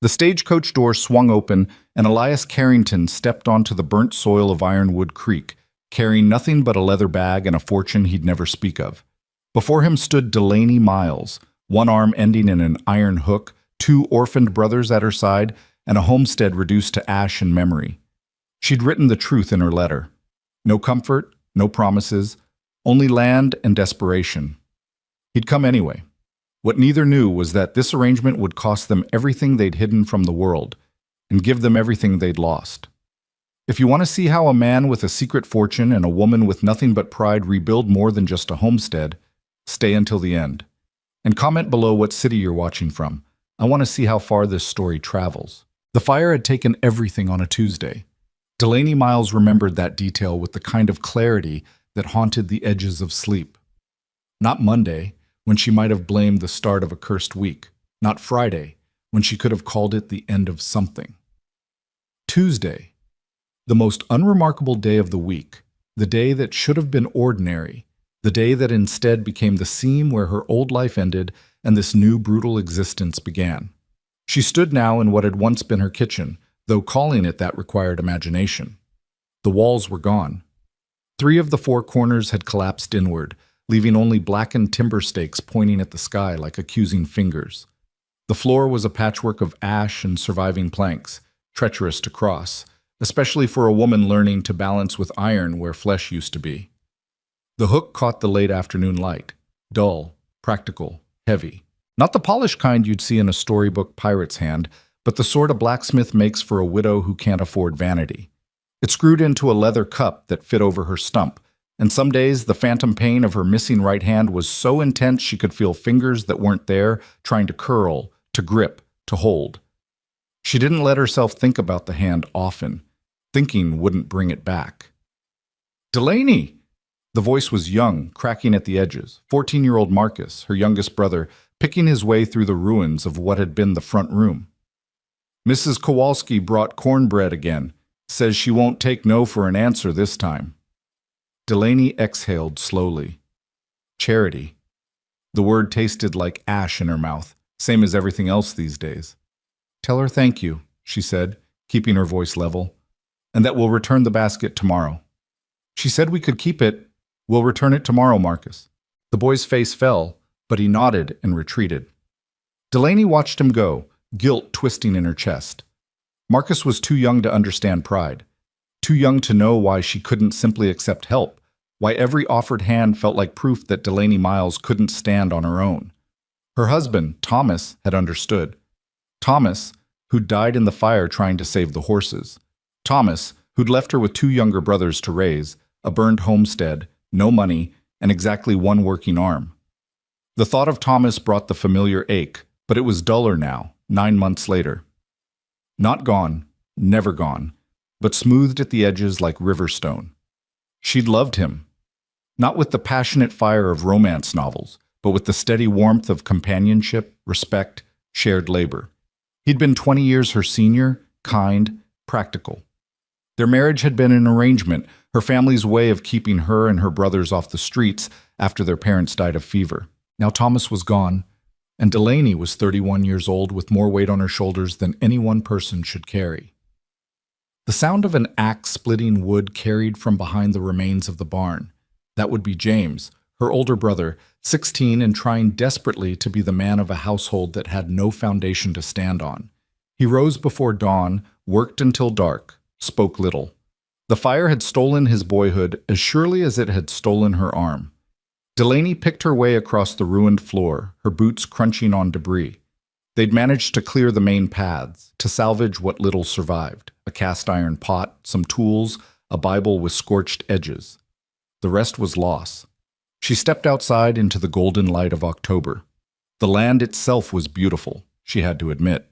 The stagecoach door swung open, and Elias Carrington stepped onto the burnt soil of Ironwood Creek, carrying nothing but a leather bag and a fortune he'd never speak of. Before him stood Delaney Miles, one arm ending in an iron hook, two orphaned brothers at her side, and a homestead reduced to ash and memory. She'd written the truth in her letter. No comfort, no promises, only land and desperation. He'd come anyway. What neither knew was that this arrangement would cost them everything they'd hidden from the world, and give them everything they'd lost. If you want to see how a man with a secret fortune and a woman with nothing but pride rebuild more than just a homestead, stay until the end. And comment below what city you're watching from. I want to see how far this story travels. The fire had taken everything on a Tuesday. Delaney Miles remembered that detail with the kind of clarity that haunted the edges of sleep. Not Monday, when she might have blamed the start of a cursed week. Not Friday, when she could have called it the end of something. Tuesday, the most unremarkable day of the week, the day that should have been ordinary, the day that instead became the seam where her old life ended and this new brutal existence began. She stood now in what had once been her kitchen, though calling it that required imagination. The walls were gone. 3 of the 4 corners had collapsed inward, leaving only blackened timber stakes pointing at the sky like accusing fingers. The floor was a patchwork of ash and surviving planks, treacherous to cross, especially for a woman learning to balance with iron where flesh used to be. The hook caught the late afternoon light, dull, practical, heavy. Not the polished kind you'd see in a storybook pirate's hand, but the sort a blacksmith makes for a widow who can't afford vanity. It screwed into a leather cup that fit over her stump, and some days the phantom pain of her missing right hand was so intense she could feel fingers that weren't there trying to curl, to grip, to hold. She didn't let herself think about the hand often. Thinking wouldn't bring it back. "Delaney!" The voice was young, cracking at the edges. 14-year-old Marcus, her youngest brother, picking his way through the ruins of what had been the front room. "Mrs. Kowalski brought cornbread again. Says she won't take no for an answer this time." Delaney exhaled slowly. Charity. The word tasted like ash in her mouth, same as everything else these days. "Tell her thank you," she said, keeping her voice level, "and that we'll return the basket tomorrow." "She said we could keep it. We'll return it tomorrow, Marcus." The boy's face fell, but he nodded and retreated. Delaney watched him go, guilt twisting in her chest. Marcus was too young to understand pride, too young to know why she couldn't simply accept help, why every offered hand felt like proof that Delaney Miles couldn't stand on her own. Her husband, Thomas, had understood. Thomas, who'd died in the fire trying to save the horses. Thomas, who'd left her with 2 younger brothers to raise, a burned homestead, no money, and exactly 1 working arm. The thought of Thomas brought the familiar ache, but it was duller now, 9 months later. Not gone, never gone, but smoothed at the edges like river stone. She'd loved him, not with the passionate fire of romance novels, but with the steady warmth of companionship, respect, shared labor. He'd been 20 years her senior, kind, practical. Their marriage had been an arrangement, her family's way of keeping her and her brothers off the streets after their parents died of fever. Now Thomas was gone, and Delaney was 31 years old with more weight on her shoulders than any one person should carry. The sound of an axe splitting wood carried from behind the remains of the barn. That would be James, her older brother, 16 and trying desperately to be the man of a household that had no foundation to stand on. He rose before dawn, worked until dark, spoke little. The fire had stolen his boyhood as surely as it had stolen her arm. Delaney picked her way across the ruined floor, her boots crunching on debris. They'd managed to clear the main paths, to salvage what little survived, a cast iron pot, some tools, a Bible with scorched edges. The rest was loss. She stepped outside into the golden light of October. The land itself was beautiful, she had to admit.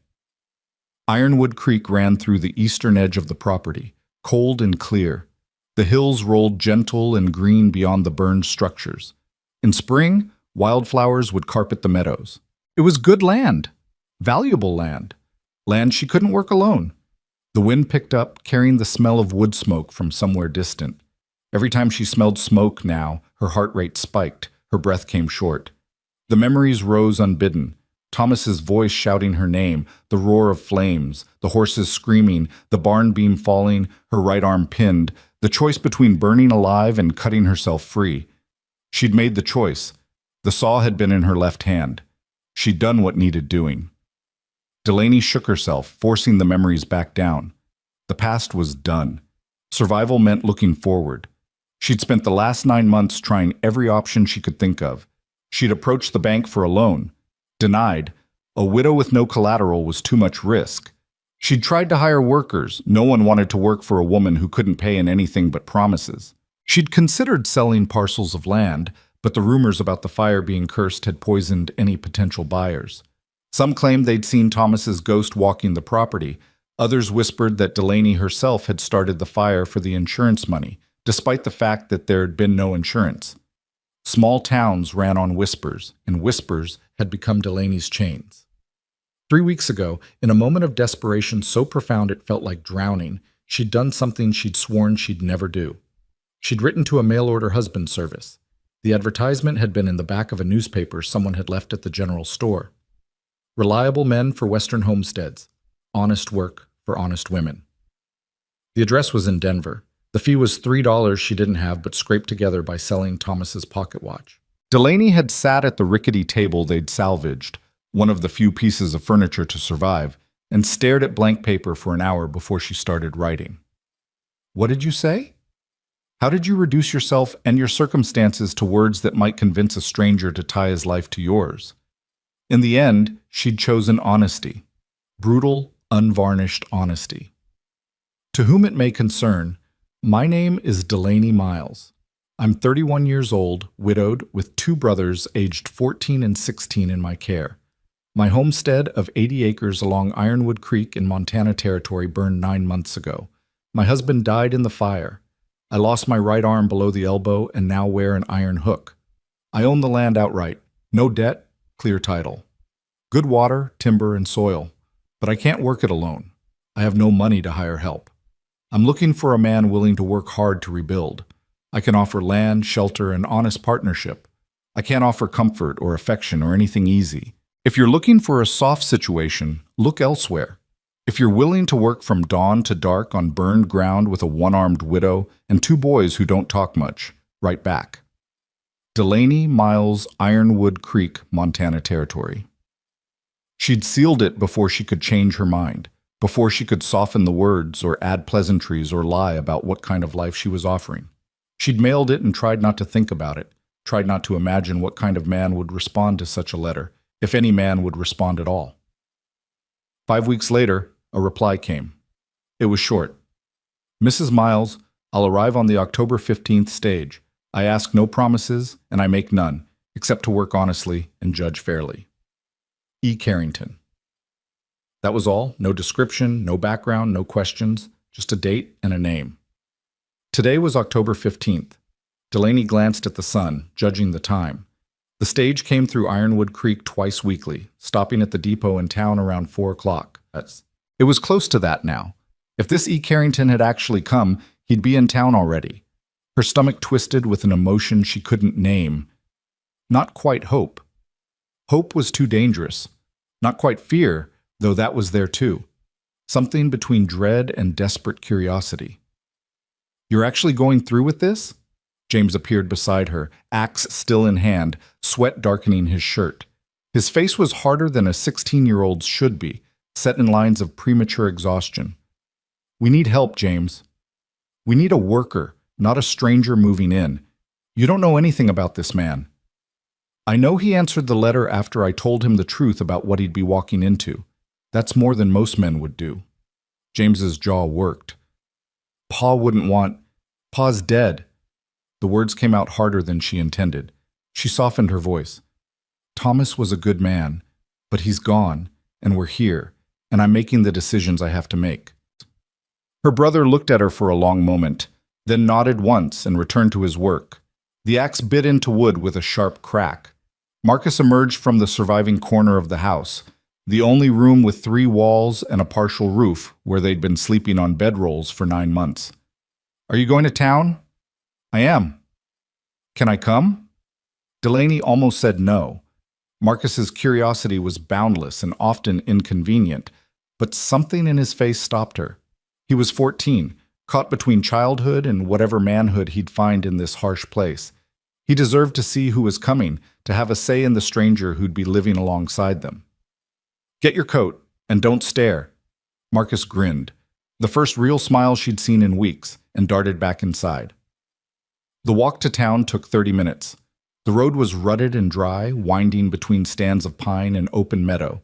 Ironwood Creek ran through the eastern edge of the property, cold and clear. The hills rolled gentle and green beyond the burned structures. In spring, wildflowers would carpet the meadows. It was good land, valuable land, land she couldn't work alone. The wind picked up, carrying the smell of wood smoke from somewhere distant. Every time she smelled smoke now, her heart rate spiked, her breath came short. The memories rose unbidden, Thomas's voice shouting her name, the roar of flames, the horses screaming, the barn beam falling, her right arm pinned, the choice between burning alive and cutting herself free. She'd made the choice. The saw had been in her left hand. She'd done what needed doing. Delaney shook herself, forcing the memories back down. The past was done. Survival meant looking forward. She'd spent the last 9 months trying every option she could think of. She'd approached the bank for a loan. Denied. A widow with no collateral was too much risk. She'd tried to hire workers. No one wanted to work for a woman who couldn't pay in anything but promises. She'd considered selling parcels of land, but the rumors about the fire being cursed had poisoned any potential buyers. Some claimed they'd seen Thomas's ghost walking the property. Others whispered that Delaney herself had started the fire for the insurance money, despite the fact that there had been no insurance. Small towns ran on whispers, and whispers had become Delaney's chains. 3 weeks ago, in a moment of desperation so profound it felt like drowning, she'd done something she'd sworn she'd never do. She'd written to a mail-order husband service. The advertisement had been in the back of a newspaper someone had left at the general store. Reliable men for Western homesteads. Honest work for honest women. The address was in Denver. The fee was $3 she didn't have but scraped together by selling Thomas's pocket watch. Delaney had sat at the rickety table they'd salvaged, one of the few pieces of furniture to survive, and stared at blank paper for an hour before she started writing. What did you say? How did you reduce yourself and your circumstances to words that might convince a stranger to tie his life to yours? In the end, she'd chosen honesty. Brutal, unvarnished honesty. To whom it may concern, my name is Delaney Miles. I'm 31 years old, widowed, with 2 brothers aged 14 and 16 in my care. My homestead of 80 acres along Ironwood Creek in Montana Territory burned 9 months ago. My husband died in the fire. I lost my right arm below the elbow and now wear an iron hook. I own the land outright. No debt, clear title. Good water, timber, and soil. But I can't work it alone. I have no money to hire help. I'm looking for a man willing to work hard to rebuild. I can offer land, shelter, and honest partnership. I can't offer comfort or affection or anything easy. If you're looking for a soft situation, look elsewhere. If you're willing to work from dawn to dark on burned ground with a one-armed widow and 2 boys who don't talk much, write back. Delaney Miles, Ironwood Creek, Montana Territory. She'd sealed it before she could change her mind, before she could soften the words or add pleasantries or lie about what kind of life she was offering. She'd mailed it and tried not to think about it, tried not to imagine what kind of man would respond to such a letter, if any man would respond at all. 5 weeks later, a reply came. It was short. Mrs. Miles, I'll arrive on the October 15th stage. I ask no promises, and I make none, except to work honestly and judge fairly. E. Carrington. That was all. No description, no background, no questions, just a date and a name. Today was October 15th. Delaney glanced at the sun, judging the time. The stage came through Ironwood Creek twice weekly, stopping at the depot in town around 4 o'clock. It was close to that now. If this E. Carrington had actually come, he'd be in town already. Her stomach twisted with an emotion she couldn't name. Not quite hope. Hope was too dangerous. Not quite fear, though that was there too. Something between dread and desperate curiosity. You're actually going through with this? James appeared beside her, axe still in hand, sweat darkening his shirt. His face was harder than a 16-year-old's should be, set in lines of premature exhaustion. We need help, James. We need a worker, not a stranger moving in. You don't know anything about this man. I know he answered the letter after I told him the truth about what he'd be walking into. That's more than most men would do. James's jaw worked. Pa wouldn't want... Pa's dead. The words came out harder than she intended. She softened her voice. Thomas was a good man, but he's gone, and we're here, and I'm making the decisions I have to make. Her brother looked at her for a long moment, then nodded once and returned to his work. The axe bit into wood with a sharp crack. Marcus emerged from the surviving corner of the house, the only room with 3 walls and a partial roof where they'd been sleeping on bedrolls for 9 months. Are you going to town? I am. Can I come? Delaney almost said no. Marcus's curiosity was boundless and often inconvenient, but something in his face stopped her. He was 14, caught between childhood and whatever manhood he'd find in this harsh place. He deserved to see who was coming, to have a say in the stranger who'd be living alongside them. "Get your coat, and don't stare." Marcus grinned, the first real smile she'd seen in weeks, and darted back inside. The walk to town took 30 minutes. The road was rutted and dry, winding between stands of pine and open meadow.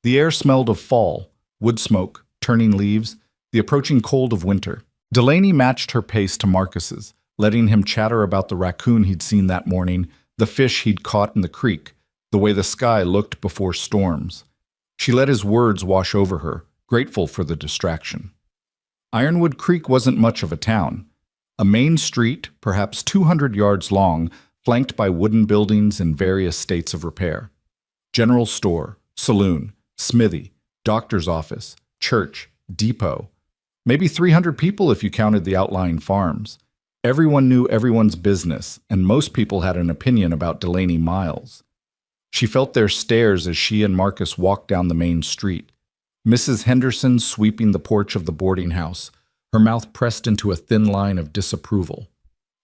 The air smelled of fall, wood smoke, turning leaves, the approaching cold of winter. Delaney matched her pace to Marcus's, letting him chatter about the raccoon he'd seen that morning, the fish he'd caught in the creek, the way the sky looked before storms. She let his words wash over her, grateful for the distraction. Ironwood Creek wasn't much of a town. A main street, perhaps 200 yards long, flanked by wooden buildings in various states of repair. General store, saloon, smithy, doctor's office, church, depot. Maybe 300 people if you counted the outlying farms. Everyone knew everyone's business, and most people had an opinion about Delaney Miles. She felt their stares as she and Marcus walked down the main street. Mrs. Henderson sweeping the porch of the boarding house, her mouth pressed into a thin line of disapproval.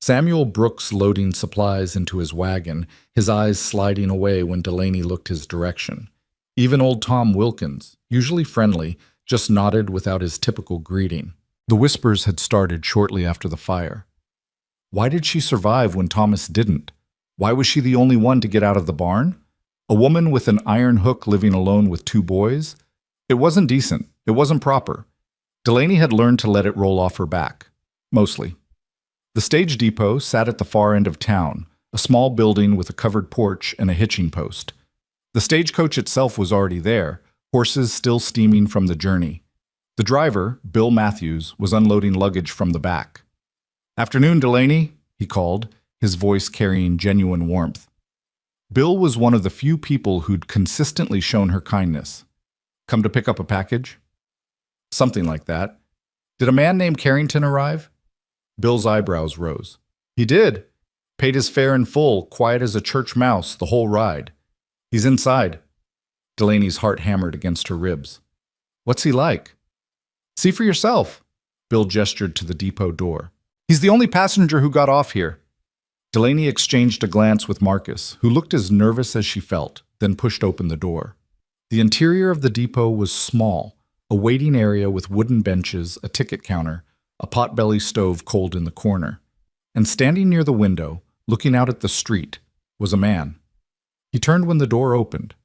Samuel Brooks loading supplies into his wagon, his eyes sliding away when Delaney looked his direction. Even old Tom Wilkins, usually friendly, just nodded without his typical greeting. The whispers had started shortly after the fire. Why did she survive when Thomas didn't? Why was she the only one to get out of the barn? A woman with an iron hook living alone with 2 boys? It wasn't decent. It wasn't proper. Delaney had learned to let it roll off her back. Mostly. The stage depot sat at the far end of town, a small building with a covered porch and a hitching post. The stagecoach itself was already there, horses still steaming from the journey. The driver, Bill Matthews, was unloading luggage from the back. "Afternoon, Delaney," he called, his voice carrying genuine warmth. Bill was one of the few people who'd consistently shown her kindness. "Come to pick up a package?" Something like that. "Did a man named Carrington arrive?" Bill's eyebrows rose. "He did. Paid his fare in full, quiet as a church mouse, the whole ride. He's inside." Delaney's heart hammered against her ribs. "What's he like?" "See for yourself." Bill gestured to the depot door. "He's the only passenger who got off here." Delaney exchanged a glance with Marcus, who looked as nervous as she felt, then pushed open the door. The interior of the depot was small, a waiting area with wooden benches, a ticket counter, a potbelly stove cold in the corner. And standing near the window, looking out at the street, was a man. He turned when the door opened.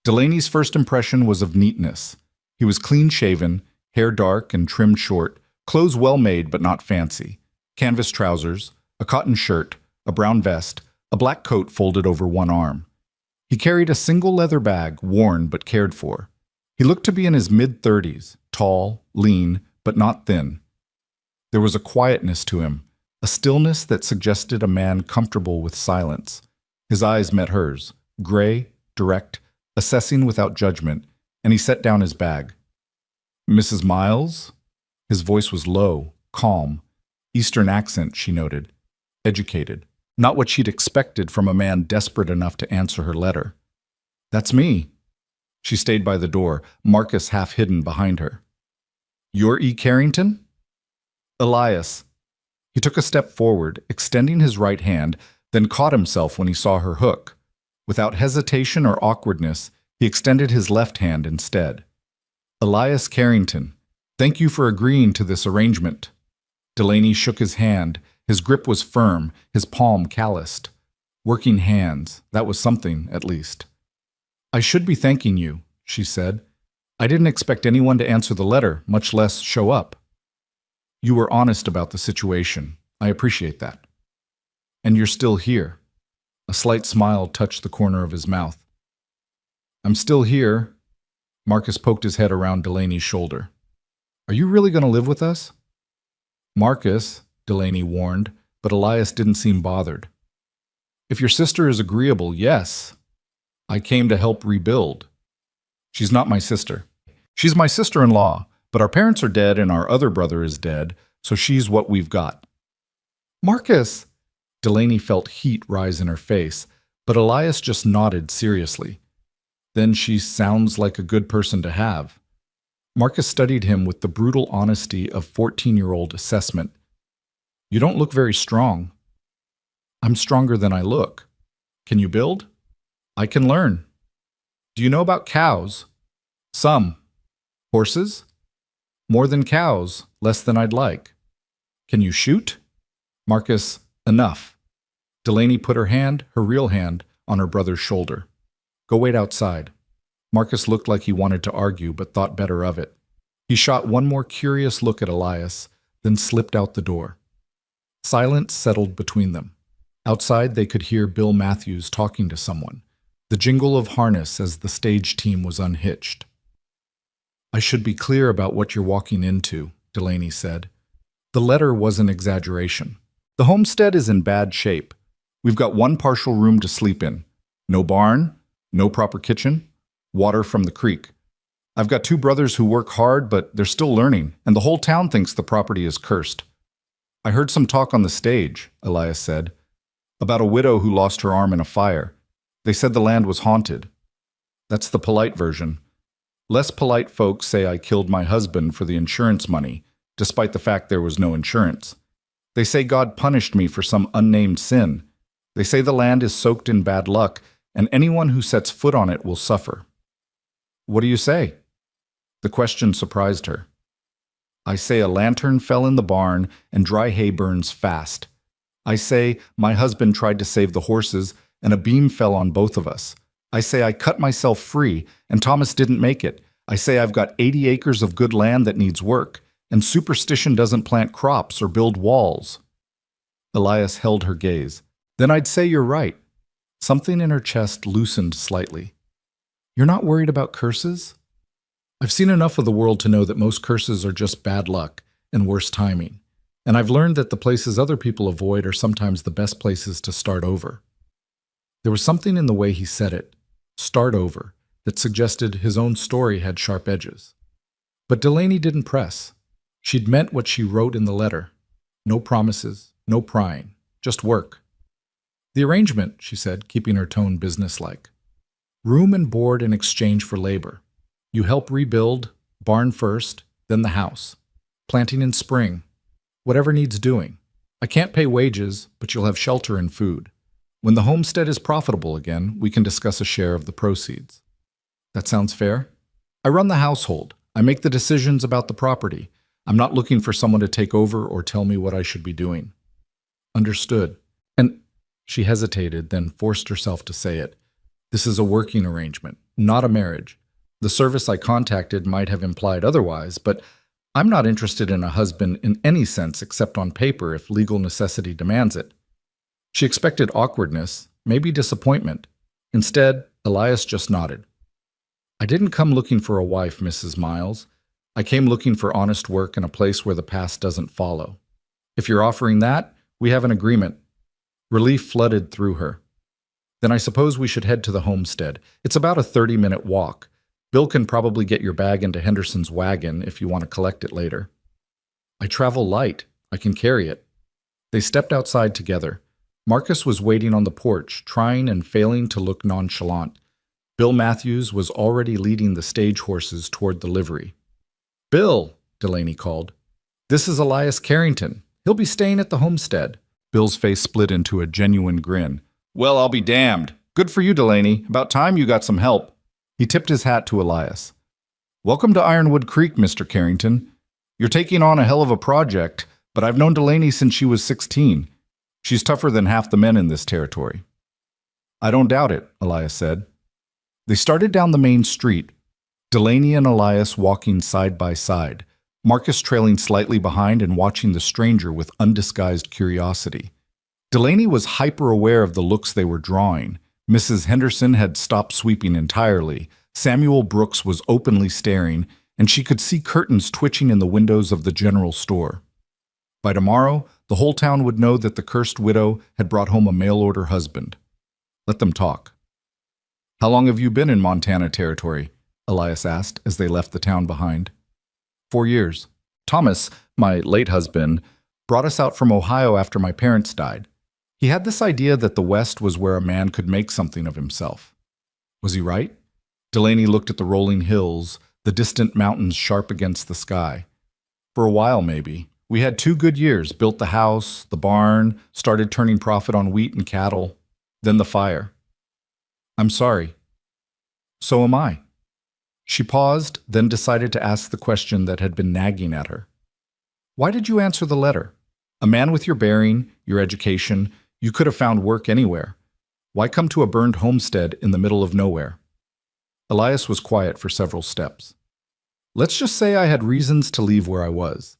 Delaney's first impression was of neatness. He was clean-shaven, hair dark and trimmed short, clothes well-made but not fancy, canvas trousers, a cotton shirt, a brown vest, a black coat folded over one arm. He carried a single leather bag, worn but cared for. He looked to be in his mid-30s, tall, lean, but not thin. There was a quietness to him, a stillness that suggested a man comfortable with silence. His eyes met hers, gray, direct, assessing without judgment, and he set down his bag. "Mrs. Miles?" His voice was low, calm. Eastern accent, she noted. Educated. Not what she'd expected from a man desperate enough to answer her letter. "That's me." She stayed by the door, Marcus half hidden behind her. "You're E. Carrington?" "Elias." He took a step forward, extending his right hand, then caught himself when he saw her hook. Without hesitation or awkwardness, he extended his left hand instead. "Elias Carrington, thank you for agreeing to this arrangement." Delaney shook his hand. His grip was firm, his palm calloused. Working hands, that was something, at least. "I should be thanking you," she said. "I didn't expect anyone to answer the letter, much less show up." "You were honest about the situation. I appreciate that." "And you're still here." A slight smile touched the corner of his mouth. "I'm still here." Marcus poked his head around Delaney's shoulder. "Are you really going to live with us?" "Marcus," Delaney warned, but Elias didn't seem bothered. "If your sister is agreeable, yes. I came to help rebuild." "She's not my sister. She's my sister-in-law, but our parents are dead and our other brother is dead, so she's what we've got." "Marcus!" Delaney felt heat rise in her face. But Elias just nodded seriously. Then she sounds like a good person to have. Marcus studied him with the brutal honesty of 14-year-old assessment. You don't look very strong. I'm stronger than I look. Can you build? I can learn. Do you know about cows? Some. Horses? More than cows, less than I'd like. Can you shoot? Marcus, enough. Delaney put her real hand, on her brother's shoulder. Go wait outside. Marcus looked like he wanted to argue, but thought better of it. He shot one more curious look at Elias, then slipped out the door. Silence settled between them. Outside, they could hear Bill Matthews talking to someone, the jingle of harness as the stage team was unhitched. I should be clear about what you're walking into, Delaney said. The letter was an exaggeration. The homestead is in bad shape. We've got one partial room to sleep in. No barn, no proper kitchen, water from the creek. I've got 2 brothers who work hard, but they're still learning, and the whole town thinks the property is cursed. I heard some talk on the stage, Elias said, about a widow who lost her arm in a fire. They said the land was haunted. That's the polite version. Less polite folks say I killed my husband for the insurance money, despite the fact there was no insurance. They say God punished me for some unnamed sin. They say the land is soaked in bad luck, and anyone who sets foot on it will suffer. What do you say? The question surprised her. I say a lantern fell in the barn and dry hay burns fast. I say my husband tried to save the horses and a beam fell on both of us. I say I cut myself free and Thomas didn't make it. I say I've got 80 acres of good land that needs work, and superstition doesn't plant crops or build walls. Elias held her gaze. Then I'd say you're right. Something in her chest loosened slightly. You're not worried about curses? I've seen enough of the world to know that most curses are just bad luck and worse timing, and I've learned that the places other people avoid are sometimes the best places to start over. There was something in the way he said it, start over, that suggested his own story had sharp edges. But Delaney didn't press. She'd meant what she wrote in the letter. No promises, no prying, just work. The arrangement, she said, keeping her tone businesslike. Room and board in exchange for labor. You help rebuild, barn first, then the house. Planting in spring. Whatever needs doing. I can't pay wages, but you'll have shelter and food. When the homestead is profitable again, we can discuss a share of the proceeds. That sounds fair? I run the household. I make the decisions about the property. I'm not looking for someone to take over or tell me what I should be doing. Understood. And she hesitated, then forced herself to say it. This is a working arrangement, not a marriage. The service I contacted might have implied otherwise, but I'm not interested in a husband in any sense except on paper if legal necessity demands it. She expected awkwardness, maybe disappointment. Instead, Elias just nodded. I didn't come looking for a wife, Mrs. Miles. I came looking for honest work in a place where the past doesn't follow. If you're offering that, we have an agreement. Relief flooded through her. Then I suppose we should head to the homestead. It's about a 30-minute walk. Bill can probably get your bag into Henderson's wagon if you want to collect it later. I travel light. I can carry it. They stepped outside together. Marcus was waiting on the porch, trying and failing to look nonchalant. Bill Matthews was already leading the stage horses toward the livery. Bill, Delaney called. This is Elias Carrington. He'll be staying at the homestead. Bill's face split into a genuine grin. Well, I'll be damned. Good for you, Delaney. About time you got some help. He tipped his hat to Elias. Welcome to Ironwood Creek, Mr. Carrington. You're taking on a hell of a project, but I've known Delaney since she was 16. She's tougher than half the men in this territory. I don't doubt it, Elias said. They started down the main street, Delaney and Elias walking side by side, Marcus trailing slightly behind and watching the stranger with undisguised curiosity. Delaney was hyper-aware of the looks they were drawing. Mrs. Henderson had stopped sweeping entirely. Samuel Brooks was openly staring, and she could see curtains twitching in the windows of the general store. By tomorrow, the whole town would know that the cursed widow had brought home a mail-order husband. Let them talk. How long have you been in Montana Territory? Elias asked as they left the town behind. 4 years. Thomas, my late husband, brought us out from Ohio after my parents died. He had this idea that the West was where a man could make something of himself. Was he right? Delaney looked at the rolling hills, the distant mountains sharp against the sky. For a while, maybe. We had 2 good years, built the house, the barn, started turning profit on wheat and cattle. Then the fire. I'm sorry. So am I. She paused, then decided to ask the question that had been nagging at her. Why did you answer the letter? A man with your bearing, your education, you could have found work anywhere. Why come to a burned homestead in the middle of nowhere? Elias was quiet for several steps. Let's just say I had reasons to leave where I was.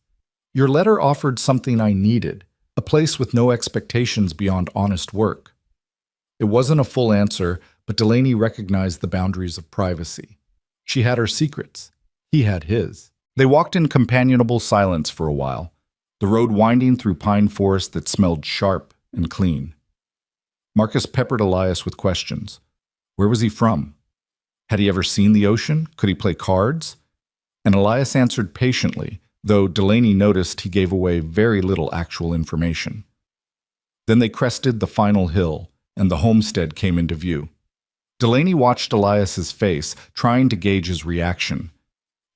Your letter offered something I needed, a place with no expectations beyond honest work. It wasn't a full answer, but Delaney recognized the boundaries of privacy. She had her secrets. He had his. They walked in companionable silence for a while, the road winding through pine forest that smelled sharp and clean. Marcus peppered Elias with questions. Where was he from? Had he ever seen the ocean? Could he play cards? And Elias answered patiently, though Delaney noticed he gave away very little actual information. Then they crested the final hill, and the homestead came into view. Delaney watched Elias's face, trying to gauge his reaction.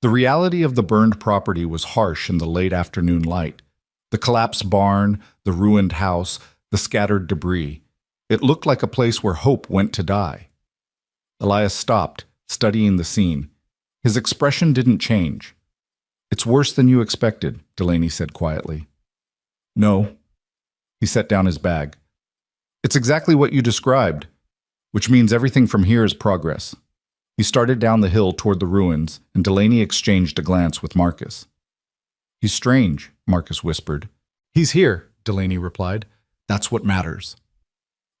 The reality of the burned property was harsh in the late afternoon light. The collapsed barn, the ruined house, the scattered debris. It looked like a place where hope went to die. Elias stopped, studying the scene. His expression didn't change. It's worse than you expected, Delaney said quietly. No. He set down his bag. It's exactly what you described, which means everything from here is progress. He started down the hill toward the ruins, and Delaney exchanged a glance with Marcus. He's strange, Marcus whispered. He's here, Delaney replied. That's what matters.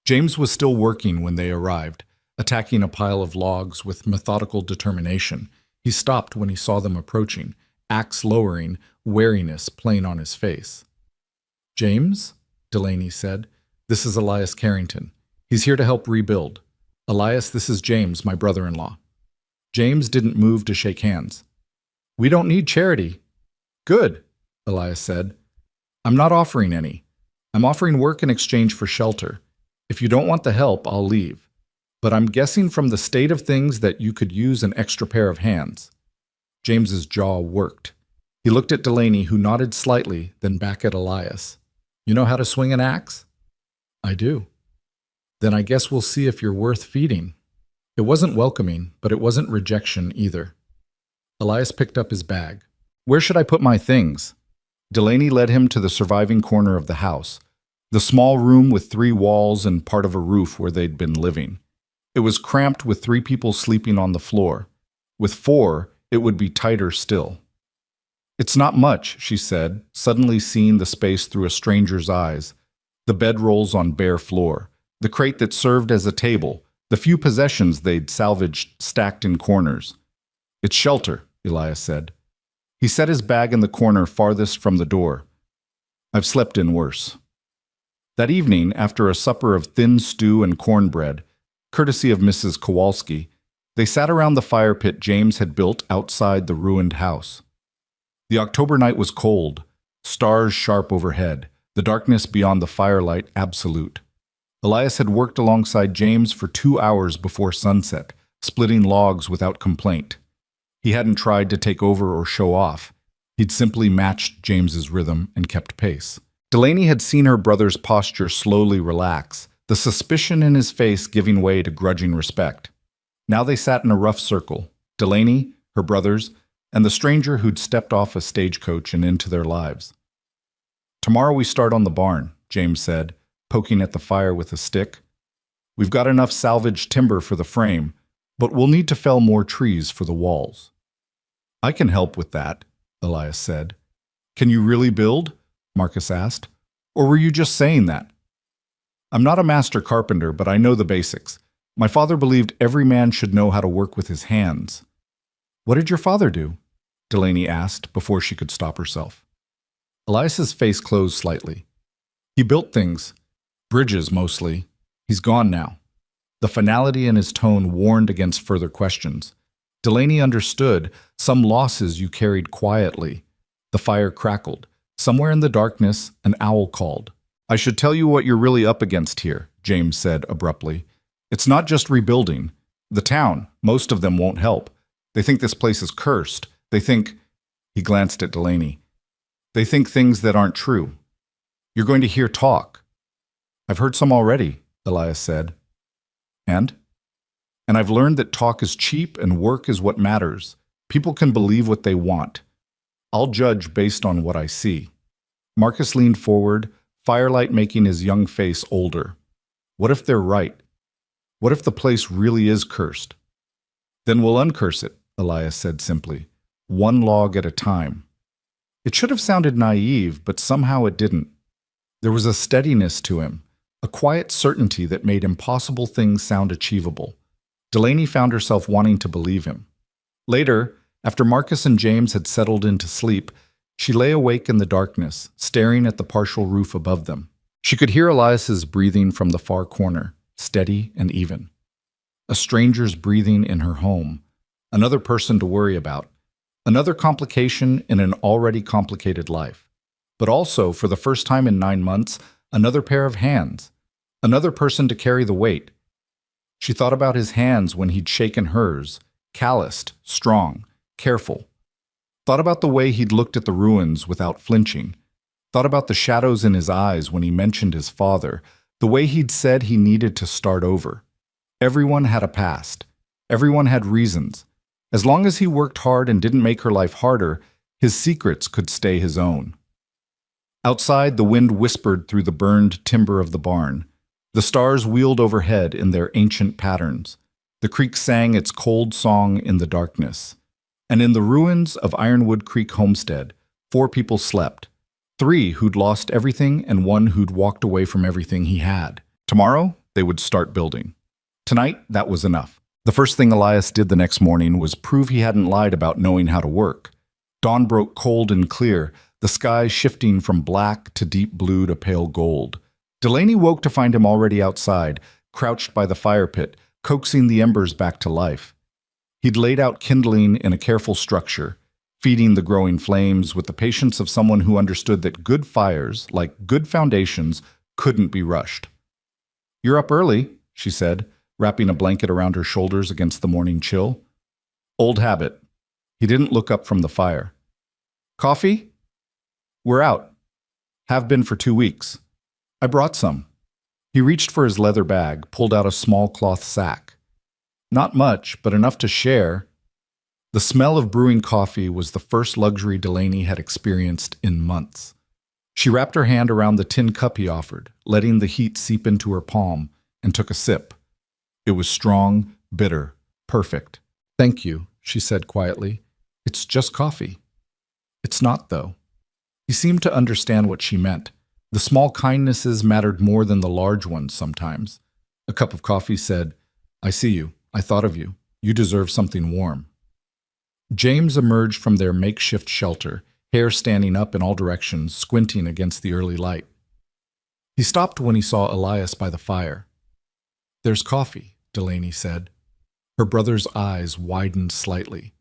James was still working when they arrived, attacking a pile of logs with methodical determination. He stopped when he saw them approaching, axe lowering, wariness plain on his face. James, Delaney said, this is Elias Carrington. He's here to help rebuild. Elias, this is James, my brother-in-law. James didn't move to shake hands. We don't need charity. Good, Elias said. I'm not offering any. I'm offering work in exchange for shelter. If you don't want the help, I'll leave. But I'm guessing from the state of things that you could use an extra pair of hands. James's jaw worked. He looked at Delaney, who nodded slightly, then back at Elias. You know how to swing an axe? I do. Then I guess we'll see if you're worth feeding. It wasn't welcoming, but it wasn't rejection either. Elias picked up his bag. Where should I put my things? Delaney led him to the surviving corner of the house, the small room with 3 walls and part of a roof where they'd been living. It was cramped with 3 people sleeping on the floor. With 4, it would be tighter still. It's not much, she said, suddenly seeing the space through a stranger's eyes. The bedrolls on bare floor, the crate that served as a table, the few possessions they'd salvaged stacked in corners. It's shelter, Elias said. He set his bag in the corner farthest from the door. I've slept in worse. That evening, after a supper of thin stew and cornbread, courtesy of Mrs. Kowalski, they sat around the fire pit James had built outside the ruined house. The October night was cold, stars sharp overhead, the darkness beyond the firelight absolute. Elias had worked alongside James for 2 hours before sunset, splitting logs without complaint. He hadn't tried to take over or show off. He'd simply matched James's rhythm and kept pace. Delaney had seen her brother's posture slowly relax, the suspicion in his face giving way to grudging respect. Now they sat in a rough circle, Delaney, her brothers, and the stranger who'd stepped off a stagecoach and into their lives. Tomorrow we start on the barn, James said, poking at the fire with a stick. We've got enough salvaged timber for the frame, but we'll need to fell more trees for the walls. I can help with that, Elias said. Can you really build? Marcus asked. Or were you just saying that? I'm not a master carpenter, but I know the basics. My father believed every man should know how to work with his hands. What did your father do? Delaney asked before she could stop herself. Elias's face closed slightly. He built things. Bridges, mostly. He's gone now. The finality in his tone warned against further questions. Delaney understood some losses you carried quietly. The fire crackled. Somewhere in the darkness, an owl called. I should tell you what you're really up against here, James said abruptly. It's not just rebuilding. The town, most of them won't help. They think this place is cursed. They think, he glanced at Delaney, they think things that aren't true. You're going to hear talk. I've heard some already, Elias said. And? And I've learned that talk is cheap and work is what matters. People can believe what they want. I'll judge based on what I see. Marcus leaned forward, firelight making his young face older. What if they're right? What if the place really is cursed? Then we'll uncurse it, Elias said simply, one log at a time. It should have sounded naive, but somehow it didn't. There was a steadiness to him, a quiet certainty that made impossible things sound achievable. Delaney found herself wanting to believe him. Later, after Marcus and James had settled into sleep, she lay awake in the darkness, staring at the partial roof above them. She could hear Elias's breathing from the far corner, steady and even. A stranger's breathing in her home, another person to worry about, another complication in an already complicated life. But also, for the first time in 9 months, another pair of hands, another person to carry the weight. She thought about his hands when he'd shaken hers, calloused, strong, careful. Thought about the way he'd looked at the ruins without flinching. Thought about the shadows in his eyes when he mentioned his father, the way he'd said he needed to start over. Everyone had a past. Everyone had reasons. As long as he worked hard and didn't make her life harder, his secrets could stay his own. Outside, the wind whispered through the burned timber of the barn. The stars wheeled overhead in their ancient patterns. The creek sang its cold song in the darkness. And in the ruins of Ironwood Creek Homestead, 4 people slept. 3 who'd lost everything and 1 who'd walked away from everything he had. Tomorrow, they would start building. Tonight, that was enough. The first thing Elias did the next morning was prove he hadn't lied about knowing how to work. Dawn broke cold and clear, the sky shifting from black to deep blue to pale gold. Delaney woke to find him already outside, crouched by the fire pit, coaxing the embers back to life. He'd laid out kindling in a careful structure, feeding the growing flames with the patience of someone who understood that good fires, like good foundations, couldn't be rushed. "You're up early," she said, wrapping a blanket around her shoulders against the morning chill. Old habit. He didn't look up from the fire. "Coffee?" "We're out. Have been for 2 weeks. I brought some." He reached for his leather bag, pulled out a small cloth sack. Not much, but enough to share. The smell of brewing coffee was the first luxury Delaney had experienced in months. She wrapped her hand around the tin cup he offered, letting the heat seep into her palm, and took a sip. It was strong, bitter, perfect. "Thank you," she said quietly. "It's just coffee." "It's not, though." He seemed to understand what she meant. The small kindnesses mattered more than the large ones sometimes. A cup of coffee said, "I see you. I thought of you. You deserve something warm." James emerged from their makeshift shelter, hair standing up in all directions, squinting against the early light. He stopped when he saw Elias by the fire. "There's coffee," Delaney said. Her brother's eyes widened slightly,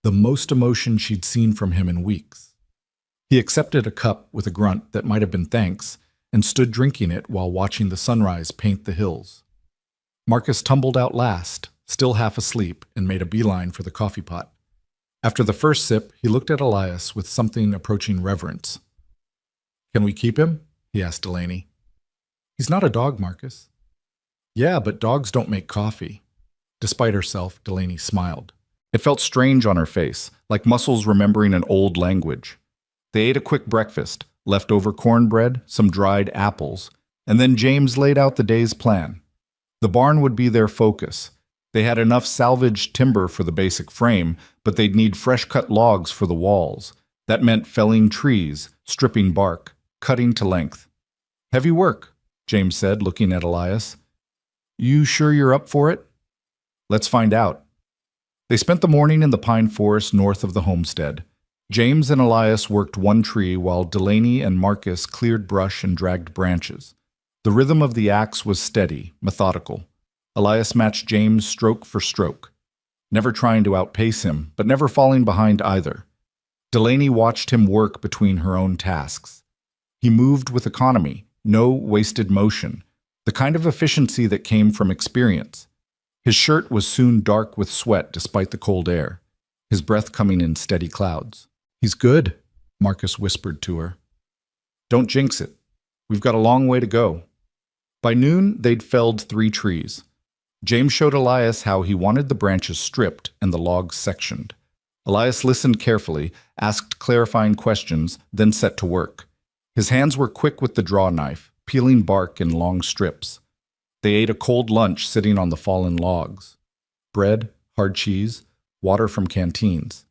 the most emotion she'd seen from him in weeks. He accepted a cup with a grunt that might have been thanks and stood drinking it while watching the sunrise paint the hills. Marcus tumbled out last, still half asleep, and made a beeline for the coffee pot. After the first sip, he looked at Elias with something approaching reverence. "Can we keep him?" he asked Delaney. "He's not a dog, Marcus." "Yeah, but dogs don't make coffee." Despite herself, Delaney smiled. It felt strange on her face, like muscles remembering an old language. They ate a quick breakfast, leftover cornbread, some dried apples, and then James laid out the day's plan. The barn would be their focus. They had enough salvaged timber for the basic frame, but they'd need fresh-cut logs for the walls. That meant felling trees, stripping bark, cutting to length. "Heavy work," James said, looking at Elias. "You sure you're up for it?" "Let's find out." They spent the morning in the pine forest north of the homestead. James and Elias worked one tree while Delaney and Marcus cleared brush and dragged branches. The rhythm of the axe was steady, methodical. Elias matched James stroke for stroke, never trying to outpace him, but never falling behind either. Delaney watched him work between her own tasks. He moved with economy, No wasted motion, the kind of efficiency that came from experience. His shirt was soon dark with sweat despite the cold air, his breath coming in steady clouds. "He's good," Marcus whispered to her. "Don't jinx it. We've got a long way to go." By noon, they'd felled 3 trees. James showed Elias how he wanted the branches stripped and the logs sectioned. Elias listened carefully, asked clarifying questions, then set to work. His hands were quick with the draw knife, peeling bark in long strips. They ate a cold lunch sitting on the fallen logs. Bread, hard cheese, water from canteens.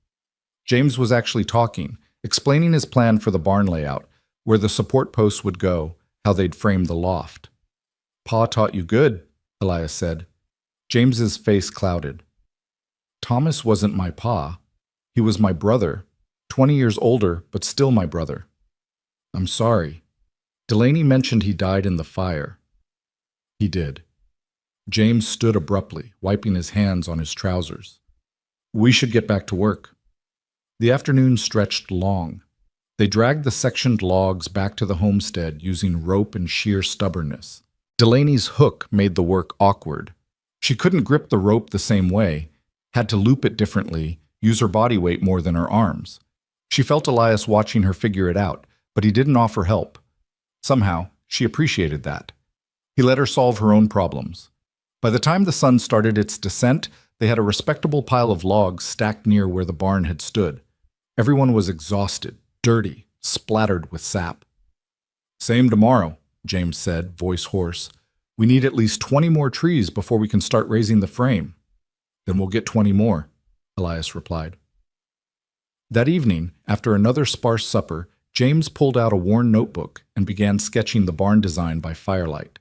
James was actually talking, explaining his plan for the barn layout, where the support posts would go, how they'd frame the loft. "Pa taught you good," Elias said. James's face clouded. "Thomas wasn't my pa. He was my brother, 20 years older, but still my brother." "I'm sorry. Delaney mentioned he died in the fire." "He did." James stood abruptly, wiping his hands on his trousers. "We should get back to work." The afternoon stretched long. They dragged the sectioned logs back to the homestead using rope and sheer stubbornness. Delaney's hook made the work awkward. She couldn't grip the rope the same way, had to loop it differently, use her body weight more than her arms. She felt Elias watching her figure it out, but he didn't offer help. Somehow, she appreciated that. He let her solve her own problems. By the time the sun started its descent, they had a respectable pile of logs stacked near where the barn had stood. Everyone was exhausted, dirty, splattered with sap. "Same tomorrow," James said, voice hoarse. "We need at least 20 more trees before we can start raising the frame." "Then we'll get 20 more," Elias replied. That evening, after another sparse supper, James pulled out a worn notebook and began sketching the barn design by firelight.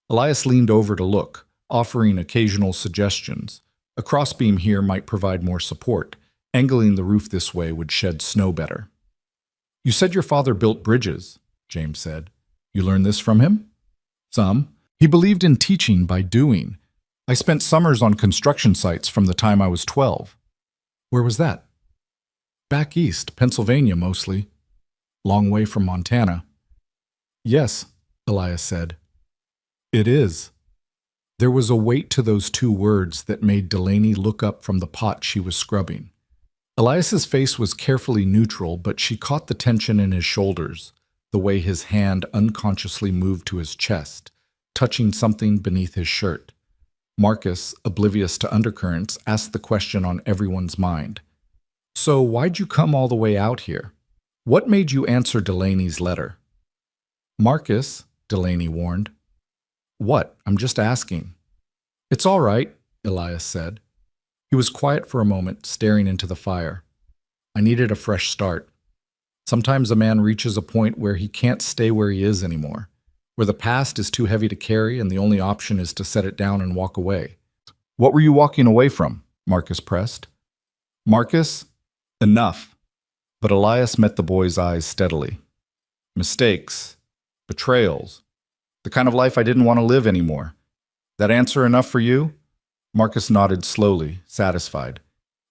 Elias leaned over to look, offering occasional suggestions. A crossbeam here might provide more support. Angling the roof this way would shed snow better. "You said your father built bridges," James said. "You learned this from him?" "Some. He believed in teaching by doing. I spent summers on construction sites from the time I was 12. "Where was that?" "Back east, Pennsylvania mostly. Long way from Montana." "Yes," Elias said. "It is." There was a weight to those 2 words that made Delaney look up from the pot she was scrubbing. Elias's face was carefully neutral, but she caught the tension in his shoulders, the way his hand unconsciously moved to his chest, touching something beneath his shirt. Marcus, oblivious to undercurrents, asked the question on everyone's mind. "So why'd you come all the way out here? What made you answer Delaney's letter?" "Marcus," Delaney warned. "What? I'm just asking." "It's all right," Elias said. He was quiet for a moment, staring into the fire. "I needed a fresh start. Sometimes a man reaches a point where he can't stay where he is anymore, where the past is too heavy to carry and the only option is to set it down and walk away." "What were you walking away from?" Marcus pressed. "Marcus, enough." But Elias met the boy's eyes steadily. "Mistakes, betrayals, the kind of life I didn't want to live anymore. That answer enough for you?" Marcus nodded slowly, satisfied.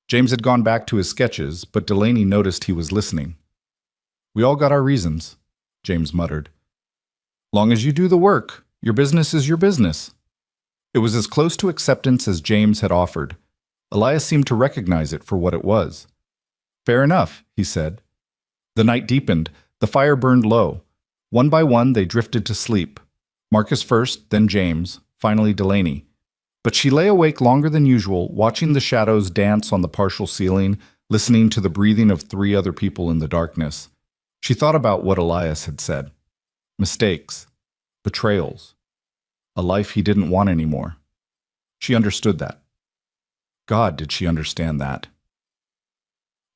James had gone back to his sketches, but Delaney noticed he was listening. "We all got our reasons," James muttered. "Long as you do the work, your business is your business." It was as close to acceptance as James had offered. Elias seemed to recognize it for what it was. "Fair enough," he said. The night deepened. The fire burned low. One by one, they drifted to sleep. Marcus first, then James, finally Delaney. But she lay awake longer than usual, watching the shadows dance on the partial ceiling, listening to the breathing of 3 other people in the darkness. She thought about what Elias had said. Mistakes. Betrayals. A life he didn't want anymore. She understood that. God, did she understand that?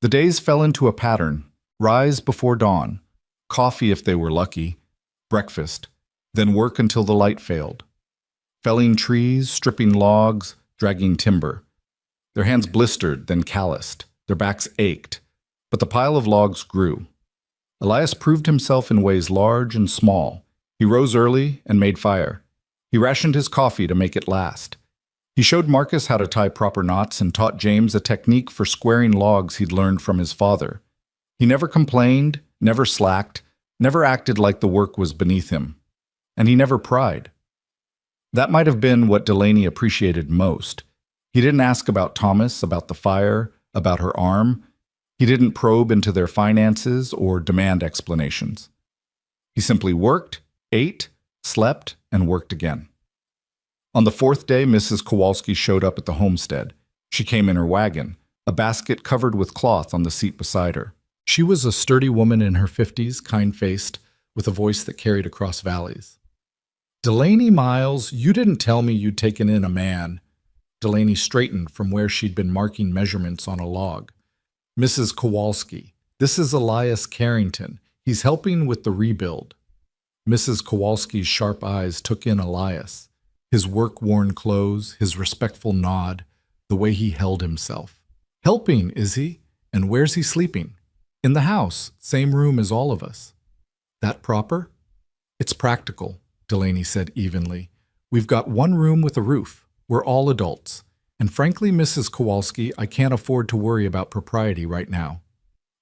The days fell into a pattern. Rise before dawn. Coffee if they were lucky. Breakfast. Then work until the light failed. Felling trees, stripping logs, dragging timber. Their hands blistered, then calloused. Their backs ached. But the pile of logs grew. Elias proved himself in ways large and small. He rose early and made fire. He rationed his coffee to make it last. He showed Marcus how to tie proper knots and taught James a technique for squaring logs he'd learned from his father. He never complained, never slacked, never acted like the work was beneath him. and he never pried. That might have been what Delaney appreciated most. He didn't ask about Thomas, about the fire, about her arm. He didn't probe into their finances or demand explanations. He simply worked, ate, slept, and worked again. On the fourth day, Mrs. Kowalski showed up at the homestead. She came in her wagon, a basket covered with cloth on the seat beside her. She was a sturdy woman in her 50s, kind-faced, with a voice that carried across valleys. "Delaney Miles, you didn't tell me you'd taken in a man." Delaney straightened from where she'd been marking measurements on a log. "Mrs. Kowalski, this is Elias Carrington. He's helping with the rebuild." Mrs. Kowalski's sharp eyes took in Elias, his work-worn clothes, his respectful nod, the way he held himself. "Helping, is he? And where's he sleeping?" "In the house, same room as all of us." "That proper?" "It's practical," Delaney said evenly. "We've got one room with a roof. We're all adults. And frankly, Mrs. Kowalski, I can't afford to worry about propriety right now."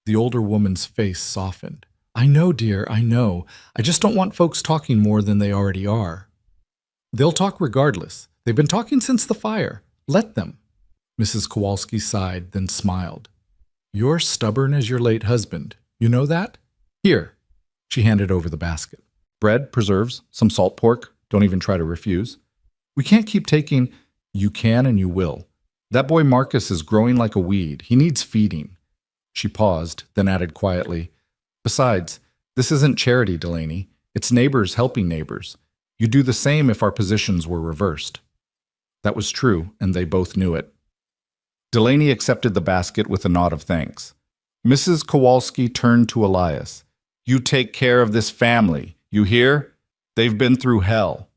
The older woman's face softened. "I know, dear, I know. I just don't want folks talking more than they already are." "They'll talk regardless. They've been talking since the fire. Let them." Mrs. Kowalski sighed, then smiled. "You're stubborn as your late husband. You know that? Here." She handed over the basket. "Bread, preserves, some salt pork. Don't even try to refuse. We can't keep taking—" "You can and you will. That boy Marcus is growing like a weed. He needs feeding." She paused, then added quietly, "Besides, this isn't charity, Delaney. It's neighbors helping neighbors. You'd do the same if our positions were reversed." That was true, and they both knew it. Delaney accepted the basket with a nod of thanks. Mrs. Kowalski turned to Elias. "You take care of this family, you hear? They've been through hell."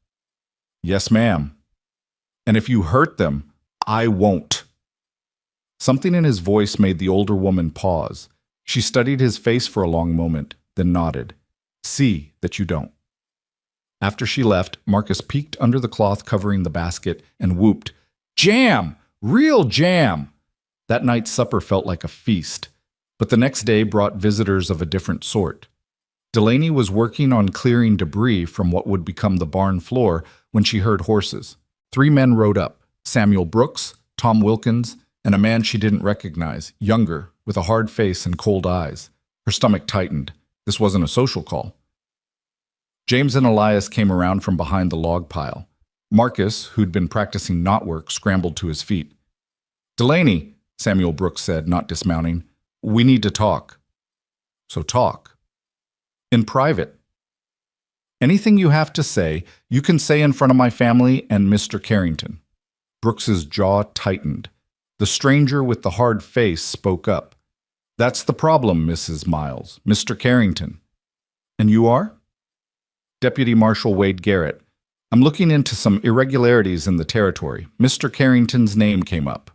"Yes, ma'am." "And if you hurt them, I won't." Something in his voice made the older woman pause. She studied his face for a long moment, then nodded. "See that you don't." After she left, Marcus peeked under the cloth covering the basket and whooped, "Jam! Real jam!" That night's supper felt like a feast, but the next day brought visitors of a different sort. Delaney was working on clearing debris from what would become the barn floor when she heard horses. 3 men rode up, Samuel Brooks, Tom Wilkins, and a man she didn't recognize, younger, with a hard face and cold eyes. Her stomach tightened. This wasn't a social call. James and Elias came around from behind the log pile. Marcus, who'd been practicing knot work, scrambled to his feet. "Delaney," Samuel Brooks said, not dismounting, "we need to talk." "So talk." "In private." "Anything you have to say, you can say in front of my family and Mr. Carrington." Brooks's jaw tightened. The stranger with the hard face spoke up. "That's the problem, Mrs. Miles. Mr. Carrington." "And you are?" "Deputy Marshal Wade Garrett. I'm looking into some irregularities in the territory. Mr. Carrington's name came up."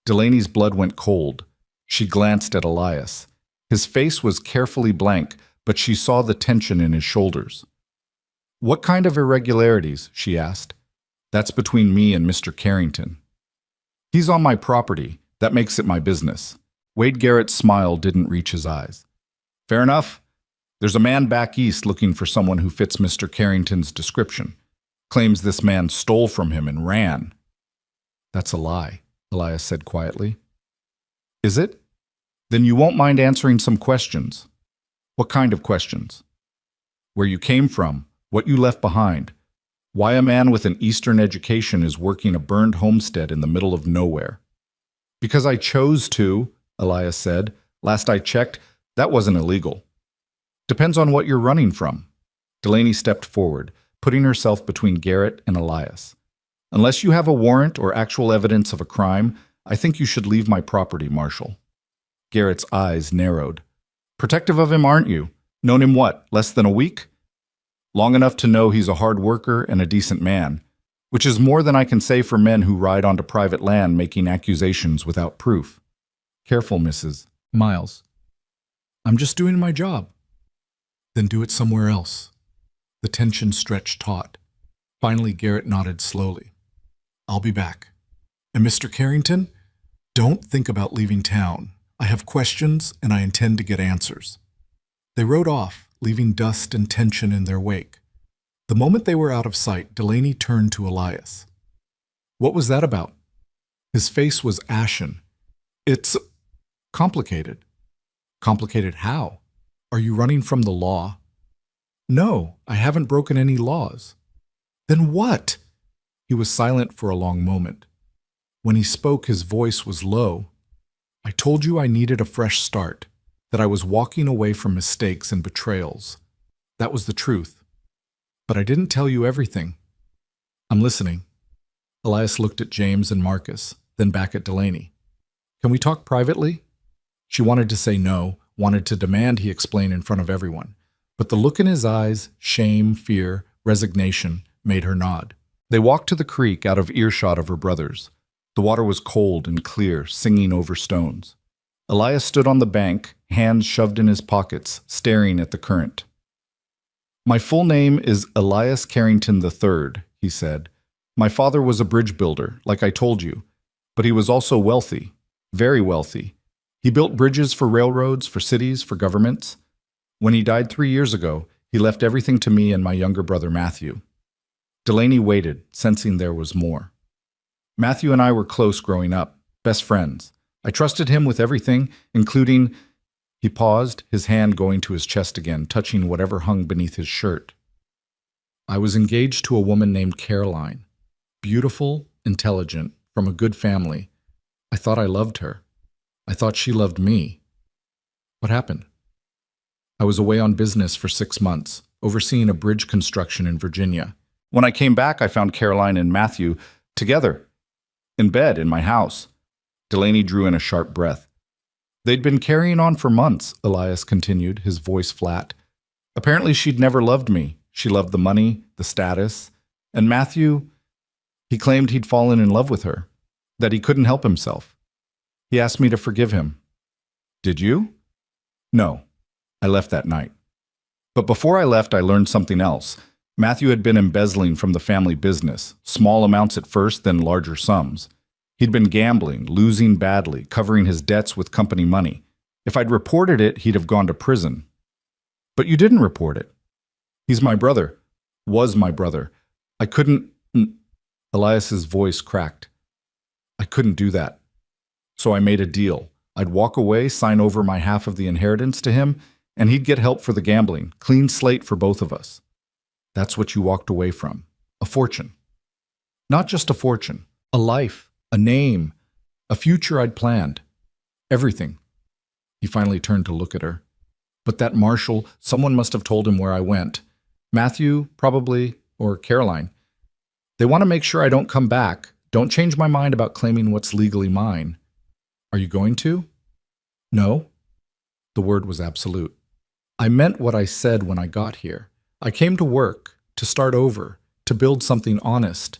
Delaney's blood went cold. She glanced at Elias. His face was carefully blank, but she saw the tension in his shoulders. "What kind of irregularities?" she asked. "That's between me and Mr. Carrington." "He's on my property. That makes it my business." Wade Garrett's smile didn't reach his eyes. "Fair enough. There's a man back east looking for someone who fits Mr. Carrington's description. Claims this man stole from him and ran." "That's a lie," Elias said quietly. "Is it? Then you won't mind answering some questions." "What kind of questions?" "Where you came from, what you left behind, why a man with an Eastern education is working a burned homestead in the middle of nowhere." "Because I chose to," Elias said. "Last I checked, that wasn't illegal." "Depends on what you're running from." Delaney stepped forward, putting herself between Garrett and Elias. "Unless you have a warrant or actual evidence of a crime, I think you should leave my property, Marshal." Garrett's eyes narrowed. "Protective of him, aren't you? Known him what, less than a week?" "Long enough to know he's a hard worker and a decent man, which is more than I can say for men who ride onto private land making accusations without proof." "Careful, Mrs. Miles. I'm just doing my job." "Then do it somewhere else." The tension stretched taut. Finally, Garrett nodded slowly. "I'll be back. And Mr. Carrington, don't think about leaving town. I have questions and I intend to get answers." They rode off, leaving dust and tension in their wake. The moment they were out of sight, Delaney turned to Elias. What was that about? His face was ashen. It's complicated. Complicated how? Are you running from the law? No, I haven't broken any laws. Then what? He was silent for a long moment. When he spoke, his voice was low. I told you I needed a fresh start, that I was walking away from mistakes and betrayals. That was the truth. But I didn't tell you everything. I'm listening. Elias looked at James and Marcus, then back at Delaney. Can we talk privately? She wanted to say no, wanted to demand he explain in front of everyone. But the look in his eyes, shame, fear, resignation, made her nod. They walked to the creek out of earshot of her brothers. The water was cold and clear, singing over stones. Elias stood on the bank, hands shoved in his pockets, staring at the current. My full name is Elias Carrington III, he said. My father was a bridge builder, like I told you, but he was also wealthy, very wealthy. He built bridges for railroads, for cities, for governments. When he died 3 years ago, he left everything to me and my younger brother Matthew. Delaney waited, sensing there was more. Matthew and I were close growing up, best friends. I trusted him with everything, including... He paused, his hand going to his chest again, touching whatever hung beneath his shirt. I was engaged to a woman named Caroline. Beautiful, intelligent, from a good family. I thought I loved her. I thought she loved me. What happened? I was away on business for 6 months, overseeing a bridge construction in Virginia. When I came back, I found Caroline and Matthew together, in bed in my house. Delaney drew in a sharp breath. They'd been carrying on for months, Elias continued, his voice flat. Apparently she'd never loved me. She loved the money, the status. And Matthew, he claimed he'd fallen in love with her, that he couldn't help himself. He asked me to forgive him. Did you? No. I left that night. But before I left, I learned something else. Matthew had been embezzling from the family business, small amounts at first, then larger sums. He'd been gambling, losing badly, covering his debts with company money. If I'd reported it, he'd have gone to prison. But you didn't report it. He's my brother. Was my brother. I couldn't... Elias's voice cracked. I couldn't do that. So I made a deal. I'd walk away, sign over my half of the inheritance to him, and he'd get help for the gambling. Clean slate for both of us. That's what you walked away from. A fortune. Not just a fortune. A life. A name, a future I'd planned. Everything. He finally turned to look at her. But that marshal, someone must have told him where I went. Matthew, probably, or Caroline. They want to make sure I don't come back. Don't change my mind about claiming what's legally mine. Are you going to? No. The word was absolute. I meant what I said when I got here. I came to work, to start over, to build something honest.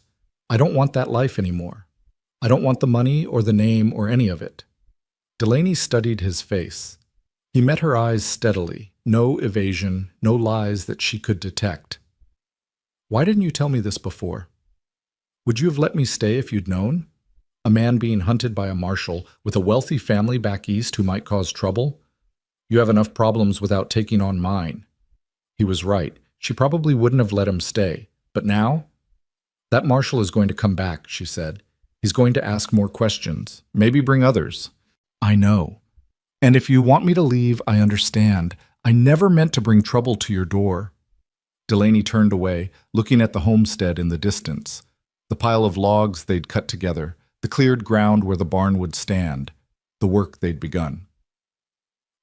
I don't want that life anymore. I don't want the money or the name or any of it. Delaney studied his face. He met her eyes steadily, no evasion, no lies that she could detect. Why didn't you tell me this before? Would you have let me stay if you'd known? A man being hunted by a marshal with a wealthy family back east who might cause trouble? You have enough problems without taking on mine. He was right. She probably wouldn't have let him stay. But now? That marshal is going to come back, she said. He's going to ask more questions, maybe bring others. I know. And if you want me to leave, I understand. I never meant to bring trouble to your door. Delaney turned away, looking at the homestead in the distance, the pile of logs they'd cut together, the cleared ground where the barn would stand, the work they'd begun.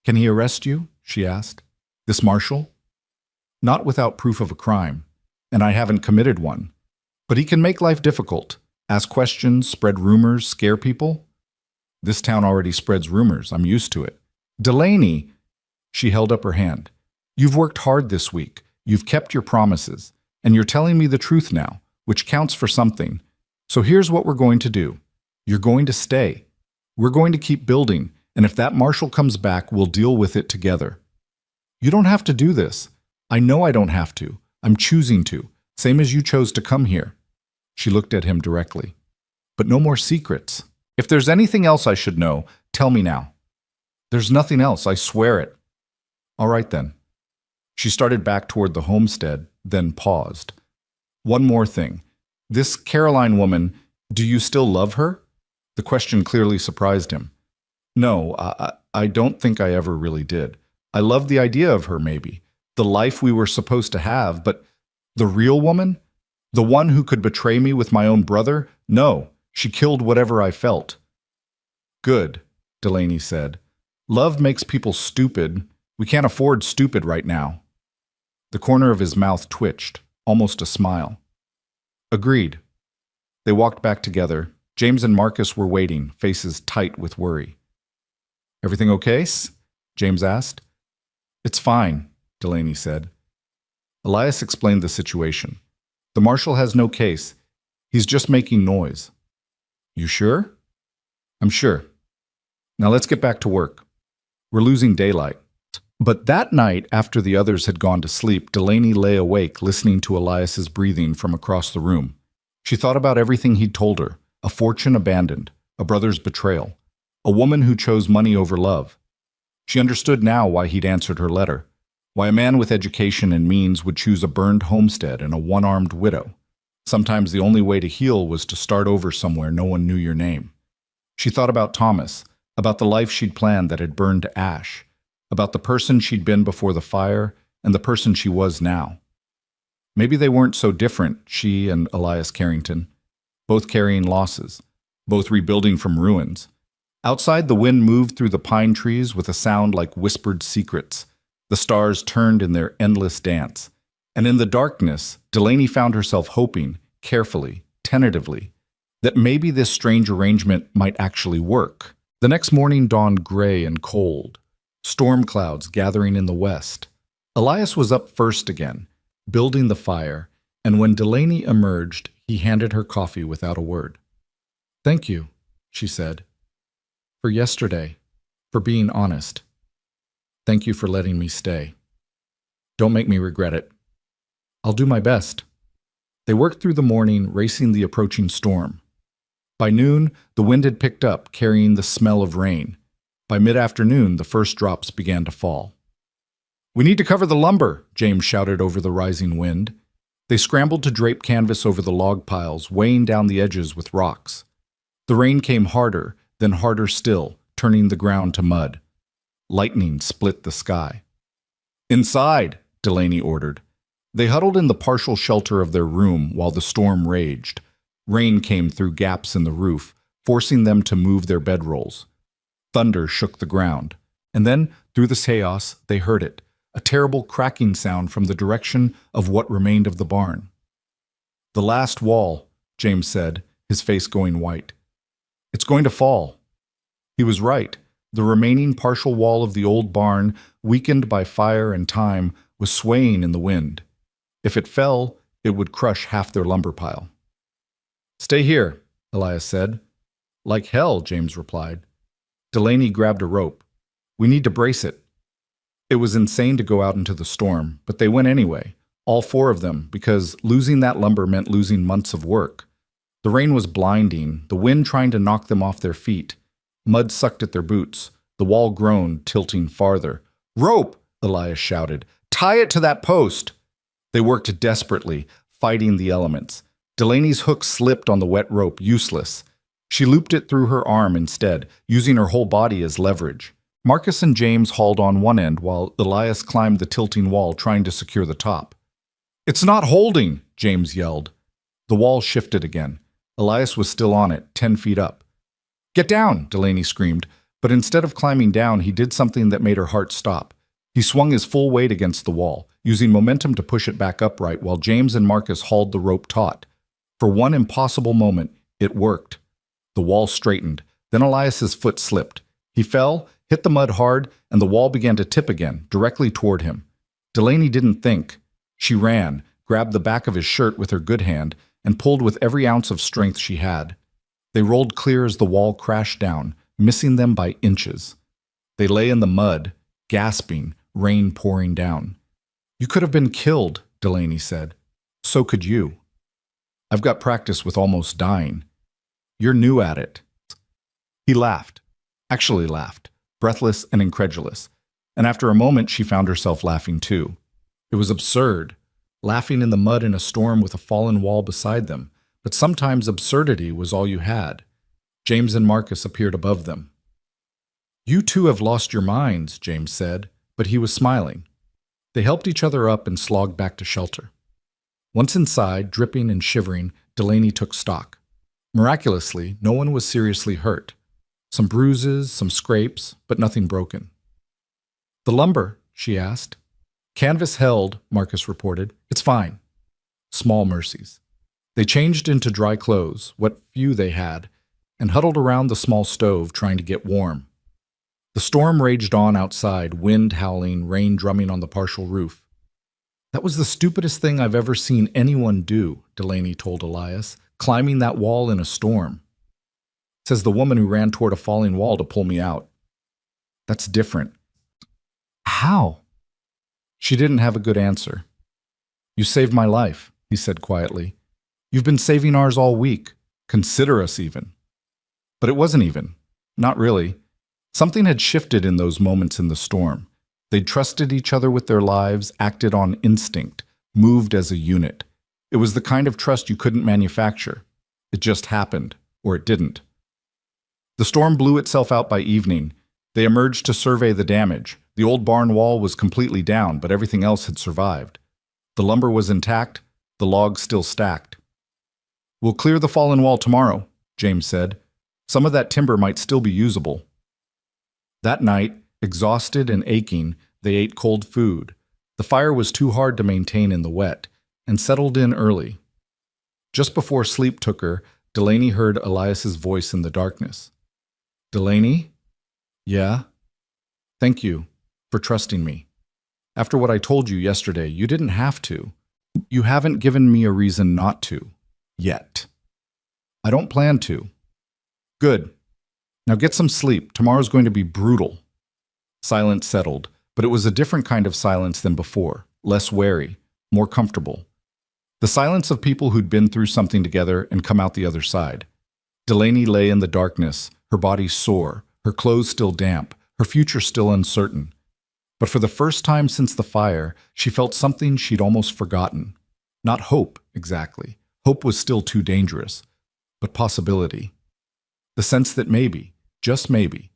Can he arrest you? She asked. This marshal? Not without proof of a crime, and I haven't committed one. But he can make life difficult. Ask questions, spread rumors, scare people? This town already spreads rumors. I'm used to it. Delaney, she held up her hand. You've worked hard this week. You've kept your promises. And you're telling me the truth now, which counts for something. So here's what we're going to do. You're going to stay. We're going to keep building. And if that marshal comes back, we'll deal with it together. You don't have to do this. I know I don't have to. I'm choosing to. Same as you chose to come here. She looked at him directly. But no more secrets. If there's anything else I should know, tell me now. There's nothing else, I swear it. All right then. She She started back toward the homestead, then paused. One more thing. This Caroline woman, do you still love her? The question clearly surprised him. No, I don't think I ever really did. I loved the idea of her, maybe. The life we were supposed to have, but the real woman? The one who could betray me with my own brother? No, she killed whatever I felt. Good, Delaney said. Love makes people stupid. We can't afford stupid right now. The corner of his mouth twitched, almost a smile. Agreed. They walked back together. James and Marcus were waiting, faces tight with worry. Everything okay? James asked. It's fine, Delaney said. Elias explained the situation. The marshal has no case. He's just making noise. You sure? I'm sure. Now let's get back to work. We're losing daylight. But that night, after the others had gone to sleep, Delaney lay awake listening to Elias's breathing from across the room. She thought about everything he'd told her, a fortune abandoned, a brother's betrayal, a woman who chose money over love. She understood now why he'd answered her letter, why a man with education and means would choose a burned homestead and a one-armed widow. Sometimes the only way to heal was to start over somewhere no one knew your name. She thought about Thomas, about the life she'd planned that had burned to ash, about the person she'd been before the fire and the person she was now. Maybe they weren't so different, she and Elias Carrington, both carrying losses, both rebuilding from ruins. Outside, the wind moved through the pine trees with a sound like whispered secrets. The stars turned in their endless dance. And in the darkness, Delaney found herself hoping, carefully, tentatively, that maybe this strange arrangement might actually work. The next morning dawned gray and cold, storm clouds gathering in the west. Elias was up first again, building the fire, and when Delaney emerged, he handed her coffee without a word. Thank you, she said, for yesterday, for being honest. Thank you for letting me stay. Don't make me regret it. I'll do my best. They worked through the morning, racing the approaching storm. By noon, the wind had picked up, carrying the smell of rain. By mid-afternoon, the first drops began to fall. We need to cover the lumber, James shouted over the rising wind. They scrambled to drape canvas over the log piles, weighing down the edges with rocks. The rain came harder, then harder still, turning the ground to mud. Lightning split the sky. Inside, Delaney ordered. They huddled in the partial shelter of their room while the storm raged. Rain came through gaps in the roof, forcing them to move their bedrolls. Thunder shook the ground. And then, through the chaos, they heard it, a terrible cracking sound from the direction of what remained of the barn. The last wall, James said, his face going white. It's going to fall. He was right. The remaining partial wall of the old barn, weakened by fire and time, was swaying in the wind. If it fell, it would crush half their lumber pile. Stay here, Elias said. Like hell, James replied. Delaney grabbed a rope. We need to brace it. It was insane to go out into the storm, but they went anyway, all four of them, because losing that lumber meant losing months of work. The rain was blinding, the wind trying to knock them off their feet. Mud sucked at their boots. The wall groaned, tilting farther. Rope! Elias shouted. Tie it to that post! They worked desperately, fighting the elements. Delaney's hook slipped on the wet rope, useless. She looped it through her arm instead, using her whole body as leverage. Marcus and James hauled on one end while Elias climbed the tilting wall, trying to secure the top. It's not holding, James yelled. The wall shifted again. Elias was still on it, 10 feet up. Get down, Delaney screamed, but instead of climbing down, he did something that made her heart stop. He swung his full weight against the wall, using momentum to push it back upright while James and Marcus hauled the rope taut. For one impossible moment, it worked. The wall straightened. Then Elias's foot slipped. He fell, hit the mud hard, and the wall began to tip again, directly toward him. Delaney didn't think. She ran, grabbed the back of his shirt with her good hand, and pulled with every ounce of strength she had. They rolled clear as the wall crashed down, missing them by inches. They lay in the mud, gasping, rain pouring down. You could have been killed, Delaney said. So could you. I've got practice with almost dying. You're new at it. He laughed, actually laughed, breathless and incredulous. And after a moment, she found herself laughing too. It was absurd, laughing in the mud in a storm with a fallen wall beside them, but sometimes absurdity was all you had. James and Marcus appeared above them. "You two have lost your minds," James said, but he was smiling. They helped each other up and slogged back to shelter. Once inside, dripping and shivering, Delaney took stock. Miraculously, no one was seriously hurt. Some bruises, some scrapes, but nothing broken. "The lumber?" she asked. "Canvas held," Marcus reported. "It's fine." Small mercies. They changed into dry clothes, what few they had, and huddled around the small stove trying to get warm. The storm raged on outside, wind howling, rain drumming on the partial roof. "That was the stupidest thing I've ever seen anyone do," Delaney told Elias, "climbing that wall in a storm. Says the woman who ran toward a falling wall to pull me out." "That's different." "How?" She didn't have a good answer. "You saved my life," he said quietly. "You've been saving ours all week. Consider us even." But it wasn't even. Not really. Something had shifted in those moments in the storm. They'd trusted each other with their lives, acted on instinct, moved as a unit. It was the kind of trust you couldn't manufacture. It just happened, or it didn't. The storm blew itself out by evening. They emerged to survey the damage. The old barn wall was completely down, but everything else had survived. The lumber was intact, the logs still stacked. "We'll clear the fallen wall tomorrow," James said. "Some of that timber might still be usable." That night, exhausted and aching, they ate cold food. The fire was too hard to maintain in the wet, and settled in early. Just before sleep took her, Delaney heard Elias's voice in the darkness. "Delaney?" "Yeah?" "Thank you for trusting me. After what I told you yesterday, you didn't have to. You haven't given me a reason not to. Yet. I don't plan to." "Good. Now get some sleep. Tomorrow's going to be brutal." Silence settled, but it was a different kind of silence than before, less wary, more comfortable. The silence of people who'd been through something together and come out the other side. Delaney lay in the darkness, her body sore, her clothes still damp, her future still uncertain. But for the first time since the fire, she felt something she'd almost forgotten. Not hope, exactly. Hope was still too dangerous. But possibility. The sense that maybe, just maybe,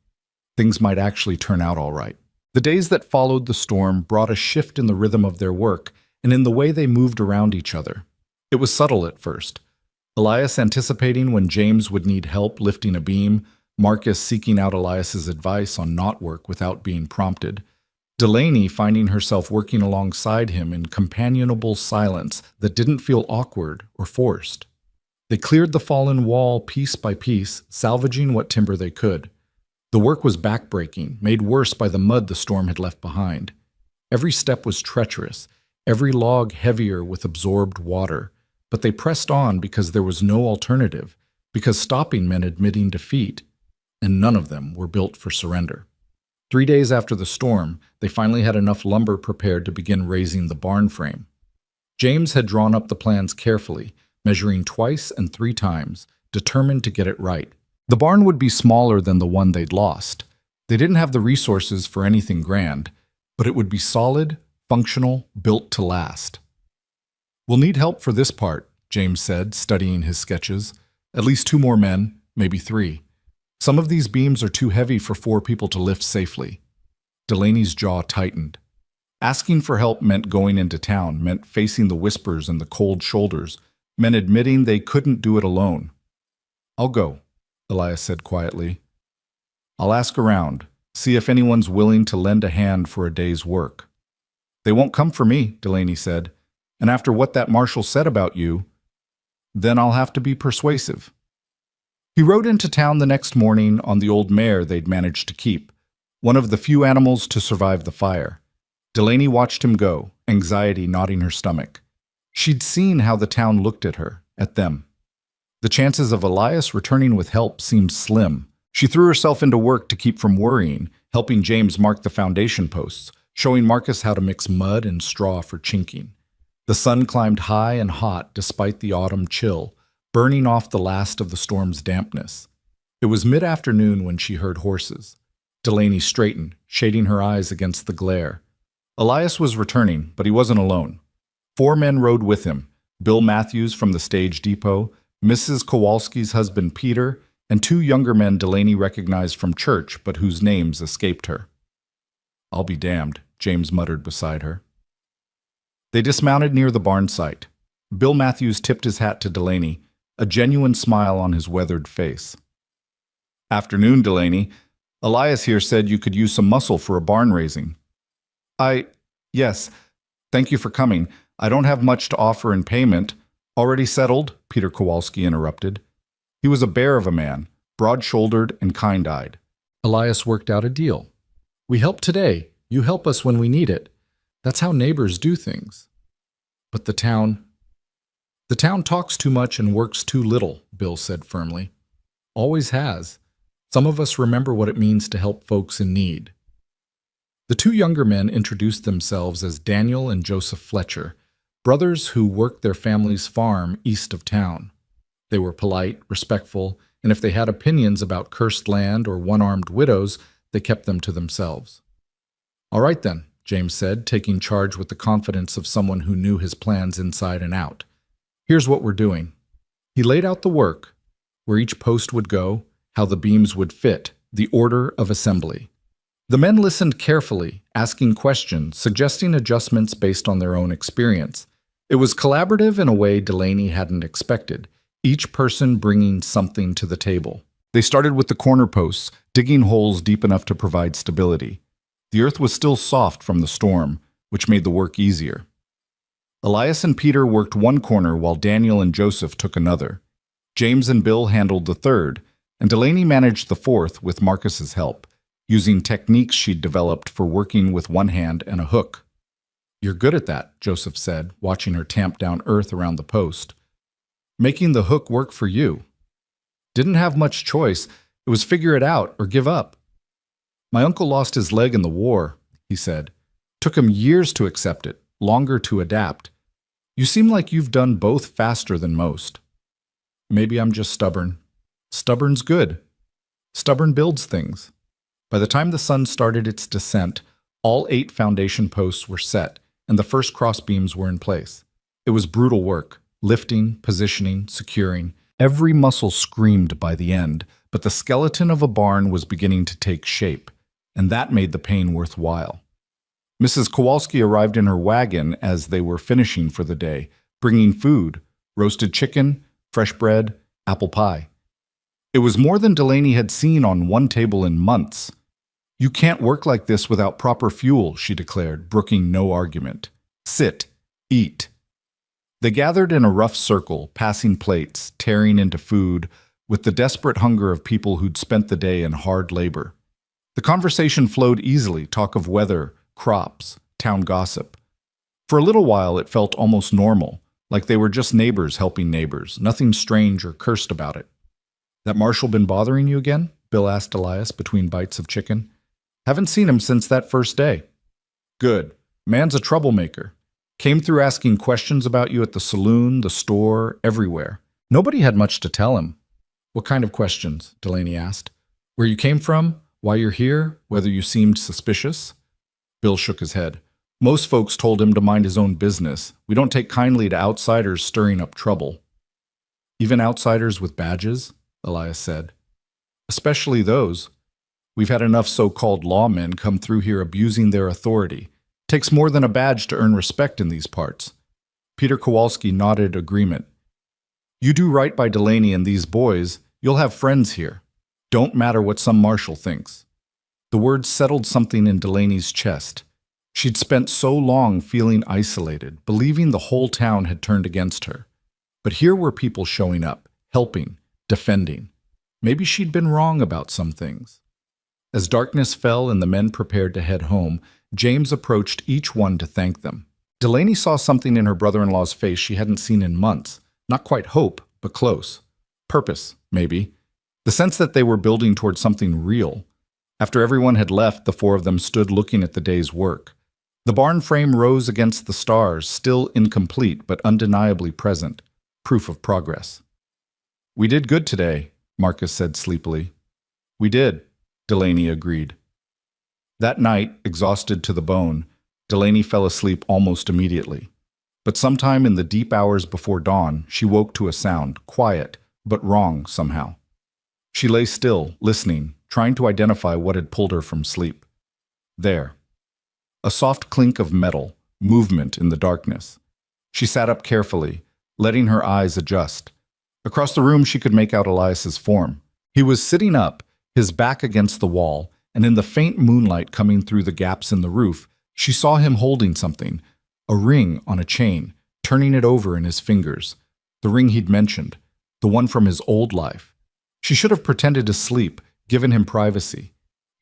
things might actually turn out all right. The days that followed the storm brought a shift in the rhythm of their work and in the way they moved around each other. It was subtle at first. Elias anticipating when James would need help lifting a beam, Marcus seeking out Elias's advice on knot work without being prompted, Delaney finding herself working alongside him in companionable silence that didn't feel awkward or forced. They cleared the fallen wall piece by piece, salvaging what timber they could. The work was backbreaking, made worse by the mud the storm had left behind. Every step was treacherous, every log heavier with absorbed water, but they pressed on because there was no alternative, because stopping meant admitting defeat, and none of them were built for surrender. 3 days after the storm, they finally had enough lumber prepared to begin raising the barn frame. James had drawn up the plans carefully, measuring twice and 3 times, determined to get it right. The barn would be smaller than the one they'd lost. They didn't have the resources for anything grand, but it would be solid, functional, built to last. "We'll need help for this part," James said, studying his sketches. "At least 2 more men, maybe 3. Some of these beams are too heavy for 4 people to lift safely." Delaney's jaw tightened. Asking for help meant going into town, meant facing the whispers and the cold shoulders, meant admitting they couldn't do it alone. "I'll go," Elias said quietly. "I'll ask around, see if anyone's willing to lend a hand for a day's work." "They won't come for me," Delaney said. "And after what that marshal said about you, then I'll have to be persuasive." He rode into town the next morning on the old mare they'd managed to keep, one of the few animals to survive the fire. Delaney watched him go, anxiety knotting her stomach. She'd seen how the town looked at her, at them. The chances of Elias returning with help seemed slim. She threw herself into work to keep from worrying, helping James mark the foundation posts, showing Marcus how to mix mud and straw for chinking. The sun climbed high and hot despite the autumn chill, burning off the last of the storm's dampness. It was mid-afternoon when she heard horses. Delaney straightened, shading her eyes against the glare. Elias was returning, but he wasn't alone. 4 men rode with him: Bill Matthews from the stage depot, Mrs. Kowalski's husband Peter, and 2 younger men Delaney recognized from church but whose names escaped her. "I'll be damned," James muttered beside her. They dismounted near the barn site. Bill Matthews tipped his hat to Delaney, a genuine smile on his weathered face. "Afternoon, Delaney. Elias here said you could use some muscle for a barn raising." Yes, thank you for coming. I don't have much to offer in payment." "Already settled?" Peter Kowalski interrupted. He was a bear of a man, broad-shouldered and kind-eyed. "Elias worked out a deal. We help today. You help us when we need it. That's how neighbors do things." "But the town talks too much and works too little," Bill said firmly. "Always has. Some of us remember what it means to help folks in need." The 2 younger men introduced themselves as Daniel and Joseph Fletcher, brothers who worked their family's farm east of town. They were polite, respectful, and if they had opinions about cursed land or one-armed widows, they kept them to themselves. "All right then," James said, taking charge with the confidence of someone who knew his plans inside and out. "Here's what we're doing." He laid out the work, where each post would go, how the beams would fit, the order of assembly. The men listened carefully, asking questions, suggesting adjustments based on their own experience. It was collaborative in a way Delaney hadn't expected, each person bringing something to the table. They started with the corner posts, digging holes deep enough to provide stability. The earth was still soft from the storm, which made the work easier. Elias and Peter worked one corner while Daniel and Joseph took another. James and Bill handled the third, and Delaney managed the fourth with Marcus's help, using techniques she'd developed for working with one hand and a hook. "You're good at that," Joseph said, watching her tamp down earth around the post. "Making the hook work for you." "Didn't have much choice. It was figure it out or give up." "My uncle lost his leg in the war," he said. "Took him years to accept it, longer to adapt. You seem like you've done both faster than most." "Maybe I'm just stubborn." "Stubborn's good. Stubborn builds things." By the time the sun started its descent, all 8 foundation posts were set, and the first crossbeams were in place. It was brutal work, lifting, positioning, securing. Every muscle screamed by the end, but the skeleton of a barn was beginning to take shape, and that made the pain worthwhile. Mrs. Kowalski arrived in her wagon as they were finishing for the day, bringing food: roasted chicken, fresh bread, apple pie. It was more than Delaney had seen on one table in months. "You can't work like this without proper fuel," she declared, brooking no argument. "Sit, eat." They gathered in a rough circle, passing plates, tearing into food, with the desperate hunger of people who'd spent the day in hard labor. The conversation flowed easily, talk of weather, crops, town gossip. For a little while it felt almost normal, like they were just neighbors helping neighbors, nothing strange or cursed about it. "That Marshall been bothering you again?" Bill asked Elias between bites of chicken. "Haven't seen him since that first day." "Good. Man's a troublemaker. Came through asking questions about you at the saloon, the store, everywhere. Nobody had much to tell him." "What kind of questions?" Delaney asked. "Where you came from? Why you're here? Whether you seemed suspicious?" Bill shook his head. "Most folks told him to mind his own business. We don't take kindly to outsiders stirring up trouble." "Even outsiders with badges?" Elias said. "Especially those. We've had enough so-called lawmen come through here abusing their authority. Takes more than a badge to earn respect in these parts." Peter Kowalski nodded agreement. "You do right by Delaney and these boys, you'll have friends here. Don't matter what some marshal thinks." The words settled something in Delaney's chest. She'd spent so long feeling isolated, believing the whole town had turned against her. But here were people showing up, helping, defending. Maybe she'd been wrong about some things. As darkness fell and the men prepared to head home, James approached each one to thank them. Delaney saw something in her brother-in-law's face she hadn't seen in months. Not quite hope, but close. Purpose, maybe. The sense that they were building towards something real. After everyone had left, the 4 of them stood looking at the day's work. The barn frame rose against the stars, still incomplete but undeniably present. Proof of progress. "We did good today," Marcus said sleepily. "We did," Delaney agreed. That night, exhausted to the bone, Delaney fell asleep almost immediately. But sometime in the deep hours before dawn, she woke to a sound, quiet, but wrong somehow. She lay still, listening, trying to identify what had pulled her from sleep. There. A soft clink of metal, movement in the darkness. She sat up carefully, letting her eyes adjust. Across the room she could make out Elias's form. He was sitting up, his back against the wall, and in the faint moonlight coming through the gaps in the roof, she saw him holding something, a ring on a chain, turning it over in his fingers. The ring he'd mentioned, the one from his old life. She should have pretended to sleep, given him privacy.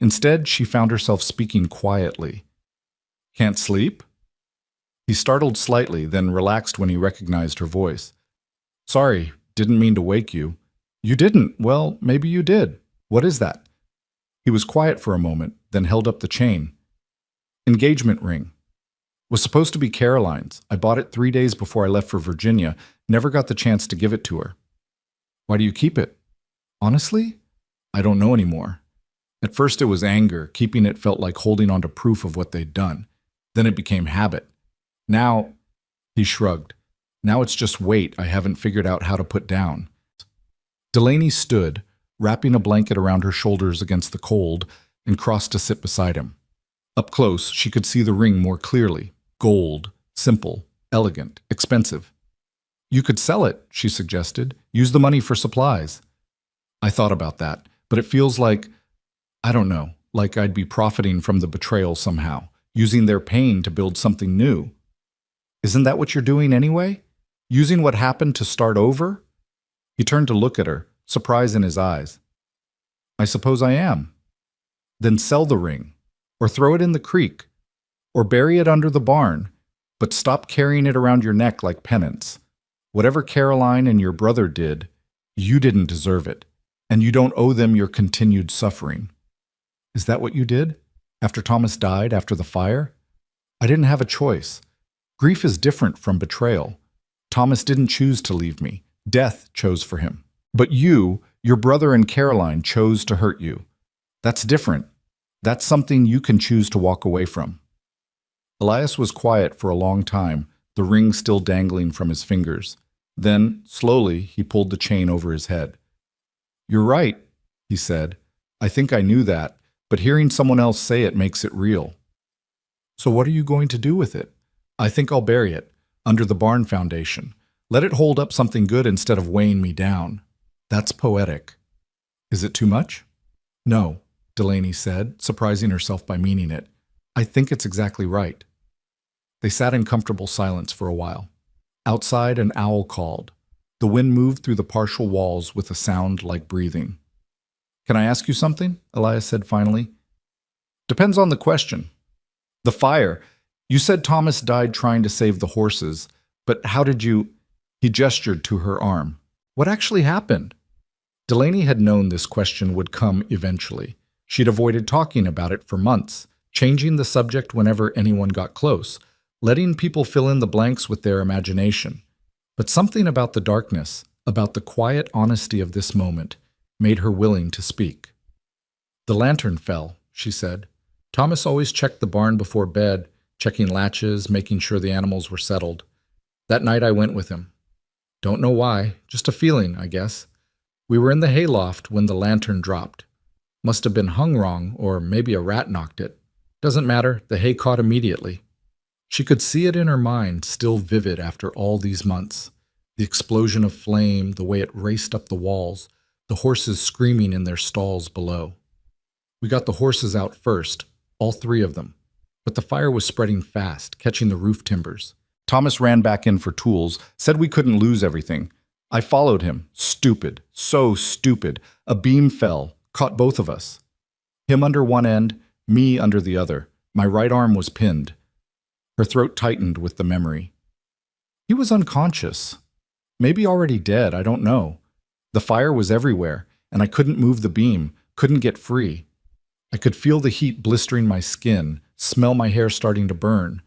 Instead, she found herself speaking quietly. "Can't sleep?" He startled slightly, then relaxed when he recognized her voice. "Sorry, didn't mean to wake you." "You didn't? Well, maybe you did. What is that?" He was quiet for a moment, then held up the chain. "Engagement ring. Was supposed to be Caroline's. I bought it 3 days before I left for Virginia. Never got the chance to give it to her." "Why do you keep it?" "Honestly, I don't know anymore. At first it was anger. Keeping it felt like holding on to proof of what they'd done. Then it became habit. Now," he shrugged, "now it's just weight I haven't figured out how to put down." Delaney stood, wrapping a blanket around her shoulders against the cold, and crossed to sit beside him. Up close, she could see the ring more clearly. Gold, simple, elegant, expensive. "You could sell it," she suggested. "Use the money for supplies." "I thought about that, but it feels like, I don't know, like I'd be profiting from the betrayal somehow, using their pain to build something new." "Isn't that what you're doing anyway? Using what happened to start over?" He turned to look at her, surprise in his eyes. "I suppose I am." "Then sell the ring, or throw it in the creek, or bury it under the barn, but stop carrying it around your neck like penance. Whatever Caroline and your brother did, you didn't deserve it, and you don't owe them your continued suffering." "Is that what you did? After Thomas died, after the fire?" "I didn't have a choice. Grief is different from betrayal. Thomas didn't choose to leave me. Death chose for him. But you, your brother and Caroline, chose to hurt you. That's different. That's something you can choose to walk away from." Elias was quiet for a long time, the ring still dangling from his fingers. Then, slowly, he pulled the chain over his head. "You're right," he said. "I think I knew that, but hearing someone else say it makes it real." "So what are you going to do with it?" "I think I'll bury it, under the barn foundation. Let it hold up something good instead of weighing me down." "That's poetic." "Is it too much?" "No," Delaney said, surprising herself by meaning it. "I think it's exactly right." They sat in comfortable silence for a while. Outside, an owl called. The wind moved through the partial walls with a sound like breathing. "Can I ask you something?" Elias said finally. "Depends on the question." "The fire. You said Thomas died trying to save the horses, but how did you—" He gestured to her arm. "What actually happened?" Delaney had known this question would come eventually. She'd avoided talking about it for months, changing the subject whenever anyone got close, letting people fill in the blanks with their imagination. But something about the darkness, about the quiet honesty of this moment, made her willing to speak. "The lantern fell," she said. "Thomas always checked the barn before bed, checking latches, making sure the animals were settled. That night I went with him. Don't know why, just a feeling, I guess. We were in the hayloft when the lantern dropped. Must have been hung wrong, or maybe a rat knocked it. Doesn't matter, the hay caught immediately." She could see it in her mind, still vivid after all these months. The explosion of flame, the way it raced up the walls, the horses screaming in their stalls below. "We got the horses out first, all 3 of them. But the fire was spreading fast, catching the roof timbers. Thomas ran back in for tools, said we couldn't lose everything. I followed him. Stupid. So stupid. A beam fell, caught both of us. Him under one end, me under the other. My right arm was pinned." Her throat tightened with the memory. "He was unconscious. Maybe already dead, I don't know. The fire was everywhere, and I couldn't move the beam, couldn't get free. I could feel the heat blistering my skin, smell my hair starting to burn.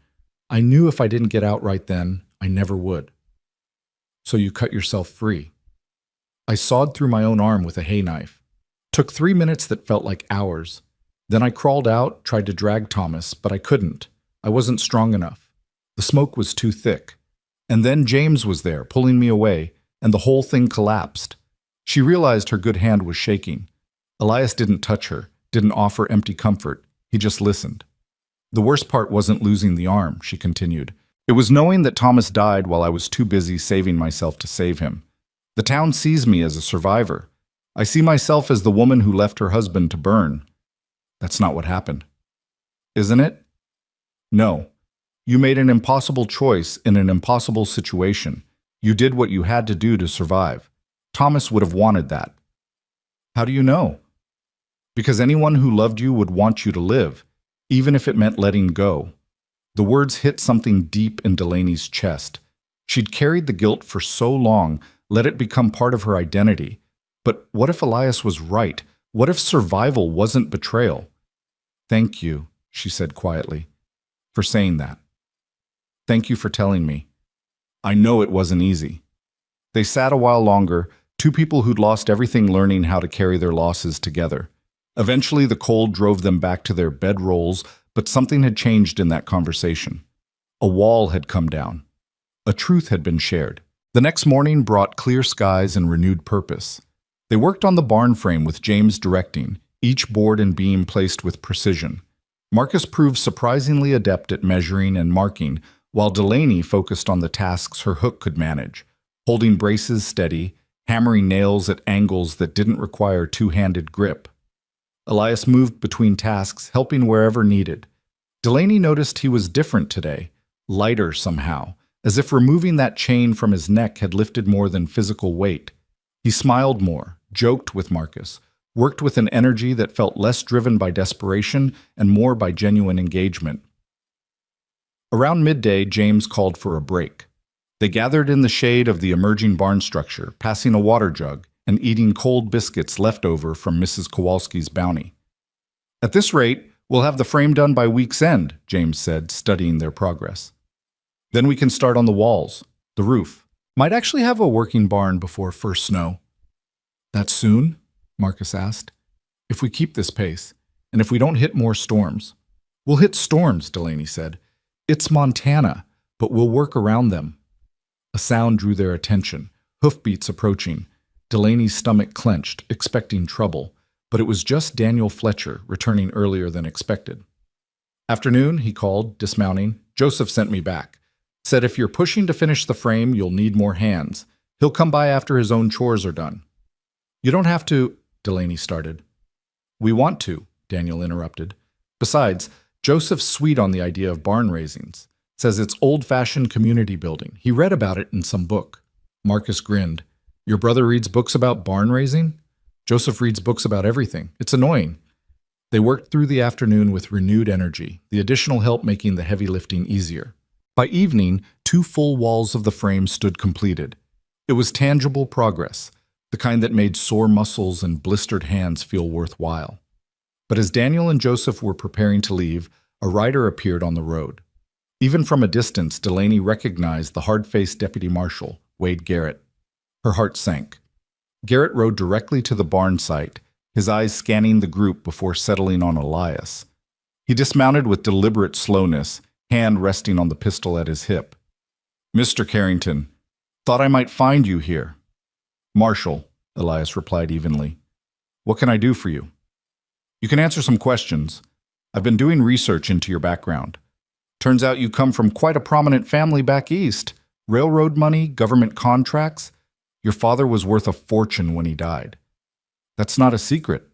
I knew if I didn't get out right then, I never would." "So you cut yourself free." "I sawed through my own arm with a hay knife. Took 3 minutes that felt like hours. Then I crawled out, tried to drag Thomas, but I couldn't. I wasn't strong enough. The smoke was too thick. And then James was there, pulling me away, and the whole thing collapsed. She realized her good hand was shaking. Elias didn't touch her, didn't offer empty comfort. He just listened. The worst part wasn't losing the arm, she continued. It was knowing that Thomas died while I was too busy saving myself to save him. The town sees me as a survivor. I see myself as the woman who left her husband to burn. That's not what happened. Isn't it? No. You made an impossible choice in an impossible situation. You did what you had to do to survive. Thomas would have wanted that. How do you know? Because anyone who loved you would want you to live, even if it meant letting go. The words hit something deep in Delaney's chest. She'd carried the guilt for so long, let it become part of her identity. But what if Elias was right? What if survival wasn't betrayal? Thank you, she said quietly, for saying that. Thank you for telling me. I know it wasn't easy. They sat a while longer, two people who'd lost everything learning how to carry their losses together. Eventually, the cold drove them back to their bedrolls, but something had changed in that conversation. A wall had come down. A truth had been shared. The next morning brought clear skies and renewed purpose. They worked on the barn frame with James directing, each board and beam placed with precision. Marcus proved surprisingly adept at measuring and marking, while Delaney focused on the tasks her hook could manage, holding braces steady, hammering nails at angles that didn't require two-handed grip. Elias moved between tasks, helping wherever needed. Delaney noticed he was different today, lighter somehow, as if removing that chain from his neck had lifted more than physical weight. He smiled more, joked with Marcus, worked with an energy that felt less driven by desperation and more by genuine engagement. Around midday, James called for a break. They gathered in the shade of the emerging barn structure, passing a water jug and eating cold biscuits left over from Mrs. Kowalski's bounty. At this rate, we'll have the frame done by week's end, James said, studying their progress. Then we can start on the walls, the roof. Might actually have a working barn before first snow. That soon? Marcus asked. If we keep this pace, and if we don't hit more storms. We'll hit storms, Delaney said. It's Montana, but we'll work around them. A sound drew their attention, hoofbeats approaching. Delaney's stomach clenched, expecting trouble, but it was just Daniel Fletcher, returning earlier than expected. Afternoon, he called, dismounting. Joseph sent me back. Said if you're pushing to finish the frame, you'll need more hands. He'll come by after his own chores are done. You don't have to, Delaney started. We want to, Daniel interrupted. Besides, Joseph's sweet on the idea of barn raisings. Says it's old-fashioned community building. He read about it in some book. Marcus grinned. Your brother reads books about barn raising? Joseph reads books about everything. It's annoying. They worked through the afternoon with renewed energy, the additional help making the heavy lifting easier. By evening, 2 full walls of the frame stood completed. It was tangible progress, the kind that made sore muscles and blistered hands feel worthwhile. But as Daniel and Joseph were preparing to leave, a rider appeared on the road. Even from a distance, Delaney recognized the hard-faced deputy marshal, Wade Garrett. Her heart sank. Garrett rode directly to the barn site, his eyes scanning the group before settling on Elias. He dismounted with deliberate slowness, hand resting on the pistol at his hip. Mr. Carrington, thought I might find you here. Marshal, Elias replied evenly. What can I do for you? You can answer some questions. I've been doing research into your background. Turns out you come from quite a prominent family back east. Railroad money, government contracts. Your father was worth a fortune when he died. That's not a secret.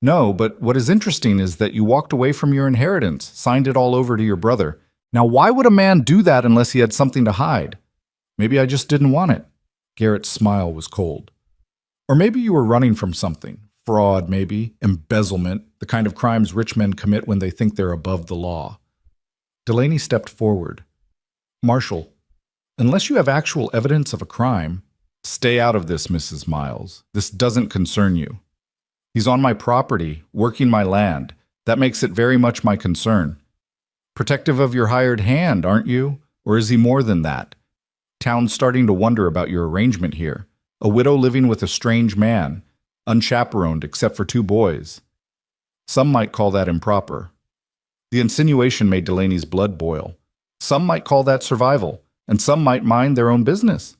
No, but what is interesting is that you walked away from your inheritance, signed it all over to your brother. Now, why would a man do that unless he had something to hide? Maybe I just didn't want it. Garrett's smile was cold. Or maybe you were running from something. Fraud, maybe. Embezzlement, the kind of crimes rich men commit when they think they're above the law. Delaney stepped forward. Marshal, unless you have actual evidence of a crime, stay out of this, Mrs. Miles. This doesn't concern you. He's on my property, working my land. That makes it very much my concern. Protective of your hired hand, aren't you? Or is he more than that? Town's starting to wonder about your arrangement here. A widow living with a strange man, unchaperoned except for 2 boys. Some might call that improper. The insinuation made Delaney's blood boil. Some might call that survival, and some might mind their own business.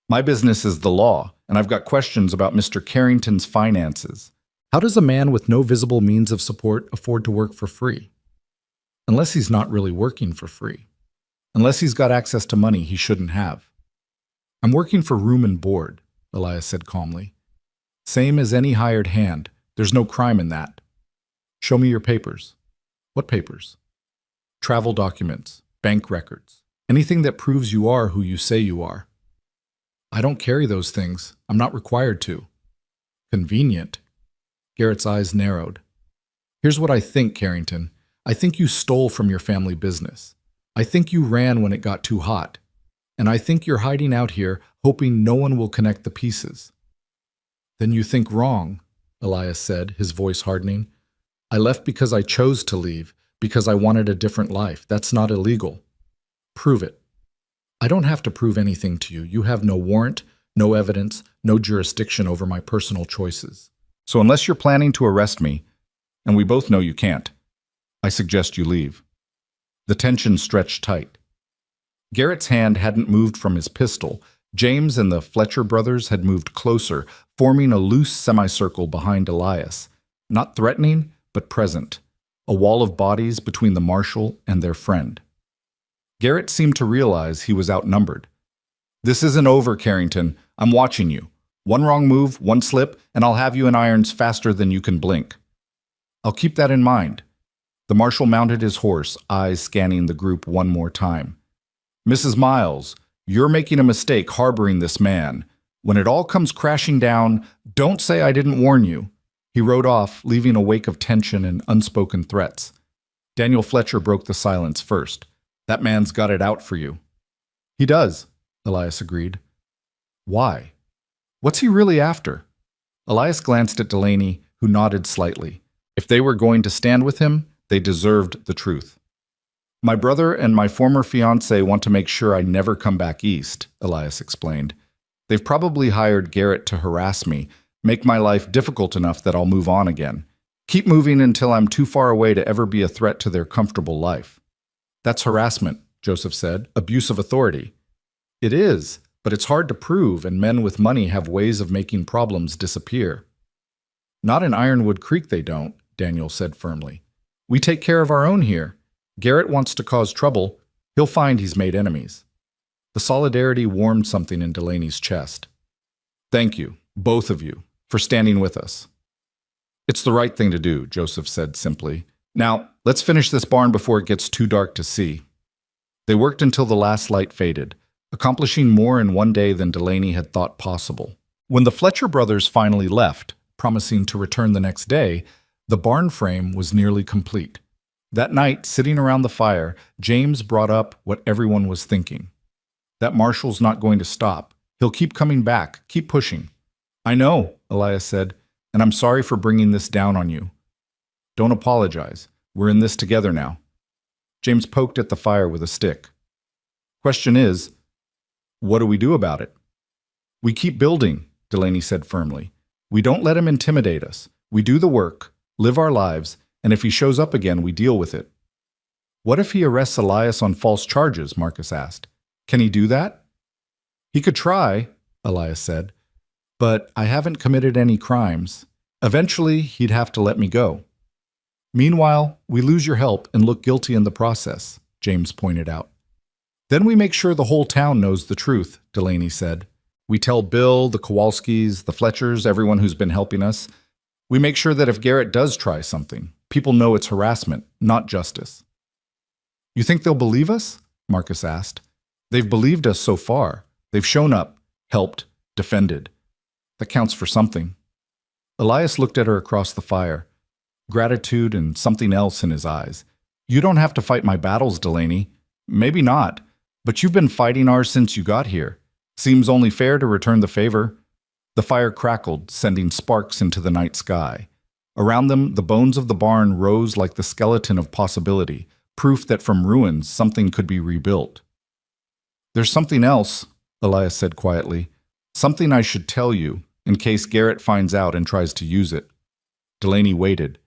My business is the law, and I've got questions about Mr. Carrington's finances. How does a man with no visible means of support afford to work for free? Unless he's not really working for free. Unless he's got access to money he shouldn't have. I'm working for room and board, Elias said calmly. Same as any hired hand. There's no crime in that. Show me your papers. What papers? Travel documents, bank records, anything that proves you are who you say you are. I don't carry those things. I'm not required to. Convenient. Garrett's eyes narrowed. Here's what I think, Carrington. I think you stole from your family business. I think you ran when it got too hot. And I think you're hiding out here, hoping no one will connect the pieces. Then you think wrong, Elias said, his voice hardening. I left because I chose to leave, because I wanted a different life. That's not illegal. Prove it. I don't have to prove anything to you. You have no warrant, no evidence, no jurisdiction over my personal choices. So unless you're planning to arrest me, and we both know you can't, I suggest you leave. The tension stretched tight. Garrett's hand hadn't moved from his pistol. James and the Fletcher brothers had moved closer, forming a loose semicircle behind Elias. Not threatening, but present. A wall of bodies between the marshal and their friend. Garrett seemed to realize he was outnumbered. This isn't over, Carrington. I'm watching you. One wrong move, one slip, and I'll have you in irons faster than you can blink. I'll keep that in mind. The marshal mounted his horse, eyes scanning the group one more time. Mrs. Miles, you're making a mistake harboring this man. When it all comes crashing down, don't say I didn't warn you. He rode off, leaving a wake of tension and unspoken threats. Daniel Fletcher broke the silence first. That man's got it out for you. He does, Elias agreed. Why? What's he really after? Elias glanced at Delaney, who nodded slightly. If they were going to stand with him, they deserved the truth. My brother and my former fiancé want to make sure I never come back east, Elias explained. They've probably hired Garrett to harass me, make my life difficult enough that I'll move on again. Keep moving until I'm too far away to ever be a threat to their comfortable life. That's harassment, Joseph said, abuse of authority. It is, but it's hard to prove, and men with money have ways of making problems disappear. Not in Ironwood Creek they don't, Daniel said firmly. We take care of our own here. Garrett wants to cause trouble. He'll find he's made enemies. The solidarity warmed something in Delaney's chest. Thank you, both of you, for standing with us. It's the right thing to do, Joseph said simply. Now, let's finish this barn before it gets too dark to see. They worked until the last light faded, accomplishing more in one day than Delaney had thought possible. When the Fletcher brothers finally left, promising to return the next day, the barn frame was nearly complete. That night, sitting around the fire, James brought up what everyone was thinking. That marshal's not going to stop. He'll keep coming back, keep pushing. I know, Elias said, and I'm sorry for bringing this down on you. Don't apologize. We're in this together now. James poked at the fire with a stick. Question is, what do we do about it? We keep building, Delaney said firmly. We don't let him intimidate us. We do the work, live our lives, and if he shows up again, we deal with it. What if he arrests Elias on false charges? Marcus asked. Can he do that? He could try, Elias said, but I haven't committed any crimes. Eventually, he'd have to let me go. Meanwhile, we lose your help and look guilty in the process, James pointed out. Then we make sure the whole town knows the truth, Delaney said. We tell Bill, the Kowalskis, the Fletchers, everyone who's been helping us. We make sure that if Garrett does try something, people know it's harassment, not justice. You think they'll believe us? Marcus asked. They've believed us so far. They've shown up, helped, defended. That counts for something. Elias looked at her across the fire, gratitude and something else in his eyes. You don't have to fight my battles, Delaney. Maybe not, but you've been fighting ours since you got here. Seems only fair to return the favor. The fire crackled, sending sparks into the night sky. Around them, the bones of the barn rose like the skeleton of possibility, proof that from ruins something could be rebuilt. There's something else, Elias said quietly. Something I should tell you, in case Garrett finds out and tries to use it. Delaney waited.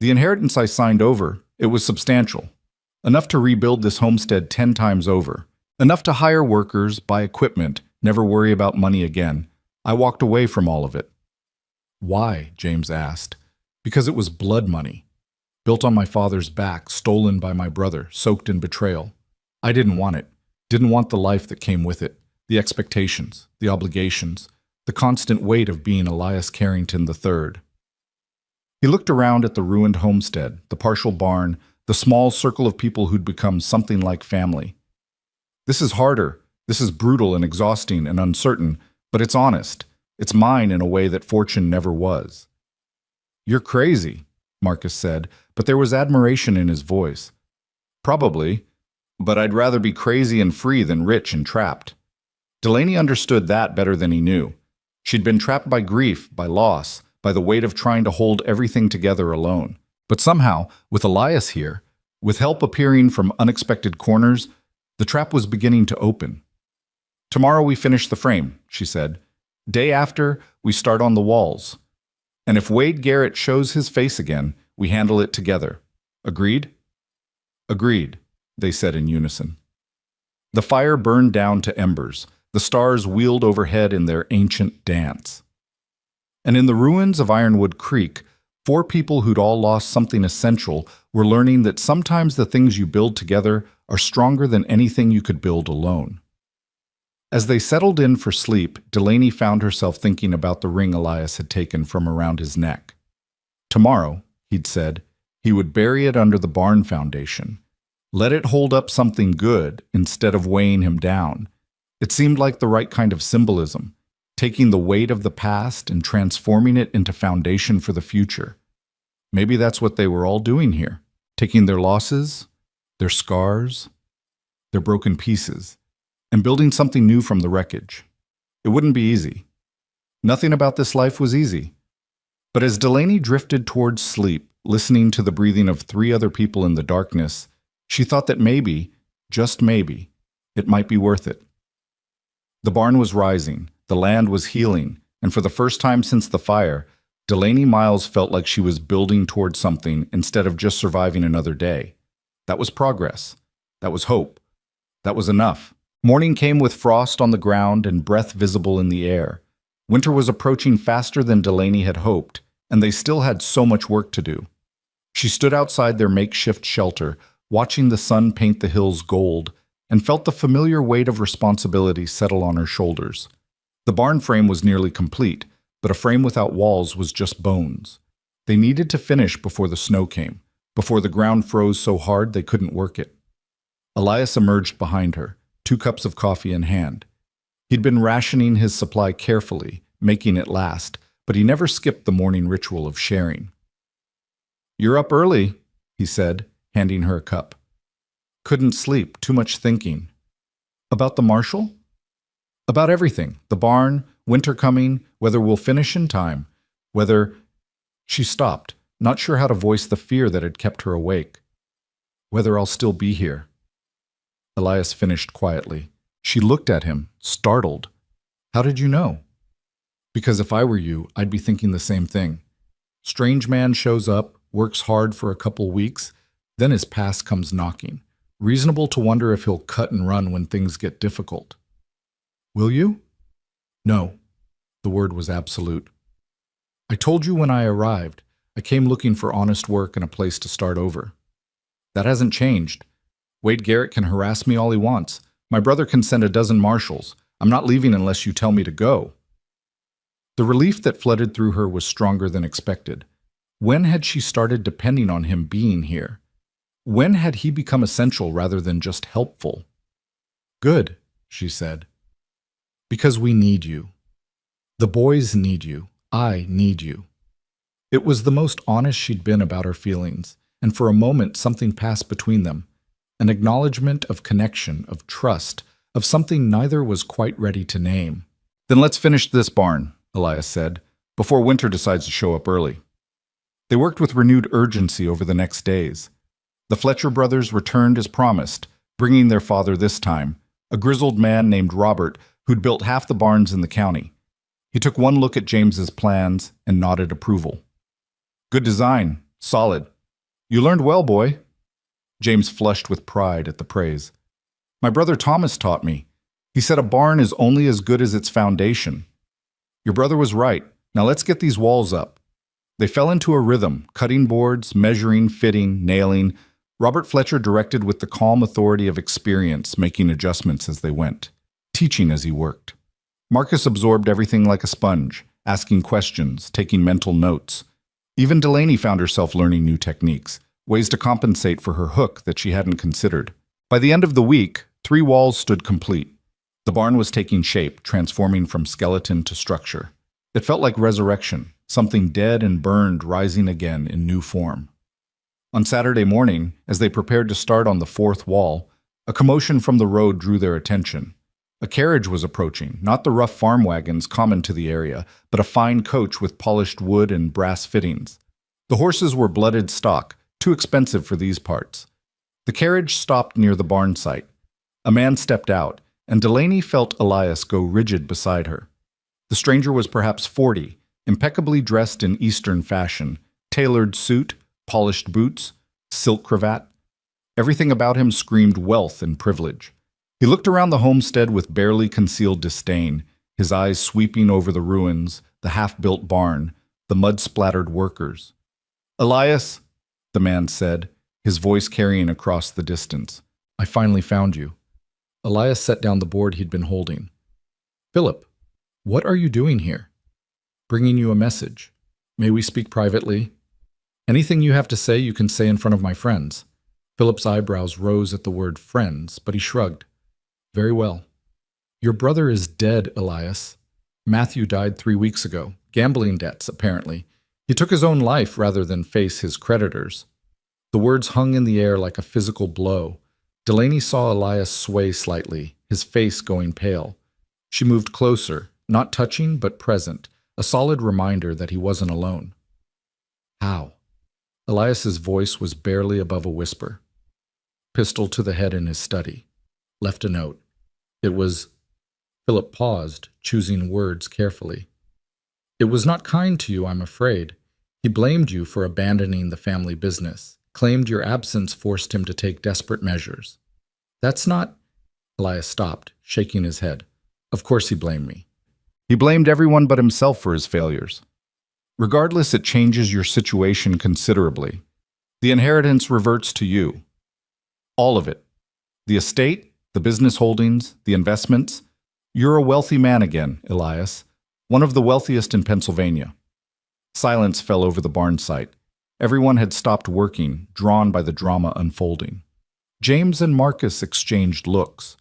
The inheritance I signed over, It was substantial. Enough to rebuild this homestead 10 times over. Enough to hire workers, buy equipment, never worry about money again. I walked away from all of it. Why? James asked. Because it was blood money. Built on my father's back, stolen by my brother, soaked in betrayal. I didn't want it. Didn't want the life that came with it. The expectations, the obligations, the constant weight of being Elias Carrington III. He looked around at the ruined homestead, the partial barn, the small circle of people who'd become something like family. This is harder. This is brutal and exhausting and uncertain, but it's honest. It's mine in a way that fortune never was. You're crazy, Marcus said, but there was admiration in his voice. Probably, but I'd rather be crazy and free than rich and trapped. Delaney understood that better than he knew. She'd been trapped by grief, by loss, by the weight of trying to hold everything together alone. But somehow, with Elias here, with help appearing from unexpected corners, the trap was beginning to open. Tomorrow we finish the frame, she said. Day after, we start on the walls. And if Wade Garrett shows his face again, we handle it together. Agreed? Agreed, they said in unison. The fire burned down to embers. The stars wheeled overhead in their ancient dance. And in the ruins of Ironwood Creek, 4 people who'd all lost something essential were learning that sometimes the things you build together are stronger than anything you could build alone. As they settled in for sleep, Delaney found herself thinking about the ring Elias had taken from around his neck. Tomorrow, he'd said, he would bury it under the barn foundation. Let it hold up something good instead of weighing him down. It seemed like the right kind of symbolism, taking the weight of the past and transforming it into foundation for the future. Maybe that's what they were all doing here, taking their losses, their scars, their broken pieces, and building something new from the wreckage. It wouldn't be easy. Nothing about this life was easy. But as Delaney drifted towards sleep, listening to the breathing of 3 other people in the darkness, she thought that maybe, just maybe, it might be worth it. The barn was rising, the land was healing, and for the first time since the fire, Delaney Miles felt like she was building towards something instead of just surviving another day. That was progress. That was hope. That was enough. Morning came with frost on the ground and breath visible in the air. Winter was approaching faster than Delaney had hoped, and they still had so much work to do. She stood outside their makeshift shelter, watching the sun paint the hills gold, and felt the familiar weight of responsibility settle on her shoulders. The barn frame was nearly complete, but a frame without walls was just bones. They needed to finish before the snow came, before the ground froze so hard they couldn't work it. Elias emerged behind her, 2 cups of coffee in hand. He'd been rationing his supply carefully, making it last, but he never skipped the morning ritual of sharing. "You're up early," he said, handing her a cup. "Couldn't sleep, too much thinking." "About the marshal?" "About everything. The barn, winter coming, whether we'll finish in time, whether—" She stopped, not sure how to voice the fear that had kept her awake. "Whether I'll still be here." Elias finished quietly. She looked at him, startled. "How did you know?" "Because if I were you, I'd be thinking the same thing. Strange man shows up, works hard for a couple weeks, then his past comes knocking. Reasonable to wonder if he'll cut and run when things get difficult." "Will you?" "No." The word was absolute. "I told you when I arrived. I came looking for honest work and a place to start over. That hasn't changed. Wade Garrett can harass me all he wants. My brother can send a dozen marshals. I'm not leaving unless you tell me to go." The relief that flooded through her was stronger than expected. When had she started depending on him being here? When had he become essential rather than just helpful? "Good," she said. "Because we need you. The boys need you. I need you." It was the most honest she'd been about her feelings, and for a moment something passed between them. An acknowledgement of connection, of trust, of something neither was quite ready to name. "Then let's finish this barn," Elias said, "before winter decides to show up early." They worked with renewed urgency over the next days. The Fletcher brothers returned as promised, bringing their father this time, a grizzled man named Robert who'd built half the barns in the county. He took one look at James's plans and nodded approval. "Good design. Solid. You learned well, boy," James flushed with pride at the praise. My brother Thomas taught me. He said a barn is only as good as its foundation. Your brother was right. Now let's get these walls up. They fell into a rhythm, cutting boards, measuring, fitting, nailing. Robert Fletcher directed with the calm authority of experience, making adjustments as they went, teaching as he worked. Marcus absorbed everything like a sponge, asking questions, taking mental notes. Even Delaney found herself learning new techniques, ways to compensate for her hook that she hadn't considered. By the end of the week, 3 walls stood complete. The barn was taking shape, transforming from skeleton to structure. It felt like resurrection, something dead and burned rising again in new form. On Saturday morning, as they prepared to start on the 4th wall, a commotion from the road drew their attention. A carriage was approaching, not the rough farm wagons common to the area, but a fine coach with polished wood and brass fittings. The horses were blooded stock, too expensive for these parts. The carriage stopped near the barn site. A man stepped out, and Delaney felt Elias go rigid beside her. The stranger was perhaps 40, impeccably dressed in Eastern fashion, tailored suit, polished boots, silk cravat. Everything about him screamed wealth and privilege. He looked around the homestead with barely concealed disdain, his eyes sweeping over the ruins, the half-built barn, the mud-splattered workers. Elias, the man said, his voice carrying across the distance. I finally found you. Elias set down the board he'd been holding. Philip, what are you doing here? Bringing you a message. May we speak privately? Anything you have to say, you can say in front of my friends. Philip's eyebrows rose at the word friends, but he shrugged. Very well. Your brother is dead, Elias. Matthew died 3 weeks ago. Gambling debts, apparently. He took his own life rather than face his creditors. The words hung in the air like a physical blow. Delaney saw Elias sway slightly, his face going pale. She moved closer, not touching but present, a solid reminder that he wasn't alone. How? Elias's voice was barely above a whisper. Pistol to the head in his study. Left a note. It was... Philip paused, choosing words carefully. It was not kind to you, I'm afraid. He blamed you for abandoning the family business, claimed your absence forced him to take desperate measures. That's not... Elias stopped, shaking his head. Of course he blamed me. He blamed everyone but himself for his failures. Regardless, it changes your situation considerably. The inheritance reverts to you. All of it. The estate, the business holdings, the investments. You're a wealthy man again, Elias. One of the wealthiest in Pennsylvania. Silence fell over the barn site. Everyone had stopped working, drawn by the drama unfolding. James and Marcus exchanged looks.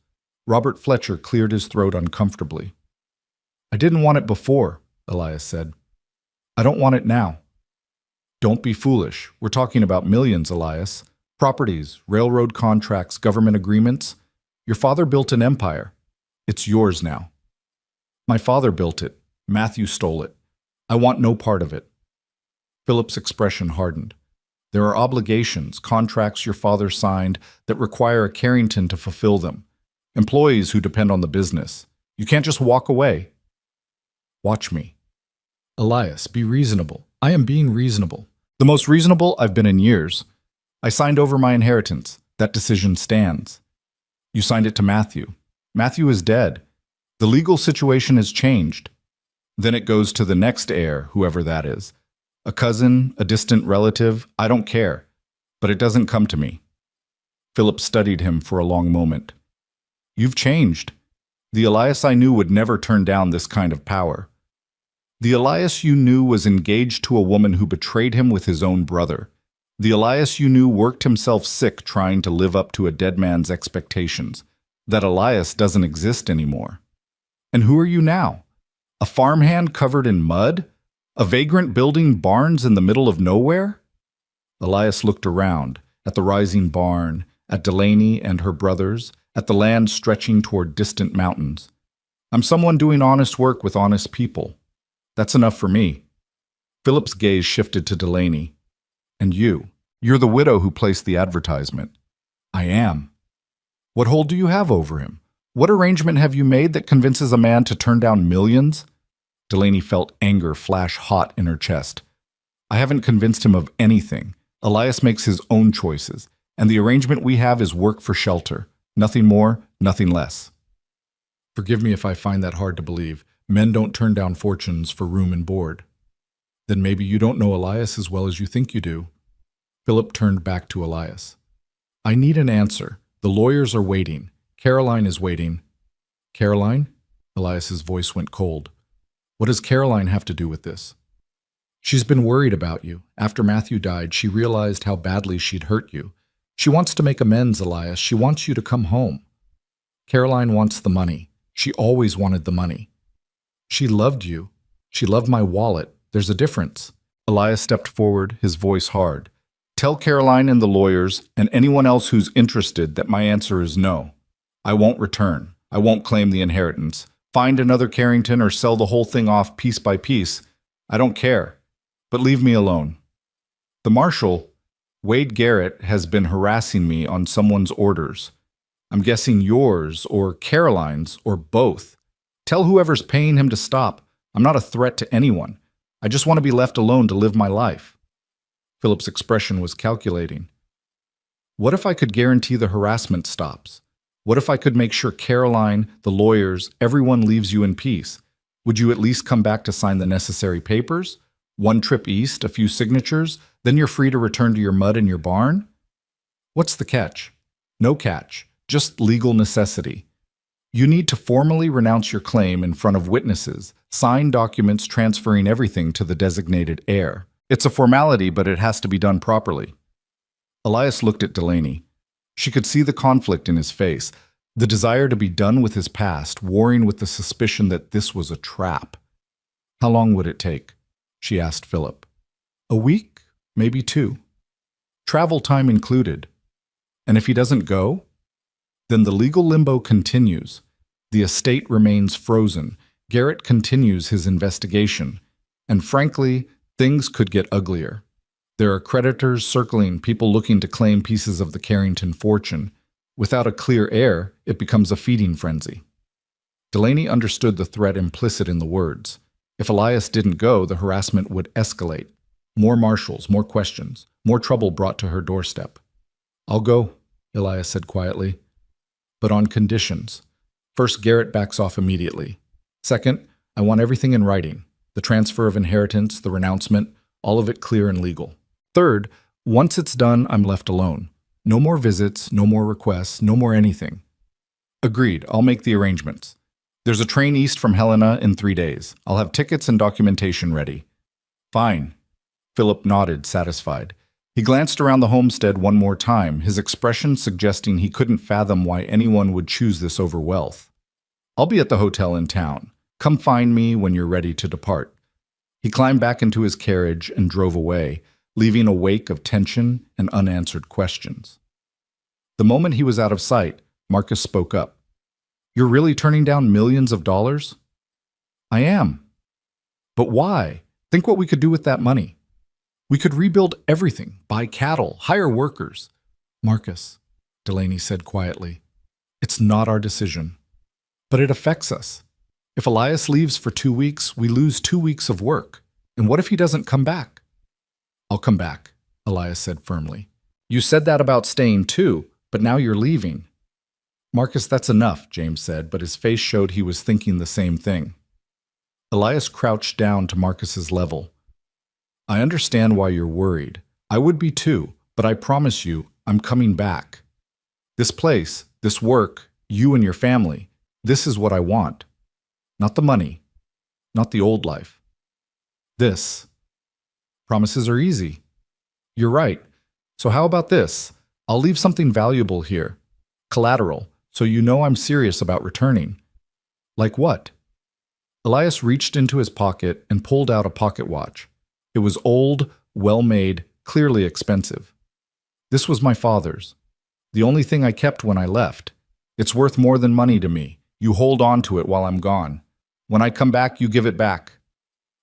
Robert Fletcher cleared his throat uncomfortably. I didn't want it before, Elias said. I don't want it now. Don't be foolish. We're talking about millions, Elias. Properties, railroad contracts, government agreements. Your father built an empire. It's yours now. My father built it. Matthew stole it. I want no part of it. Philip's expression hardened. There are obligations, contracts your father signed that require a Carrington to fulfill them. Employees who depend on the business. You can't just walk away. Watch me. Elias, be reasonable. I am being reasonable. The most reasonable I've been in years. I signed over my inheritance. That decision stands. You signed it to Matthew. Matthew is dead. The legal situation has changed. Then it goes to the next heir, whoever that is. A cousin, a distant relative, I don't care. But it doesn't come to me. Philip studied him for a long moment. You've changed. The Elias I knew would never turn down this kind of power. The Elias you knew was engaged to a woman who betrayed him with his own brother. The Elias you knew worked himself sick trying to live up to a dead man's expectations. That Elias doesn't exist anymore. And who are you now? A farmhand covered in mud? A vagrant building barns in the middle of nowhere? Elias looked around, at the rising barn, at Delaney and her brothers, at the land stretching toward distant mountains. I'm someone doing honest work with honest people. That's enough for me. Philip's gaze shifted to Delaney. And you're the widow who placed the advertisement. I am. What hold do you have over him? What arrangement have you made that convinces a man to turn down millions? Delaney felt anger flash hot in her chest. I haven't convinced him of anything. Elias makes his own choices. and the arrangement we have is work for shelter. Nothing more, nothing less. Forgive me if I find that hard to believe. Men don't turn down fortunes for room and board. Then maybe you don't know Elias as well as you think you do. Philip turned back to Elias. I need an answer. The lawyers are waiting. Caroline is waiting. Caroline? Elias's voice went cold. What does Caroline have to do with this? She's been worried about you. After Matthew died, she realized how badly she'd hurt you. She wants to make amends, Elias. She wants you to come home. Caroline wants the money. She always wanted the money. She loved you. She loved my wallet. There's a difference. Elias stepped forward, his voice hard. Tell Caroline and the lawyers and anyone else who's interested that my answer is no. I won't return. I won't claim the inheritance. Find another Carrington or sell the whole thing off piece by piece. I don't care. But leave me alone. The marshal, Wade Garrett, has been harassing me on someone's orders. I'm guessing yours or Caroline's or both. Tell whoever's paying him to stop. I'm not a threat to anyone. I just want to be left alone to live my life. Philip's expression was calculating. What if I could guarantee the harassment stops? What if I could make sure Caroline, the lawyers, everyone leaves you in peace? Would you at least come back to sign the necessary papers? One trip east, a few signatures, then you're free to return to your mud in your barn? What's the catch? No catch, just legal necessity. You need to formally renounce your claim in front of witnesses, sign documents transferring everything to the designated heir. It's a formality, but it has to be done properly. Elias looked at Delaney. She could see the conflict in his face, the desire to be done with his past, warring with the suspicion that this was a trap. How long would it take? She asked Philip. A week, maybe 2. Travel time included. And if he doesn't go? Then the legal limbo continues. The estate remains frozen. Garrett continues his investigation. And frankly, things could get uglier. There are creditors circling, people looking to claim pieces of the Carrington fortune. Without a clear heir, it becomes a feeding frenzy. Delaney understood the threat implicit in the words. If Elias didn't go, the harassment would escalate. More marshals, more questions, more trouble brought to her doorstep. I'll go, Elias said quietly, but on conditions. First, Garrett backs off immediately. Second, I want everything in writing. The transfer of inheritance, the renouncement, all of it clear and legal. Third, once it's done, I'm left alone. No more visits, no more requests, no more anything. Agreed, I'll make the arrangements. There's a train east from Helena in 3 days. I'll have tickets and documentation ready. Fine. Philip nodded, satisfied. He glanced around the homestead one more time, his expression suggesting he couldn't fathom why anyone would choose this over wealth. I'll be at the hotel in town. Come find me when you're ready to depart. He climbed back into his carriage and drove away, leaving a wake of tension and unanswered questions. The moment he was out of sight, Marcus spoke up. You're really turning down millions of dollars? I am. But why? Think what we could do with that money. We could rebuild everything, buy cattle, hire workers. Marcus, Delaney said quietly, it's not our decision. But it affects us. If Elias leaves for 2 weeks, we lose 2 weeks of work. And what if he doesn't come back? I'll come back, Elias said firmly. You said that about staying too, but now you're leaving. Marcus, that's enough, James said, but his face showed he was thinking the same thing. Elias crouched down to Marcus's level. I understand why you're worried. I would be too, but I promise you, I'm coming back. This place, this work, you and your family, this is what I want. Not the money, not the old life. This. Promises are easy. You're right. So how about this? I'll leave something valuable here. Collateral, so you know I'm serious about returning. Like what? Elias reached into his pocket and pulled out a pocket watch. It was old, well-made, clearly expensive. This was my father's. The only thing I kept when I left. It's worth more than money to me. You hold on to it while I'm gone. When I come back, you give it back.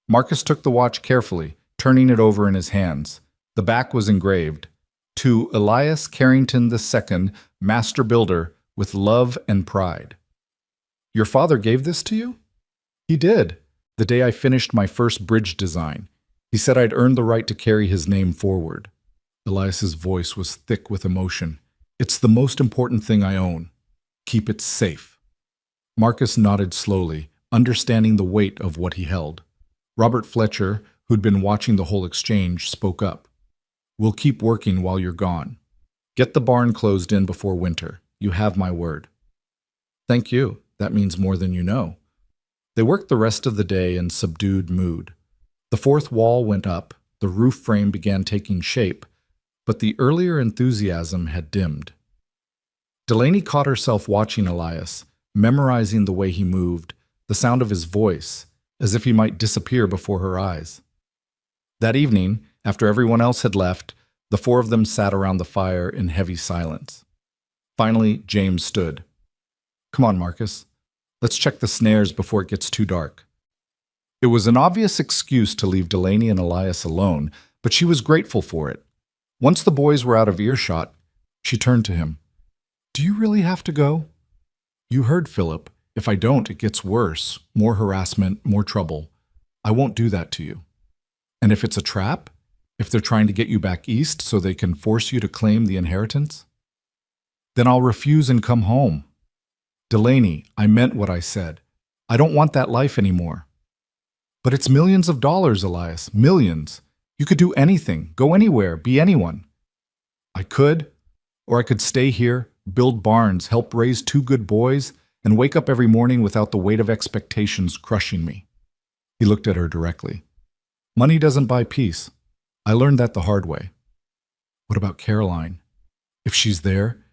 Marcus took the watch carefully, turning it over in his hands. The back was engraved, to Elias Carrington II, Master Builder, with love and pride. Your father gave this to you? He did, the day I finished my first bridge design. He said I'd earned the right to carry his name forward. Elias's voice was thick with emotion. "It's the most important thing I own. Keep it safe." Marcus nodded slowly, understanding the weight of what he held. Robert Fletcher, who'd been watching the whole exchange, spoke up. "We'll keep working while you're gone. Get the barn closed in before winter. You have my word." "Thank you. That means more than you know." They worked the rest of the day in subdued mood. The fourth wall went up, the roof frame began taking shape, but the earlier enthusiasm had dimmed. Delaney caught herself watching Elias, memorizing the way he moved, the sound of his voice, as if he might disappear before her eyes. That evening, after everyone else had left, the four of them sat around the fire in heavy silence. Finally, James stood. "Come on, Marcus. Let's check the snares before it gets too dark." It was an obvious excuse to leave Delaney and Elias alone, but she was grateful for it. Once the boys were out of earshot, she turned to him. "Do you really have to go?" "You heard Philip. If I don't, it gets worse. More harassment, more trouble. I won't do that to you." "And if it's a trap? If they're trying to get you back east so they can force you to claim the inheritance?" "Then I'll refuse and come home." "Delaney, I meant what I said. I don't want that life anymore." "But it's millions of dollars, Elias, millions. You could do anything, go anywhere, be anyone." "I could, or I could stay here, build barns, help raise two good boys, and wake up every morning without the weight of expectations crushing me." He looked at her directly. "Money doesn't buy peace. I learned that the hard way." "What about Caroline? If she's there,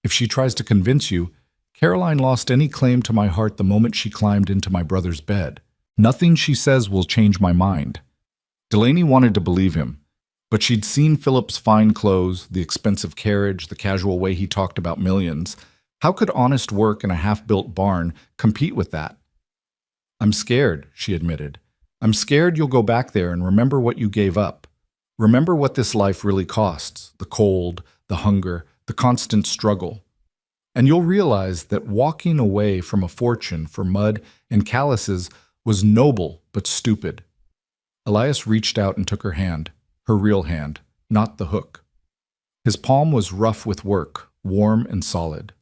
if she tries to convince you, Caroline lost any claim to my heart the moment she climbed into my brother's bed. Nothing she says will change my mind." Delaney wanted to believe him, but she'd seen Philip's fine clothes, the expensive carriage, the casual way he talked about millions. How could honest work in a half-built barn compete with that? "I'm scared," she admitted. "I'm scared you'll go back there and remember what you gave up. Remember what this life really costs, the cold, the hunger, the constant struggle. And you'll realize that walking away from a fortune for mud and calluses was noble but stupid." Elias reached out and took her hand, her real hand, not the hook. His palm was rough with work, warm and solid.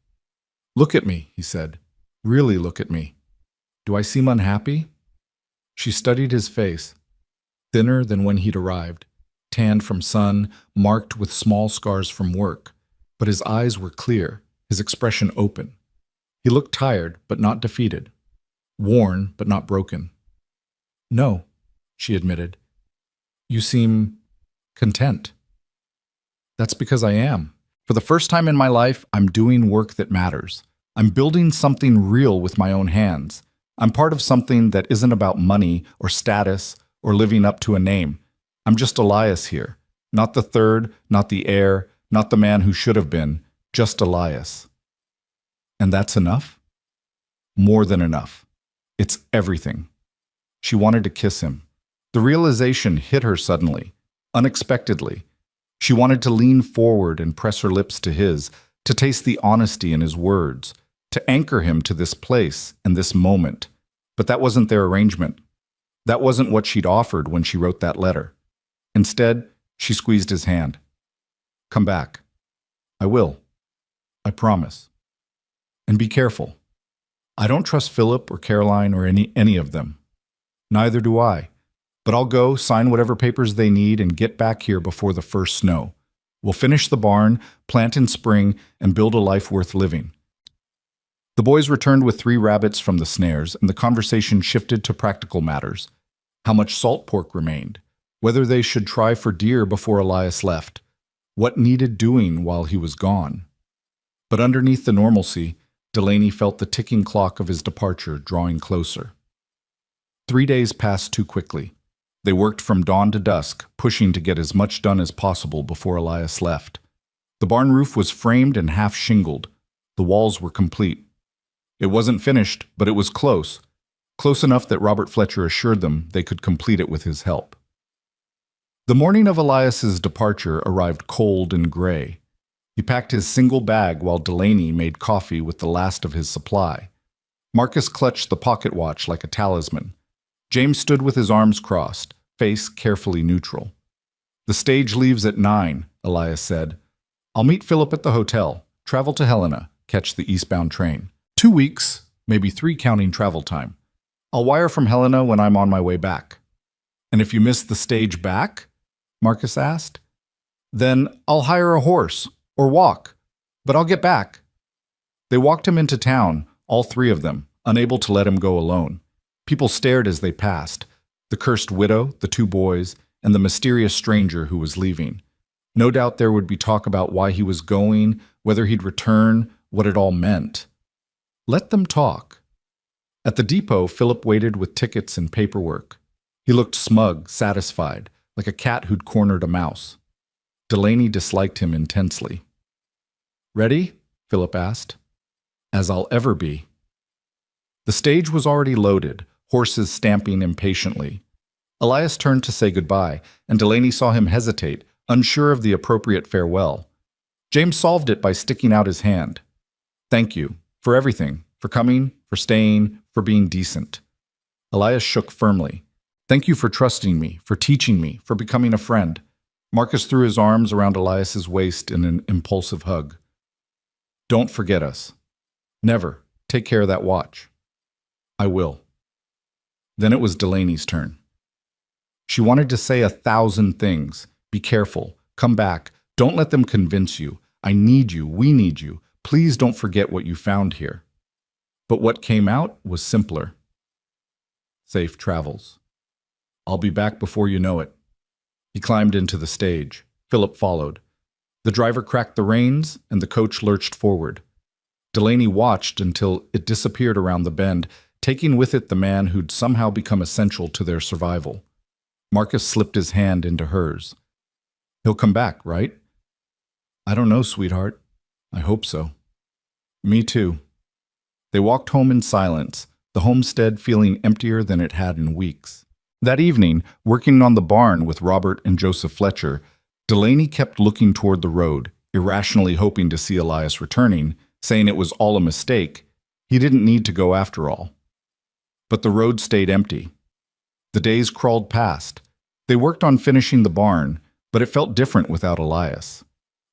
"Look at me," he said. "Really look at me. Do I seem unhappy?" She studied his face, thinner than when he'd arrived, tanned from sun, marked with small scars from work, but his eyes were clear, his expression open. He looked tired, but not defeated. Worn, but not broken. "No," she admitted. "You seem content." "That's because I am. For the first time in my life, I'm doing work that matters. I'm building something real with my own hands. I'm part of something that isn't about money or status or living up to a name. I'm just Elias here. Not the third, not the heir, not the man who should have been, just Elias." "And that's enough?" "More than enough. It's everything." She wanted to kiss him. The realization hit her suddenly, unexpectedly. She wanted to lean forward and press her lips to his, to taste the honesty in his words, to anchor him to this place and this moment. But that wasn't their arrangement. That wasn't what she'd offered when she wrote that letter. Instead, she squeezed his hand. "Come back. I will. I promise. And be careful. I don't trust Philip or Caroline or any of them. Neither do I. But I'll go, sign whatever papers they need, and get back here before the first snow. We'll finish the barn, plant in spring, and build a life worth living." The boys returned with 3 rabbits from the snares, and the conversation shifted to practical matters. How much salt pork remained, whether they should try for deer before Elias left, what needed doing while he was gone. But underneath the normalcy, Delaney felt the ticking clock of his departure drawing closer. 3 days passed too quickly. They worked from dawn to dusk, pushing to get as much done as possible before Elias left. The barn roof was framed and half shingled. The walls were complete. It wasn't finished, but it was close. Close enough that Robert Fletcher assured them they could complete it with his help. The morning of Elias's departure arrived cold and gray. He packed his single bag while Delaney made coffee with the last of his supply. Marcus clutched the pocket watch like a talisman. James stood with his arms crossed, face carefully neutral. The stage leaves at 9, Elias said. I'll meet Philip at the hotel, travel to Helena, catch the eastbound train. 2 weeks, maybe 3 counting travel time. I'll wire from Helena when I'm on my way back. And if you miss the stage back? Marcus asked. Then I'll hire a horse, or walk, but I'll get back. They walked him into town, all 3 of them, unable to let him go alone. People stared as they passed, the cursed widow, the 2 boys, and the mysterious stranger who was leaving. No doubt there would be talk about why he was going, whether he'd return, what it all meant. Let them talk. At the depot, Philip waited with tickets and paperwork. He looked smug, satisfied, like a cat who'd cornered a mouse. Delaney disliked him intensely. Ready? Philip asked. As I'll ever be. The stage was already loaded, horses stamping impatiently. Elias turned to say goodbye, and Delaney saw him hesitate, unsure of the appropriate farewell. James solved it by sticking out his hand. Thank you, for everything, for coming, for staying, for being decent. Elias shook firmly. Thank you for trusting me, for teaching me, for becoming a friend. Marcus threw his arms around Elias's waist in an impulsive hug. Don't forget us. Never. Take care of that watch. I will. Then it was Delaney's turn. She wanted to say 1,000 things. Be careful. Come back. Don't let them convince you. I need you. We need you. Please don't forget what you found here. But what came out was simpler. Safe travels. I'll be back before you know it. He climbed into the stage. Philip followed. The driver cracked the reins, and the coach lurched forward. Delaney watched until it disappeared around the bend, taking with it the man who'd somehow become essential to their survival. Marcus slipped his hand into hers. He'll come back, right? I don't know, sweetheart. I hope so. Me too. They walked home in silence, the homestead feeling emptier than it had in weeks. That evening, working on the barn with Robert and Joseph Fletcher, Delaney kept looking toward the road, irrationally hoping to see Elias returning, saying it was all a mistake. He didn't need to go after all. But the road stayed empty. The days crawled past. They worked on finishing the barn, but it felt different without Elias.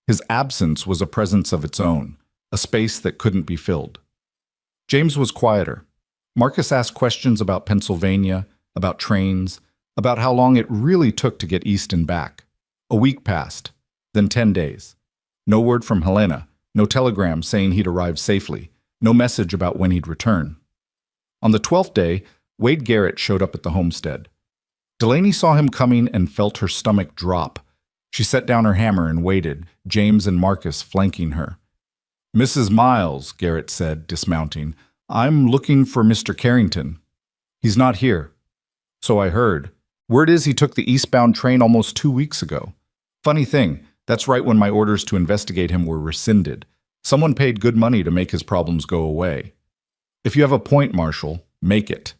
His absence was a presence of its own, a space that couldn't be filled. James was quieter. Marcus asked questions about Pennsylvania, about trains, about how long it really took to get east and back. A week passed, then 10 days. No word from Helena, no telegram saying he'd arrived safely, no message about when he'd return. On the 12th day, Wade Garrett showed up at the homestead. Delaney saw him coming and felt her stomach drop. She set down her hammer and waited, James and Marcus flanking her. Mrs. Miles, Garrett said, dismounting, I'm looking for Mr. Carrington. He's not here. So I heard. Word is he took the eastbound train almost 2 weeks ago. Funny thing, that's right when my orders to investigate him were rescinded. Someone paid good money to make his problems go away. If you have a point, Marshal, make it.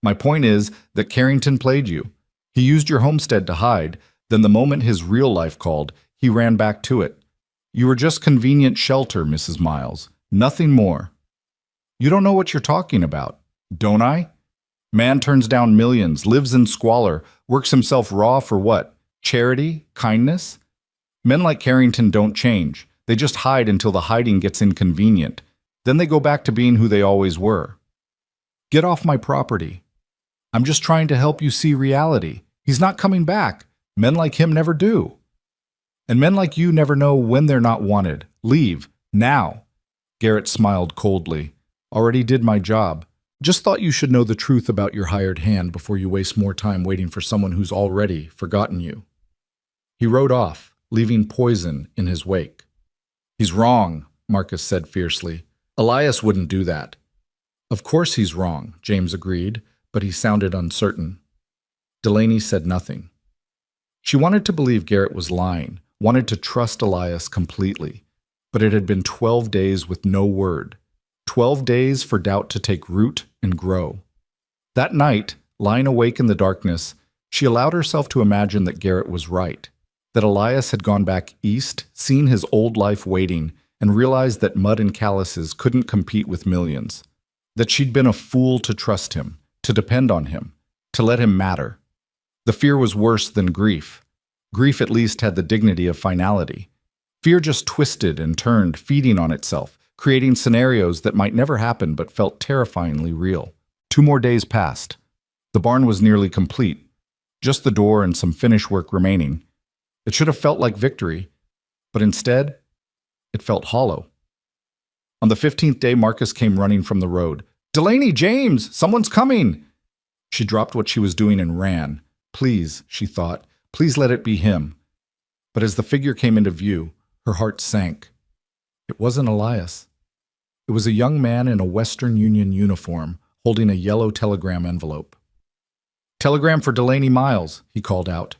My point is that Carrington played you. He used your homestead to hide, then the moment his real life called, he ran back to it. You were just convenient shelter, Mrs. Miles. Nothing more. You don't know what you're talking about, don't I? Man turns down millions, lives in squalor, works himself raw for what? Charity? Kindness? Men like Carrington don't change. They just hide until the hiding gets inconvenient. Then they go back to being who they always were. Get off my property. I'm just trying to help you see reality. He's not coming back. Men like him never do. And men like you never know when they're not wanted. Leave. Now. Garrett smiled coldly. Already did my job. Just thought you should know the truth about your hired hand before you waste more time waiting for someone who's already forgotten you. He rode off, leaving poison in his wake. He's wrong, Marcus said fiercely. Elias wouldn't do that. Of course he's wrong, James agreed, but he sounded uncertain. Delaney said nothing. She wanted to believe Garrett was lying, wanted to trust Elias completely, but it had been 12 days with no word. 12 days for doubt to take root and grow. That night, lying awake in the darkness, she allowed herself to imagine that Garrett was right, that Elias had gone back east, seen his old life waiting, and realized that mud and calluses couldn't compete with millions, that she'd been a fool to trust him, to depend on him, to let him matter. The fear was worse than grief. Grief at least had the dignity of finality. Fear just twisted and turned, feeding on itself, creating scenarios that might never happen but felt terrifyingly real. 2 more days passed. The barn was nearly complete, just the door and some finish work remaining. It should have felt like victory, but instead, it felt hollow. On the 15th day, Marcus came running from the road. "Delaney, James, someone's coming!" She dropped what she was doing and ran. Please, she thought, please let it be him. But as the figure came into view, her heart sank. It wasn't Elias. It was a young man in a Western Union uniform, holding a yellow telegram envelope. "Telegram for Delaney Miles," he called out.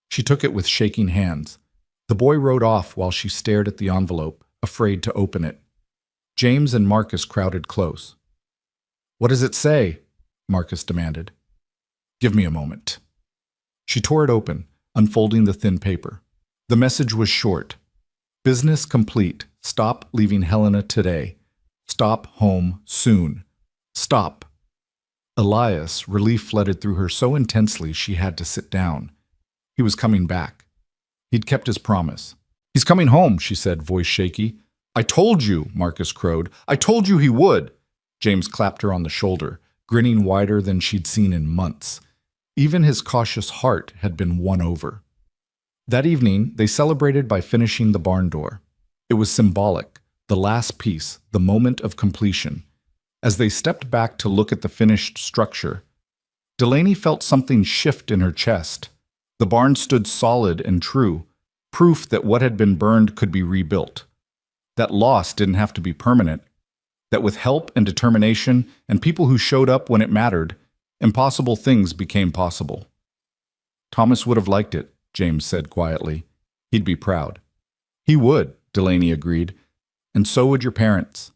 She took it with shaking hands. The boy rode off while she stared at the envelope, afraid to open it. James and Marcus crowded close. "What does it say?" Marcus demanded. "Give me a moment." She tore it open, unfolding the thin paper. The message was short. "Business complete. Stop leaving Helena today. Stop home soon. Stop." Elias, relief flooded through her so intensely she had to sit down. He was coming back. He'd kept his promise. "He's coming home," she said, voice shaky. "I told you," Marcus crowed. "I told you he would." James clapped her on the shoulder, grinning wider than she'd seen in months. Even his cautious heart had been won over. That evening, they celebrated by finishing the barn door. It was symbolic, the last piece, the moment of completion. As they stepped back to look at the finished structure, Delaney felt something shift in her chest. The barn stood solid and true, proof that what had been burned could be rebuilt. That loss didn't have to be permanent. That with help and determination and people who showed up when it mattered, impossible things became possible. "Thomas would have liked it," James said quietly. "He'd be proud." "He would," Delaney agreed. "And so would your parents."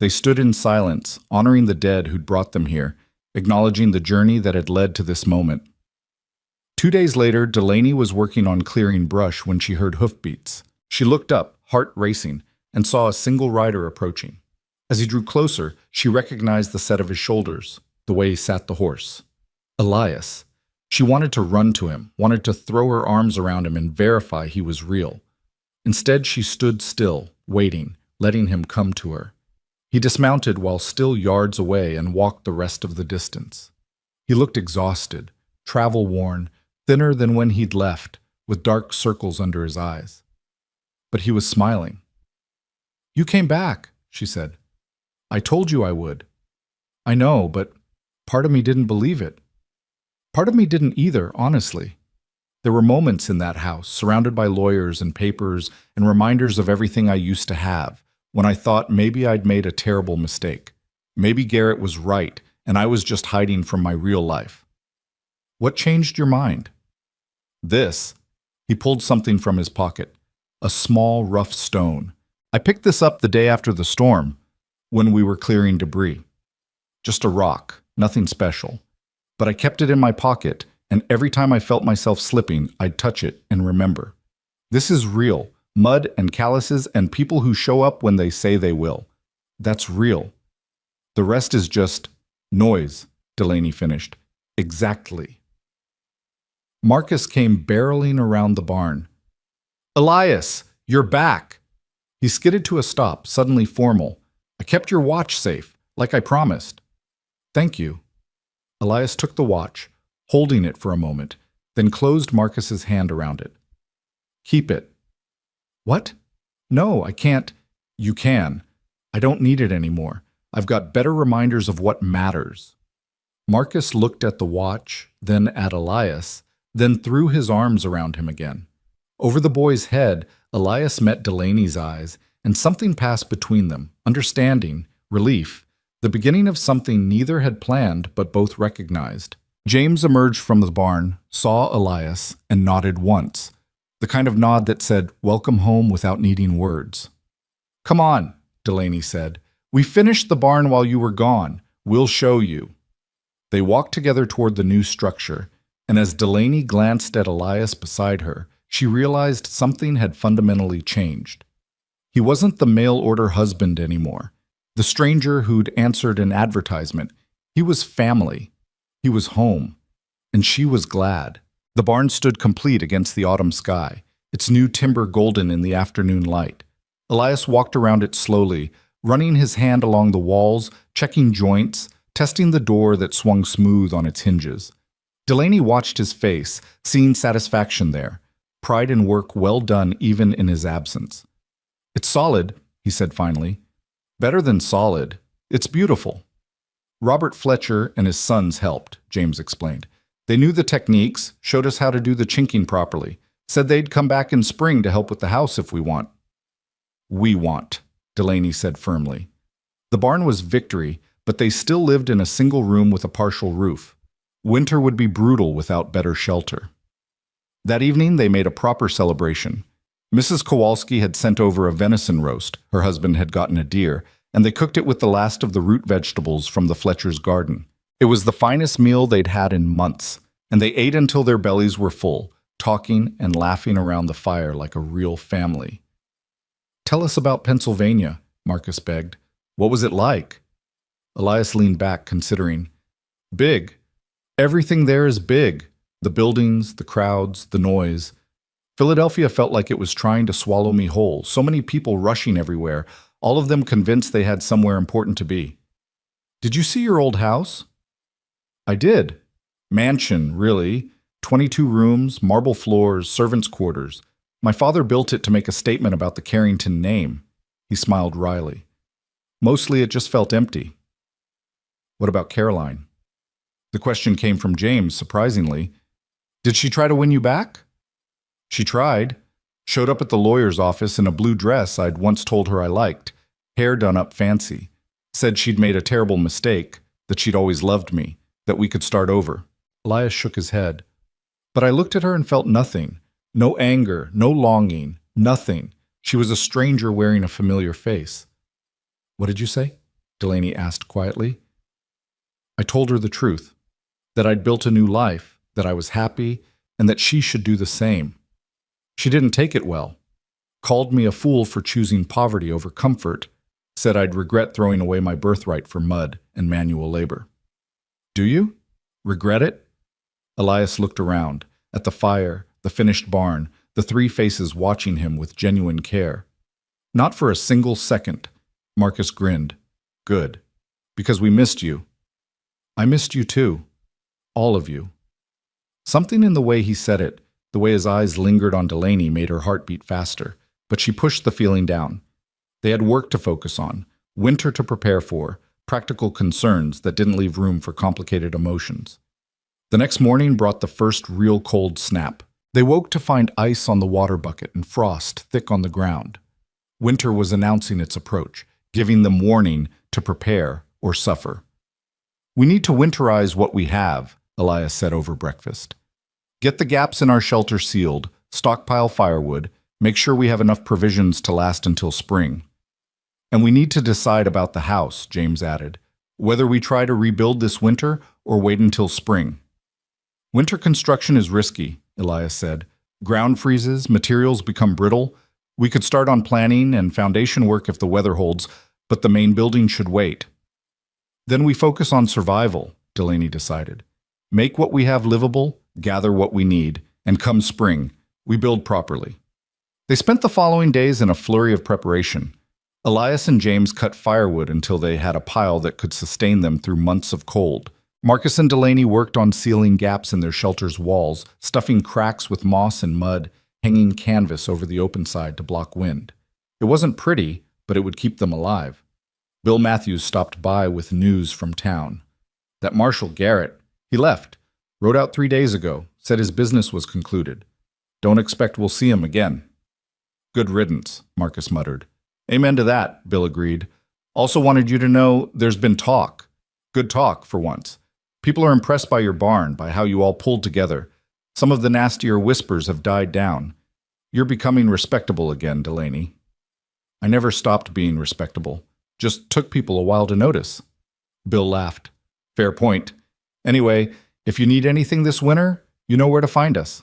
They stood in silence, honoring the dead who'd brought them here, acknowledging the journey that had led to this moment. 2 days later, Delaney was working on clearing brush when she heard hoofbeats. She looked up, heart racing, and saw a single rider approaching. As he drew closer, she recognized the set of his shoulders, the way he sat the horse. Elias. She wanted to run to him, wanted to throw her arms around him and verify he was real. Instead, she stood still, waiting, letting him come to her. He dismounted while still yards away and walked the rest of the distance. He looked exhausted, travel-worn, thinner than when he'd left, with dark circles under his eyes. But he was smiling. "You came back," she said. "I told you I would." "I know, but part of me didn't believe it." Part of me didn't either, honestly. There were moments in that house, surrounded by lawyers and papers and reminders of everything I used to have, when I thought maybe I'd made a terrible mistake. Maybe Garrett was right, and I was just hiding from my real life. "What changed your mind?" "This." He pulled something from his pocket. A small, rough stone. "I picked this up the day after the storm, when we were clearing debris. Just a rock, nothing special. But I kept it in my pocket, and every time I felt myself slipping, I'd touch it and remember. This is real. Mud and calluses and people who show up when they say they will. That's real. The rest is just noise," Delaney finished. "Exactly." Marcus came barreling around the barn. "Elias, you're back!" He skidded to a stop, suddenly formal. "I kept your watch safe, like I promised." "Thank you." Elias took the watch, holding it for a moment, then closed Marcus's hand around it. "Keep it." "What?" "No, I can't." "You can. I don't need it anymore. I've got better reminders of what matters." Marcus looked at the watch, then at Elias, then threw his arms around him again. Over the boy's head, Elias met Delaney's eyes, and something passed between them, understanding, relief, the beginning of something neither had planned but both recognized. James emerged from the barn, saw Elias, and nodded once, the kind of nod that said, "Welcome home," without needing words. "Come on," Delaney said. "We finished the barn while you were gone. We'll show you." They walked together toward the new structure, and as Delaney glanced at Elias beside her, she realized something had fundamentally changed. He wasn't the mail-order husband anymore, the stranger who'd answered an advertisement. He was family. He was home. And she was glad. The barn stood complete against the autumn sky, its new timber golden in the afternoon light. Elias walked around it slowly, running his hand along the walls, checking joints, testing the door that swung smooth on its hinges. Delaney watched his face, seeing satisfaction there, pride in work well done even in his absence. "It's solid," he said finally. "Better than solid. It's beautiful." Robert Fletcher and his sons helped, James explained. They knew the techniques, showed us how to do the chinking properly, said they'd come back in spring to help with the house if we want. "We want," Delaney said firmly. The barn was victory, but they still lived in a single room with a partial roof. Winter would be brutal without better shelter. That evening, they made a proper celebration. Mrs. Kowalski had sent over a venison roast, her husband had gotten a deer, and they cooked it with the last of the root vegetables from the Fletcher's garden. It was the finest meal they'd had in months, and they ate until their bellies were full, talking and laughing around the fire like a real family. "Tell us about Pennsylvania," Marcus begged. "What was it like?" Elias leaned back, considering. "Big. Everything there is big. The buildings, the crowds, the noise. Philadelphia felt like it was trying to swallow me whole. So many people rushing everywhere, all of them convinced they had somewhere important to be." "Did you see your old house?" "I did. Mansion, really. 22 rooms, marble floors, servants' quarters. My father built it to make a statement about the Carrington name." He smiled wryly. "Mostly it just felt empty." "What about Caroline?" The question came from James, surprisingly. "Did she try to win you back?" "She tried. Showed up at the lawyer's office in a blue dress I'd once told her I liked, hair done up fancy. Said she'd made a terrible mistake, that she'd always loved me, that we could start over." Elias shook his head. "But I looked at her and felt nothing. No anger, no longing, nothing. She was a stranger wearing a familiar face." "What did you say?" Delaney asked quietly. "I told her the truth, that I'd built a new life, that I was happy, and that she should do the same. She didn't take it well. Called me a fool for choosing poverty over comfort, said I'd regret throwing away my birthright for mud and manual labor." "Do you? Regret it?" Elias looked around, at the fire, the finished barn, the three faces watching him with genuine care. "Not for a single second." Marcus grinned. "Good. Because we missed you." "I missed you too. All of you." Something in the way he said it, the way his eyes lingered on Delaney, made her heart beat faster, but she pushed the feeling down. They had work to focus on, winter to prepare for, practical concerns that didn't leave room for complicated emotions. The next morning brought the first real cold snap. They woke to find ice on the water bucket and frost thick on the ground. Winter was announcing its approach, giving them warning to prepare or suffer. "We need to winterize what we have," Elias said over breakfast. "Get the gaps in our shelter sealed, stockpile firewood, make sure we have enough provisions to last until spring. And we need to decide about the house," James added, "whether we try to rebuild this winter or wait until spring." "Winter construction is risky," Elias said. "Ground freezes, materials become brittle. We could start on planning and foundation work if the weather holds, but the main building should wait." "Then we focus on survival," Delaney decided. "Make what we have livable, gather what we need, and come spring, we build properly." They spent the following days in a flurry of preparation. Elias and James cut firewood until they had a pile that could sustain them through months of cold. Marcus and Delaney worked on sealing gaps in their shelter's walls, stuffing cracks with moss and mud, hanging canvas over the open side to block wind. It wasn't pretty, but it would keep them alive. Bill Matthews stopped by with news from town. "That Marshal Garrett, he left. Rode out 3 days ago, said his business was concluded. Don't expect we'll see him again." "Good riddance," Marcus muttered. "Amen to that," Bill agreed. "Also wanted you to know there's been talk. Good talk, for once. People are impressed by your barn, by how you all pulled together. Some of the nastier whispers have died down. You're becoming respectable again, Delaney." "I never stopped being respectable. Just took people a while to notice." Bill laughed. "Fair point. Anyway, if you need anything this winter, you know where to find us."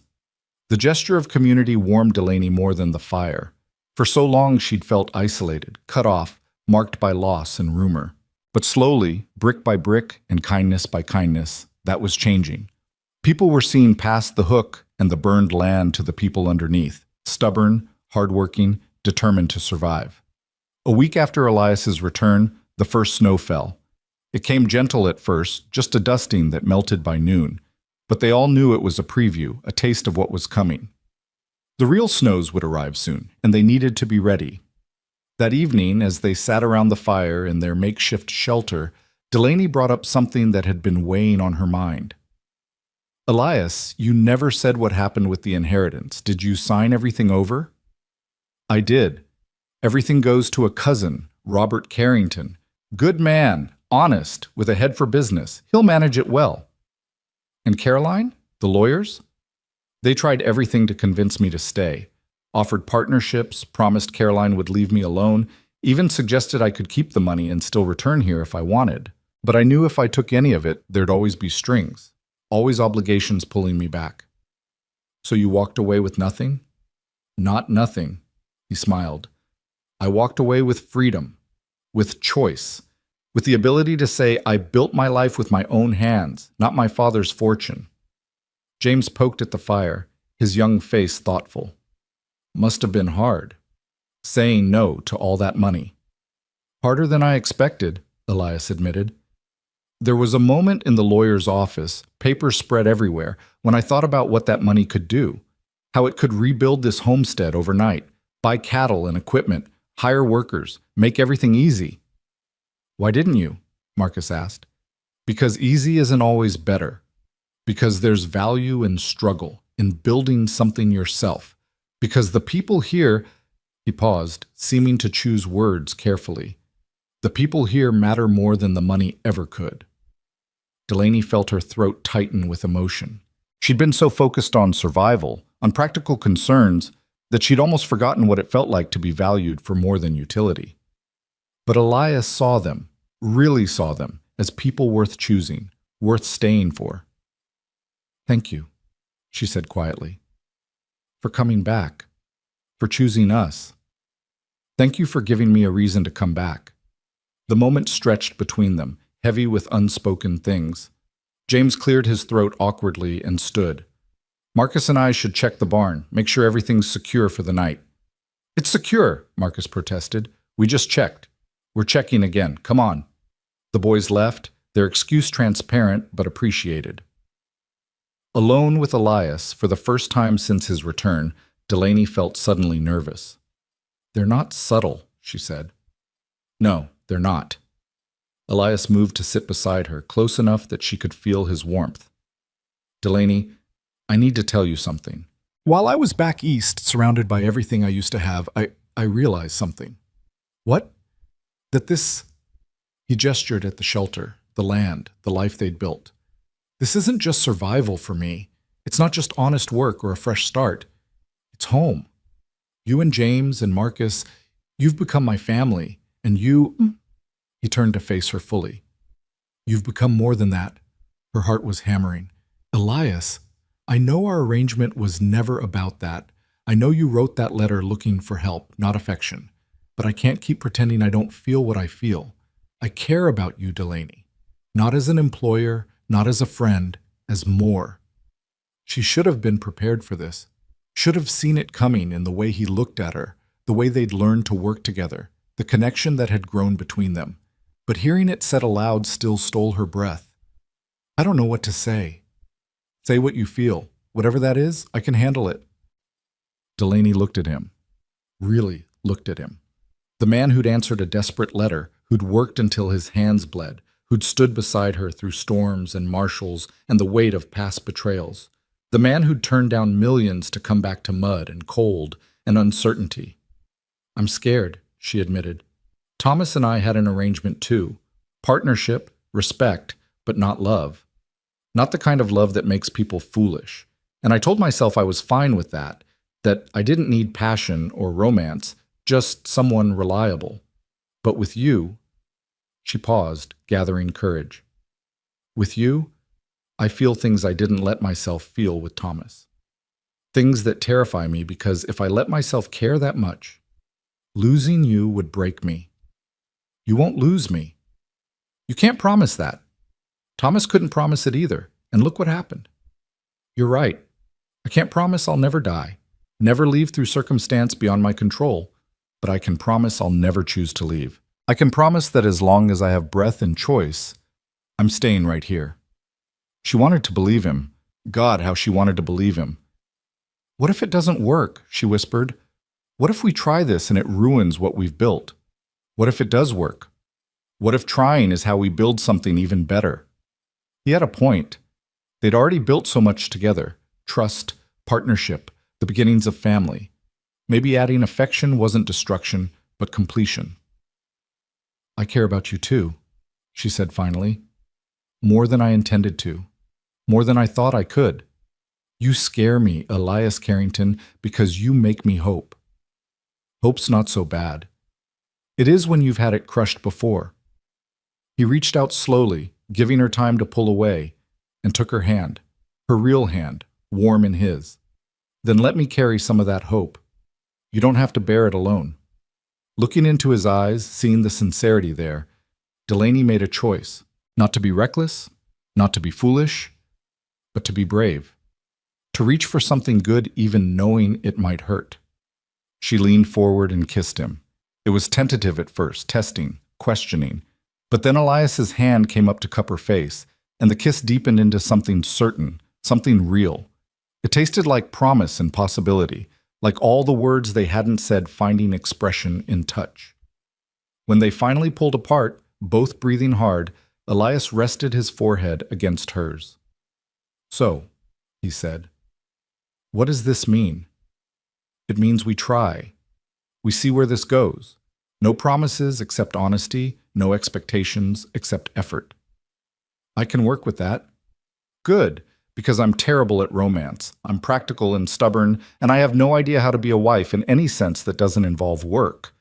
The gesture of community warmed Delaney more than the fire. For so long she'd felt isolated, cut off, marked by loss and rumor. But slowly, brick by brick and kindness by kindness, that was changing. People were seeing past the hook and the burned land to the people underneath, stubborn, hardworking, determined to survive. A week after Elias's return, the first snow fell. It came gentle at first, just a dusting that melted by noon, but they all knew it was a preview, a taste of what was coming. The real snows would arrive soon, and they needed to be ready. That evening, as they sat around the fire in their makeshift shelter, Delaney brought up something that had been weighing on her mind. "Elias, you never said what happened with the inheritance. Did you sign everything over?" "I did. Everything goes to a cousin, Robert Carrington. Good man, honest, with a head for business. He'll manage it well." "And Caroline? The lawyers?" "They tried everything to convince me to stay. Offered partnerships, promised Caroline would leave me alone, even suggested I could keep the money and still return here if I wanted. But I knew if I took any of it, there'd always be strings. Always obligations pulling me back." "So you walked away with nothing?" "Not nothing," he smiled. "I walked away with freedom, with choice, with the ability to say I built my life with my own hands, not my father's fortune." James poked at the fire, his young face thoughtful. "Must have been hard, saying no to all that money." "Harder than I expected," Elias admitted. "There was a moment in the lawyer's office, papers spread everywhere, when I thought about what that money could do, how it could rebuild this homestead overnight, buy cattle and equipment, hire workers, make everything easy." "Why didn't you?" Marcus asked. "Because easy isn't always better. Because there's value in struggle, in building something yourself. Because the people here," he paused, seeming to choose words carefully, "the people here matter more than the money ever could." Delaney felt her throat tighten with emotion. She'd been so focused on survival, on practical concerns, that she'd almost forgotten what it felt like to be valued for more than utility. But Elias saw them, really saw them, as people worth choosing, worth staying for. "Thank you," she said quietly, "for coming back, for choosing us. Thank you for giving me a reason to come back." The moment stretched between them, heavy with unspoken things. James cleared his throat awkwardly and stood. "Marcus and I should check the barn, make sure everything's secure for the night." "It's secure," Marcus protested. "We just checked. We're checking again. Come on." The boys left, their excuse transparent but appreciated. Alone with Elias, for the first time since his return, Delaney felt suddenly nervous. "They're not subtle," she said. "No, they're not." Elias moved to sit beside her, close enough that she could feel his warmth. "Delaney, I need to tell you something. While I was back east, surrounded by everything I used to have, I realized something." "What?" "That this..." He gestured at the shelter, the land, the life they'd built. "This isn't just survival for me. It's not just honest work or a fresh start. It's home. You and James and Marcus, you've become my family, and you..." He turned to face her fully. "You've become more than that." Her heart was hammering. "Elias, I know our arrangement was never about that. I know you wrote that letter looking for help, not affection. But I can't keep pretending I don't feel what I feel. I care about you, Delaney. Not as an employer, not as a friend, as more." She should have been prepared for this. Should have seen it coming in the way he looked at her, the way they'd learned to work together, the connection that had grown between them. But hearing it said aloud still stole her breath. "I don't know what to say." "Say what you feel. Whatever that is, I can handle it." Delaney looked at him. Really looked at him. The man who'd answered a desperate letter, who'd worked until his hands bled, who'd stood beside her through storms and marshals and the weight of past betrayals. The man who'd turned down millions to come back to mud and cold and uncertainty. "I'm scared," she admitted. "Thomas and I had an arrangement too. Partnership, respect, but not love. Not the kind of love that makes people foolish. And I told myself I was fine with that I didn't need passion or romance, just someone reliable. But with you..." She paused, gathering courage. "With you, I feel things I didn't let myself feel with Thomas. Things that terrify me because if I let myself care that much, losing you would break me. You won't lose me. You can't promise that. Thomas couldn't promise it either, and look what happened." You're right. I can't promise I'll never die, never leave through circumstance beyond my control, but I can promise I'll never choose to leave. I can promise that as long as I have breath and choice, I'm staying right here." She wanted to believe him. God, how she wanted to believe him. "What if it doesn't work?" she whispered. "What if we try this and it ruins what we've built? What if it does work? What if trying is how we build something even better?" He had a point. They'd already built so much together: trust, partnership, the beginnings of family. Maybe adding affection wasn't destruction, but completion. "I care about you too," she said finally. "More than I intended to. More than I thought I could. You scare me, Elias Carrington, because you make me hope. Hope's not so bad. It is when you've had it crushed before." He reached out slowly, giving her time to pull away, and took her hand, her real hand, warm in his. "Then let me carry some of that hope. You don't have to bear it alone." Looking into his eyes, seeing the sincerity there, Delaney made a choice: not to be reckless, not to be foolish, but to be brave. To reach for something good even knowing it might hurt. She leaned forward and kissed him. It was tentative at first, testing, questioning, but then Elias's hand came up to cup her face, and the kiss deepened into something certain, something real. It tasted like promise and possibility, like all the words they hadn't said finding expression in touch. When they finally pulled apart, both breathing hard, Elias rested his forehead against hers. "So," he said, "what does this mean?" "It means we try. We see where this goes. No promises except honesty, no expectations except effort." "I can work with that." "Good, because I'm terrible at romance. I'm practical and stubborn, and I have no idea how to be a wife in any sense that doesn't involve work.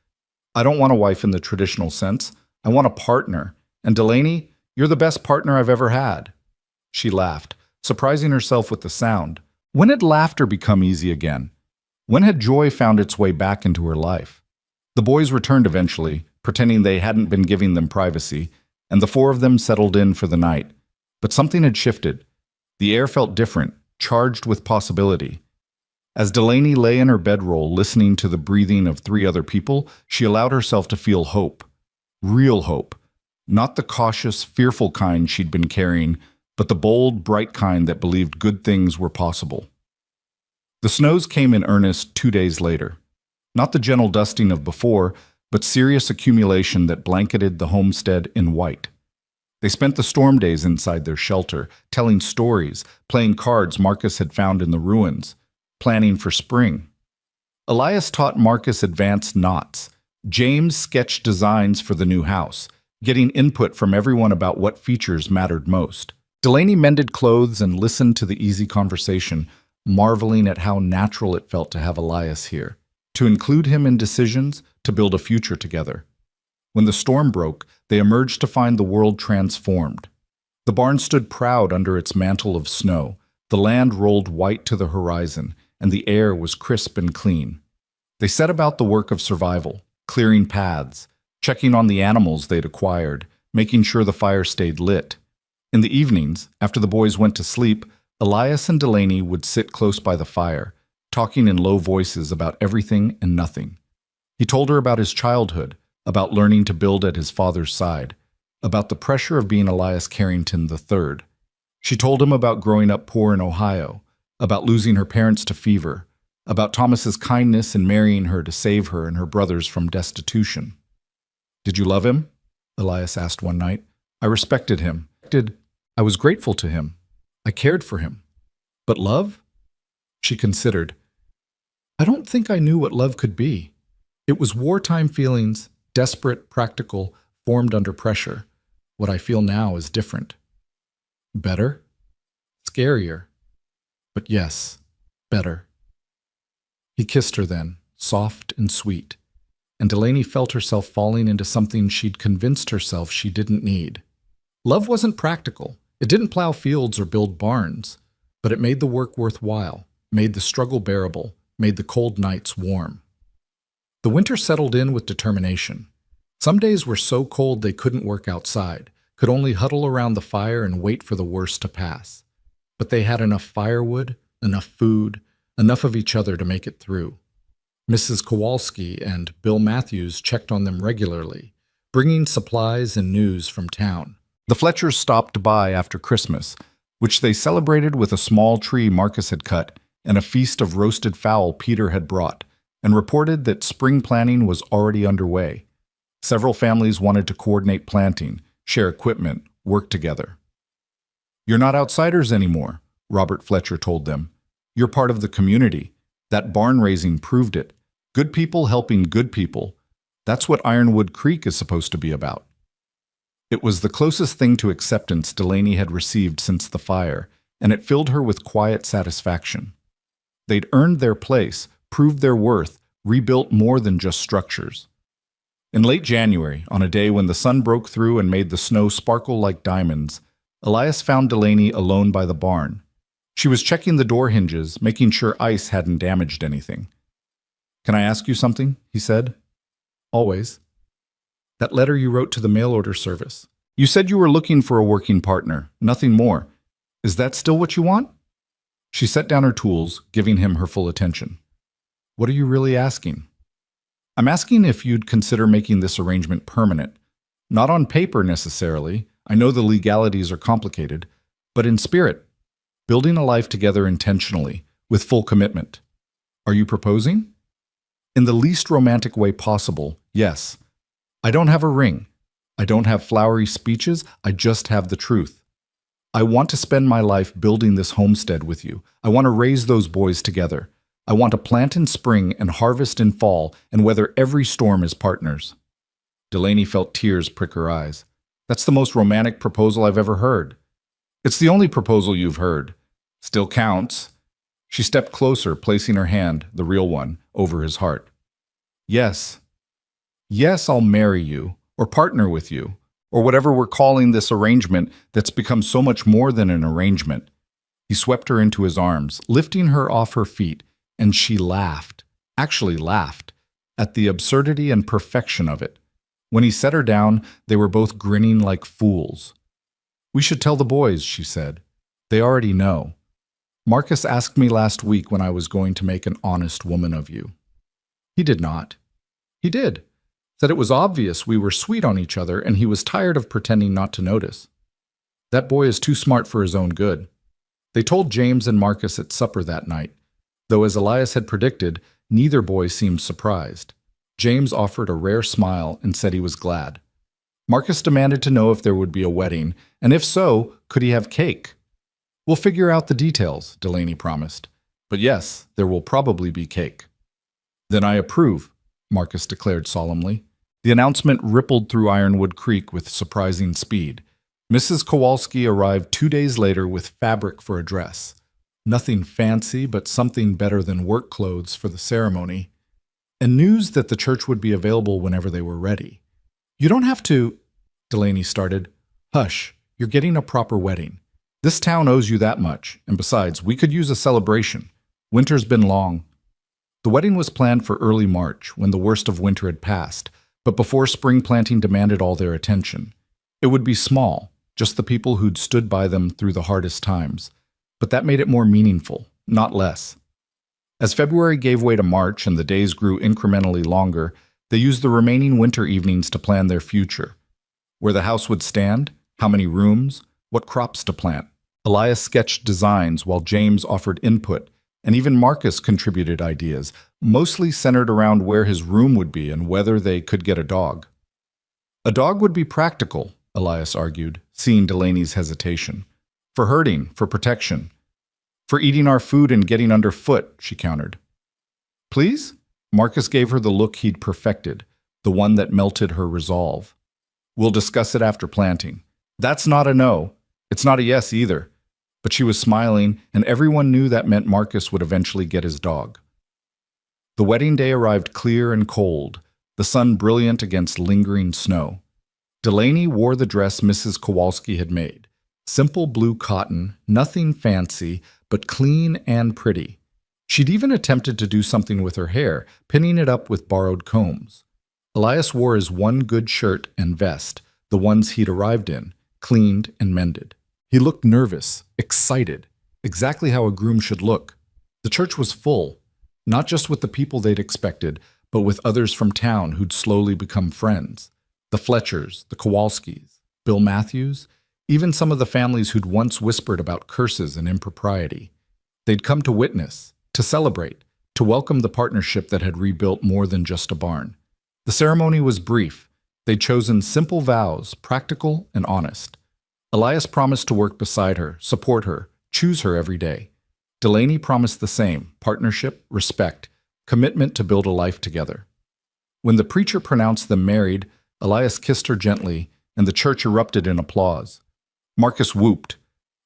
I don't want a wife in the traditional sense. I want a partner. And Delaney, you're the best partner I've ever had." She laughed, surprising herself with the sound. When had laughter become easy again? When had joy found its way back into her life? The boys returned eventually, pretending they hadn't been giving them privacy, and the four of them settled in for the night. But something had shifted. The air felt different, charged with possibility. As Delaney lay in her bedroll listening to the breathing of three other people, she allowed herself to feel hope. Real hope. Not the cautious, fearful kind she'd been carrying, but the bold, bright kind that believed good things were possible. The snows came in earnest 2 days later. Not the gentle dusting of before, but serious accumulation that blanketed the homestead in white. They spent the storm days inside their shelter, telling stories, playing cards Marcus had found in the ruins, planning for spring. Elias taught Marcus advanced knots. James sketched designs for the new house, getting input from everyone about what features mattered most. Delaney mended clothes and listened to the easy conversation, marveling at how natural it felt to have Elias here, to include him in decisions, to build a future together. When the storm broke, they emerged to find the world transformed. The barn stood proud under its mantle of snow. The land rolled white to the horizon, and the air was crisp and clean. They set about the work of survival, clearing paths, checking on the animals they'd acquired, making sure the fire stayed lit. In the evenings, after the boys went to sleep, Elias and Delaney would sit close by the fire, talking in low voices about everything and nothing. He told her about his childhood, about learning to build at his father's side, about the pressure of being Elias Carrington III. She told him about growing up poor in Ohio, about losing her parents to fever, about Thomas's kindness in marrying her to save her and her brothers from destitution. "Did you love him?" Elias asked one night. "I respected him. I was grateful to him. I cared for him. But love?" She considered. "I don't think I knew what love could be. It was wartime feelings, desperate, practical, formed under pressure. What I feel now is different. Better? Scarier. But yes, better." He kissed her then, soft and sweet, and Delaney felt herself falling into something she'd convinced herself she didn't need. Love wasn't practical. It didn't plow fields or build barns, but it made the work worthwhile, made the struggle bearable, made the cold nights warm. The winter settled in with determination. Some days were so cold they couldn't work outside, could only huddle around the fire and wait for the worst to pass. But they had enough firewood, enough food, enough of each other to make it through. Mrs. Kowalski and Bill Matthews checked on them regularly, bringing supplies and news from town. The Fletchers stopped by after Christmas, which they celebrated with a small tree Marcus had cut and a feast of roasted fowl Peter had brought, and reported that spring planting was already underway. Several families wanted to coordinate planting, share equipment, work together. "You're not outsiders anymore," Robert Fletcher told them. "You're part of the community. That barn raising proved it. Good people helping good people. That's what Ironwood Creek is supposed to be about." It was the closest thing to acceptance Delaney had received since the fire, and it filled her with quiet satisfaction. They'd earned their place, proved their worth, rebuilt more than just structures. In late January, on a day when the sun broke through and made the snow sparkle like diamonds, Elias found Delaney alone by the barn. She was checking the door hinges, making sure ice hadn't damaged anything. "Can I ask you something?" he said. "Always." "That letter you wrote to the mail order service. You said you were looking for a working partner, nothing more. Is that still what you want?" She set down her tools, giving him her full attention. "What are you really asking?" "I'm asking if you'd consider making this arrangement permanent. Not on paper necessarily. I know the legalities are complicated, but in spirit. Building a life together intentionally, with full commitment. Are you proposing?" "In the least romantic way possible, yes. I don't have a ring. I don't have flowery speeches. I just have the truth. I want to spend my life building this homestead with you. I want to raise those boys together. I want to plant in spring and harvest in fall and weather every storm as partners." Delaney felt tears prick her eyes. "That's the most romantic proposal I've ever heard." "It's the only proposal you've heard. Still counts." She stepped closer, placing her hand, the real one, over his heart. "Yes. Yes, I'll marry you, or partner with you, or whatever we're calling this arrangement that's become so much more than an arrangement." He swept her into his arms, lifting her off her feet, and she laughed, actually laughed, at the absurdity and perfection of it. When he set her down, they were both grinning like fools. "We should tell the boys," she said. "They already know. Marcus asked me last week when I was going to make an honest woman of you." "He did not." "He did. Said it was obvious we were sweet on each other and he was tired of pretending not to notice. That boy is too smart for his own good." They told James and Marcus at supper that night, though as Elias had predicted, neither boy seemed surprised. James offered a rare smile and said he was glad. Marcus demanded to know if there would be a wedding, and if so, could he have cake? "We'll figure out the details," Delaney promised. "But yes, there will probably be cake." "Then I approve," Marcus declared solemnly. The announcement rippled through Ironwood Creek with surprising speed. Mrs. Kowalski arrived 2 days later with fabric for a dress. Nothing fancy, but something better than work clothes for the ceremony. And news that the church would be available whenever they were ready. "You don't have to," Delaney started. "Hush, you're getting a proper wedding. This town owes you that much, and besides, we could use a celebration. Winter's been long." The wedding was planned for early March, when the worst of winter had passed, but before spring planting demanded all their attention. It would be small, just the people who'd stood by them through the hardest times, but that made it more meaningful, not less. As February gave way to March and the days grew incrementally longer, they used the remaining winter evenings to plan their future. Where the house would stand, how many rooms, what crops to plant. Elias sketched designs while James offered input, and even Marcus contributed ideas, mostly centered around where his room would be and whether they could get a dog. "A dog would be practical," Elias argued, seeing Delaney's hesitation. "For herding, for protection. For eating our food and getting underfoot," she countered. "Please?" Marcus gave her the look he'd perfected, the one that melted her resolve. "We'll discuss it after planting." "That's not a no. It's not a yes either." But she was smiling, and everyone knew that meant Marcus would eventually get his dog. The wedding day arrived clear and cold, the sun brilliant against lingering snow. Delaney wore the dress Mrs. Kowalski had made. Simple blue cotton, nothing fancy, but clean and pretty. She'd even attempted to do something with her hair, pinning it up with borrowed combs. Elias wore his one good shirt and vest, the ones he'd arrived in, cleaned and mended. He looked nervous, excited. exactly how a groom should look. The church was full, not just with the people they'd expected, but with others from town who'd slowly become friends. The Fletchers, the Kowalskis, Bill Matthews, even some of the families who'd once whispered about curses and impropriety. They'd come to witness, to celebrate, to welcome the partnership that had rebuilt more than just a barn. The ceremony was brief. They'd chosen simple vows, practical and honest. Elias promised to work beside her, support her, choose her every day. Delaney promised the same: partnership, respect, commitment to build a life together. When the preacher pronounced them married, Elias kissed her gently, and the church erupted in applause. Marcus whooped.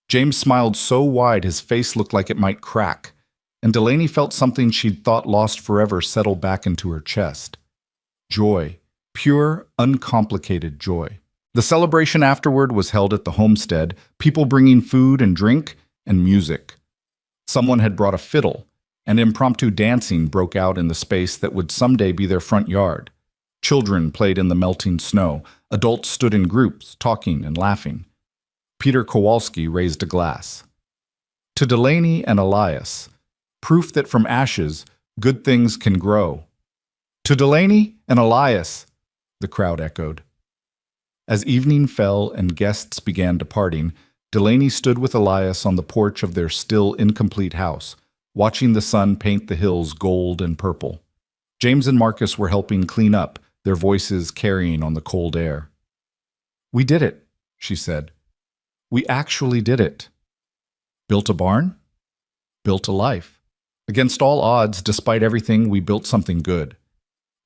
James smiled so wide his face looked like it might crack, and Delaney felt something she'd thought lost forever settle back into her chest. Joy. Pure, uncomplicated joy. The celebration afterward was held at the Homestead, people bringing food and drink and music. Someone had brought a fiddle, and impromptu dancing broke out in the space that would someday be their front yard. Children played in the melting snow. Adults stood in groups, talking and laughing. Peter Kowalski raised a glass. To Delaney and Elias, proof that from ashes, good things can grow. To Delaney and Elias, the crowd echoed. As evening fell and guests began departing, Delaney stood with Elias on the porch of their still incomplete house, watching the sun paint the hills gold and purple. James and Marcus were helping clean up, their voices carrying on the cold air. "We did it," she said. "We actually did it. Built a barn? Built a life. Against all odds, despite everything, we built something good."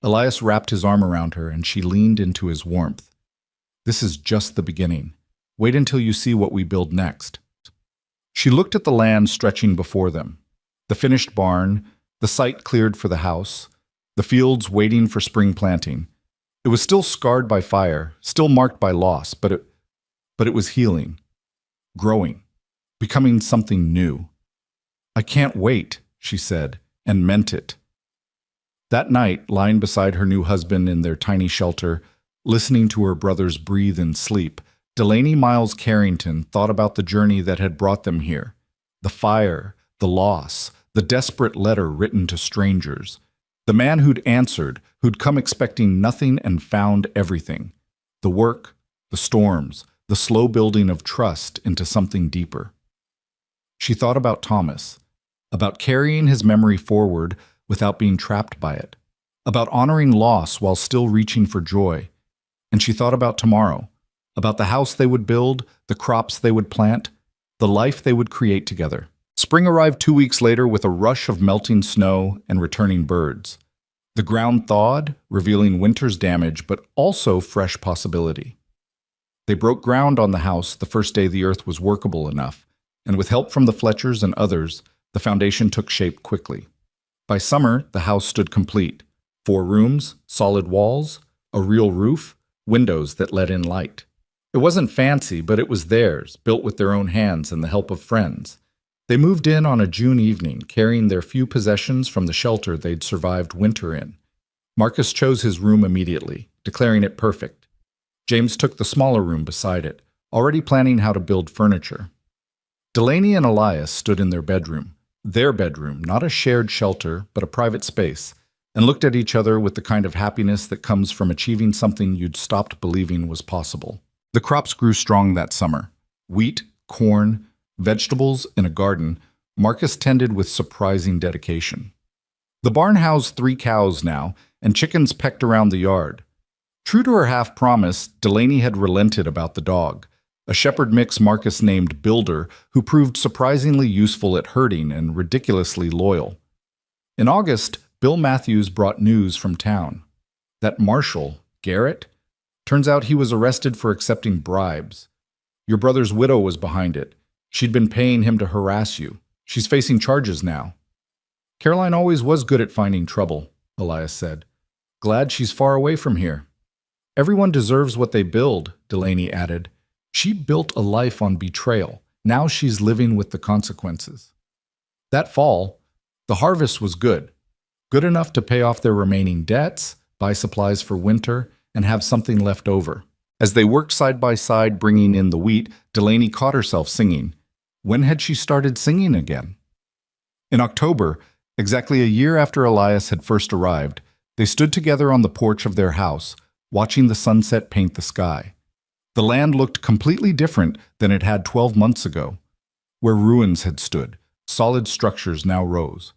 Elias wrapped his arm around her, and she leaned into his warmth. "This is just the beginning. Wait until you see what we build next." She looked at the land stretching before them. The finished barn, the site cleared for the house, the fields waiting for spring planting. It was still scarred by fire, still marked by loss, but it was healing, growing, becoming something new. "I can't wait," she said, and meant it. That night, lying beside her new husband in their tiny shelter, listening to her brothers breathe and sleep, Delaney Miles Carrington thought about the journey that had brought them here. The fire, the loss, the desperate letter written to strangers. The man who'd answered, who'd come expecting nothing and found everything. The work, the storms, the slow building of trust into something deeper. She thought about Thomas, about carrying his memory forward without being trapped by it, about honoring loss while still reaching for joy. And she thought about tomorrow, about the house they would build, the crops they would plant, the life they would create together. Spring arrived 2 weeks later with a rush of melting snow and returning birds. The ground thawed, revealing winter's damage, but also fresh possibility. They broke ground on the house the first day the earth was workable enough, and with help from the Fletchers and others, the foundation took shape quickly. By summer, the house stood complete. 4 rooms, solid walls, a real roof, windows that let in light. It wasn't fancy, but it was theirs, built with their own hands and the help of friends. They moved in on a June evening, carrying their few possessions from the shelter they'd survived winter in. Marcus chose his room immediately, declaring it perfect. James took the smaller room beside it, already planning how to build furniture. Delaney and Elias stood in their bedroom, not a shared shelter, but a private space, and looked at each other with the kind of happiness that comes from achieving something you'd stopped believing was possible. The crops grew strong that summer. Wheat, corn, vegetables in a garden, Marcus tended with surprising dedication. The barn housed 3 cows now, and chickens pecked around the yard. True to her half-promise, Delaney had relented about the dog, a shepherd mix Marcus named Builder, who proved surprisingly useful at herding and ridiculously loyal. In August, Bill Matthews brought news from town. That marshal, Garrett, turns out he was arrested for accepting bribes. Your brother's widow was behind it. She'd been paying him to harass you. She's facing charges now. Caroline always was good at finding trouble, Elias said. Glad she's far away from here. Everyone deserves what they build, Delaney added. She built a life on betrayal. Now she's living with the consequences. That fall, the harvest was good. Good enough to pay off their remaining debts, buy supplies for winter, and have something left over. As they worked side by side bringing in the wheat, Delaney caught herself singing, When had she started singing again? In October, exactly a year after Elias had first arrived, they stood together on the porch of their house, watching the sunset paint the sky. The land looked completely different than it had 12 months ago. Where ruins had stood, solid structures now rose.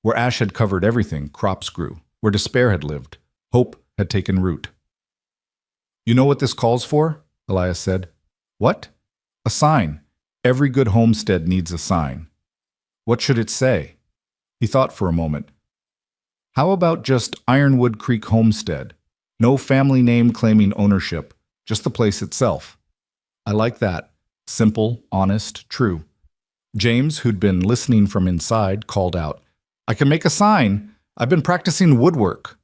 Where ash had covered everything, crops grew. Where despair had lived, hope had taken root. "You know what this calls for?" Elias said. "What?" "A sign. Every good homestead needs a sign." "What should it say?" He thought for a moment. "How about just Ironwood Creek Homestead? No family name claiming ownership, just the place itself." "I like that. Simple, honest, true." James, who'd been listening from inside, called out, "I can make a sign. I've been practicing woodwork."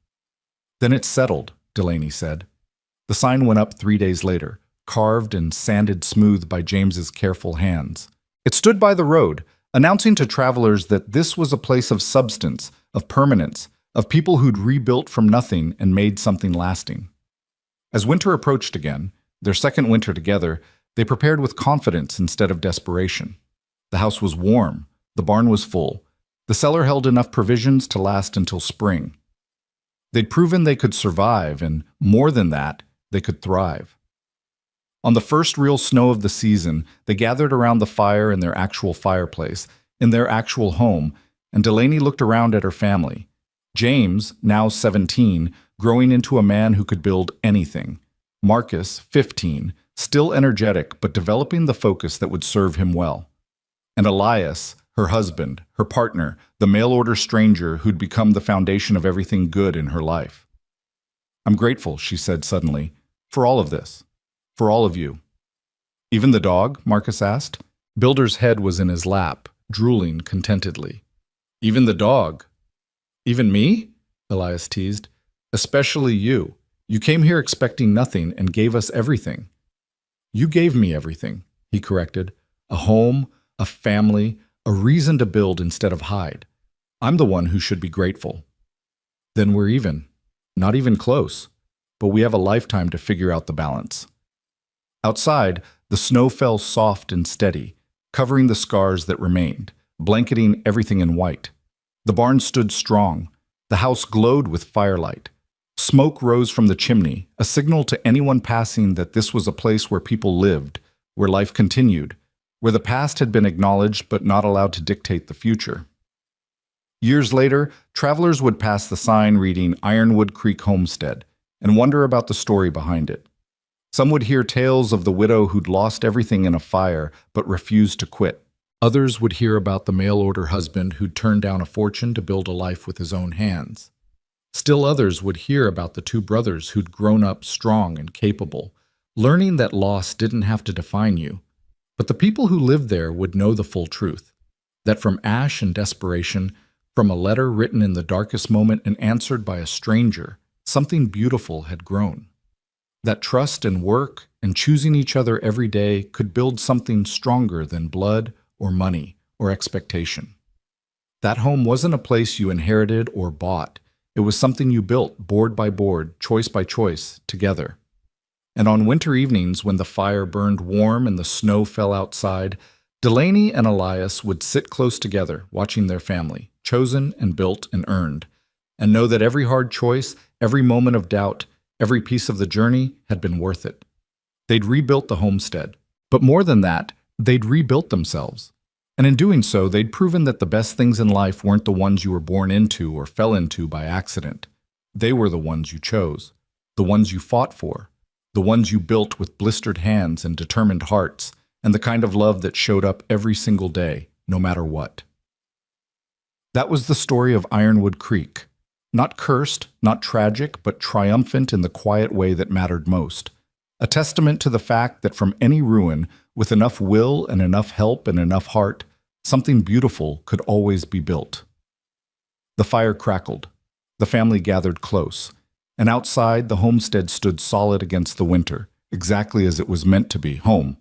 "Then it's settled," Delaney said. The sign went up 3 days later, carved and sanded smooth by James's careful hands. It stood by the road, announcing to travelers that this was a place of substance, of permanence, of people who'd rebuilt from nothing and made something lasting. As winter approached again, their second winter together, they prepared with confidence instead of desperation. The house was warm, the barn was full, the cellar held enough provisions to last until spring. They'd proven they could survive, and more than that, they could thrive. On the first real snow of the season, they gathered around the fire in their actual fireplace, in their actual home, and Delaney looked around at her family. James, now 17, growing into a man who could build anything. Marcus, 15, still energetic but developing the focus that would serve him well. And Elias, her husband, her partner, the mail-order stranger who'd become the foundation of everything good in her life. "I'm grateful," she said suddenly, "for all of this. For all of you." "Even the dog?" Marcus asked. Builder's head was in his lap, drooling contentedly. "Even the dog?" "Even me?" Elias teased. "Especially you. You came here expecting nothing and gave us everything." "You gave me everything," he corrected. "A home, a family, a reason to build instead of hide. I'm the one who should be grateful." "Then we're even. Not even close. But we have a lifetime to figure out the balance." Outside, the snow fell soft and steady, covering the scars that remained, blanketing everything in white. The barn stood strong. The house glowed with firelight. Smoke rose from the chimney, a signal to anyone passing that this was a place where people lived, where life continued, where the past had been acknowledged but not allowed to dictate the future. Years later, travelers would pass the sign reading Ironwood Creek Homestead and wonder about the story behind it. Some would hear tales of the widow who'd lost everything in a fire but refused to quit. Others would hear about the mail-order husband who'd turned down a fortune to build a life with his own hands. Still others would hear about the two brothers who'd grown up strong and capable, learning that loss didn't have to define you. But the people who lived there would know the full truth, that from ash and desperation, from a letter written in the darkest moment and answered by a stranger, something beautiful had grown. That trust and work and choosing each other every day could build something stronger than blood or money or expectation. That home wasn't a place you inherited or bought. It was something you built board by board, choice by choice, together. And on winter evenings when the fire burned warm and the snow fell outside, Delaney and Elias would sit close together, watching their family, chosen and built and earned, and know that every hard choice, every moment of doubt, every piece of the journey had been worth it. They'd rebuilt the homestead, but more than that, they'd rebuilt themselves. And in doing so, they'd proven that the best things in life weren't the ones you were born into or fell into by accident. They were the ones you chose, the ones you fought for, the ones you built with blistered hands and determined hearts, and the kind of love that showed up every single day, no matter what. That was the story of Ironwood Creek. Not cursed, not tragic, but triumphant in the quiet way that mattered most. A testament to the fact that from any ruin, with enough will and enough help and enough heart, something beautiful could always be built. The fire crackled. The family gathered close. And outside, the homestead stood solid against the winter, exactly as it was meant to be, home,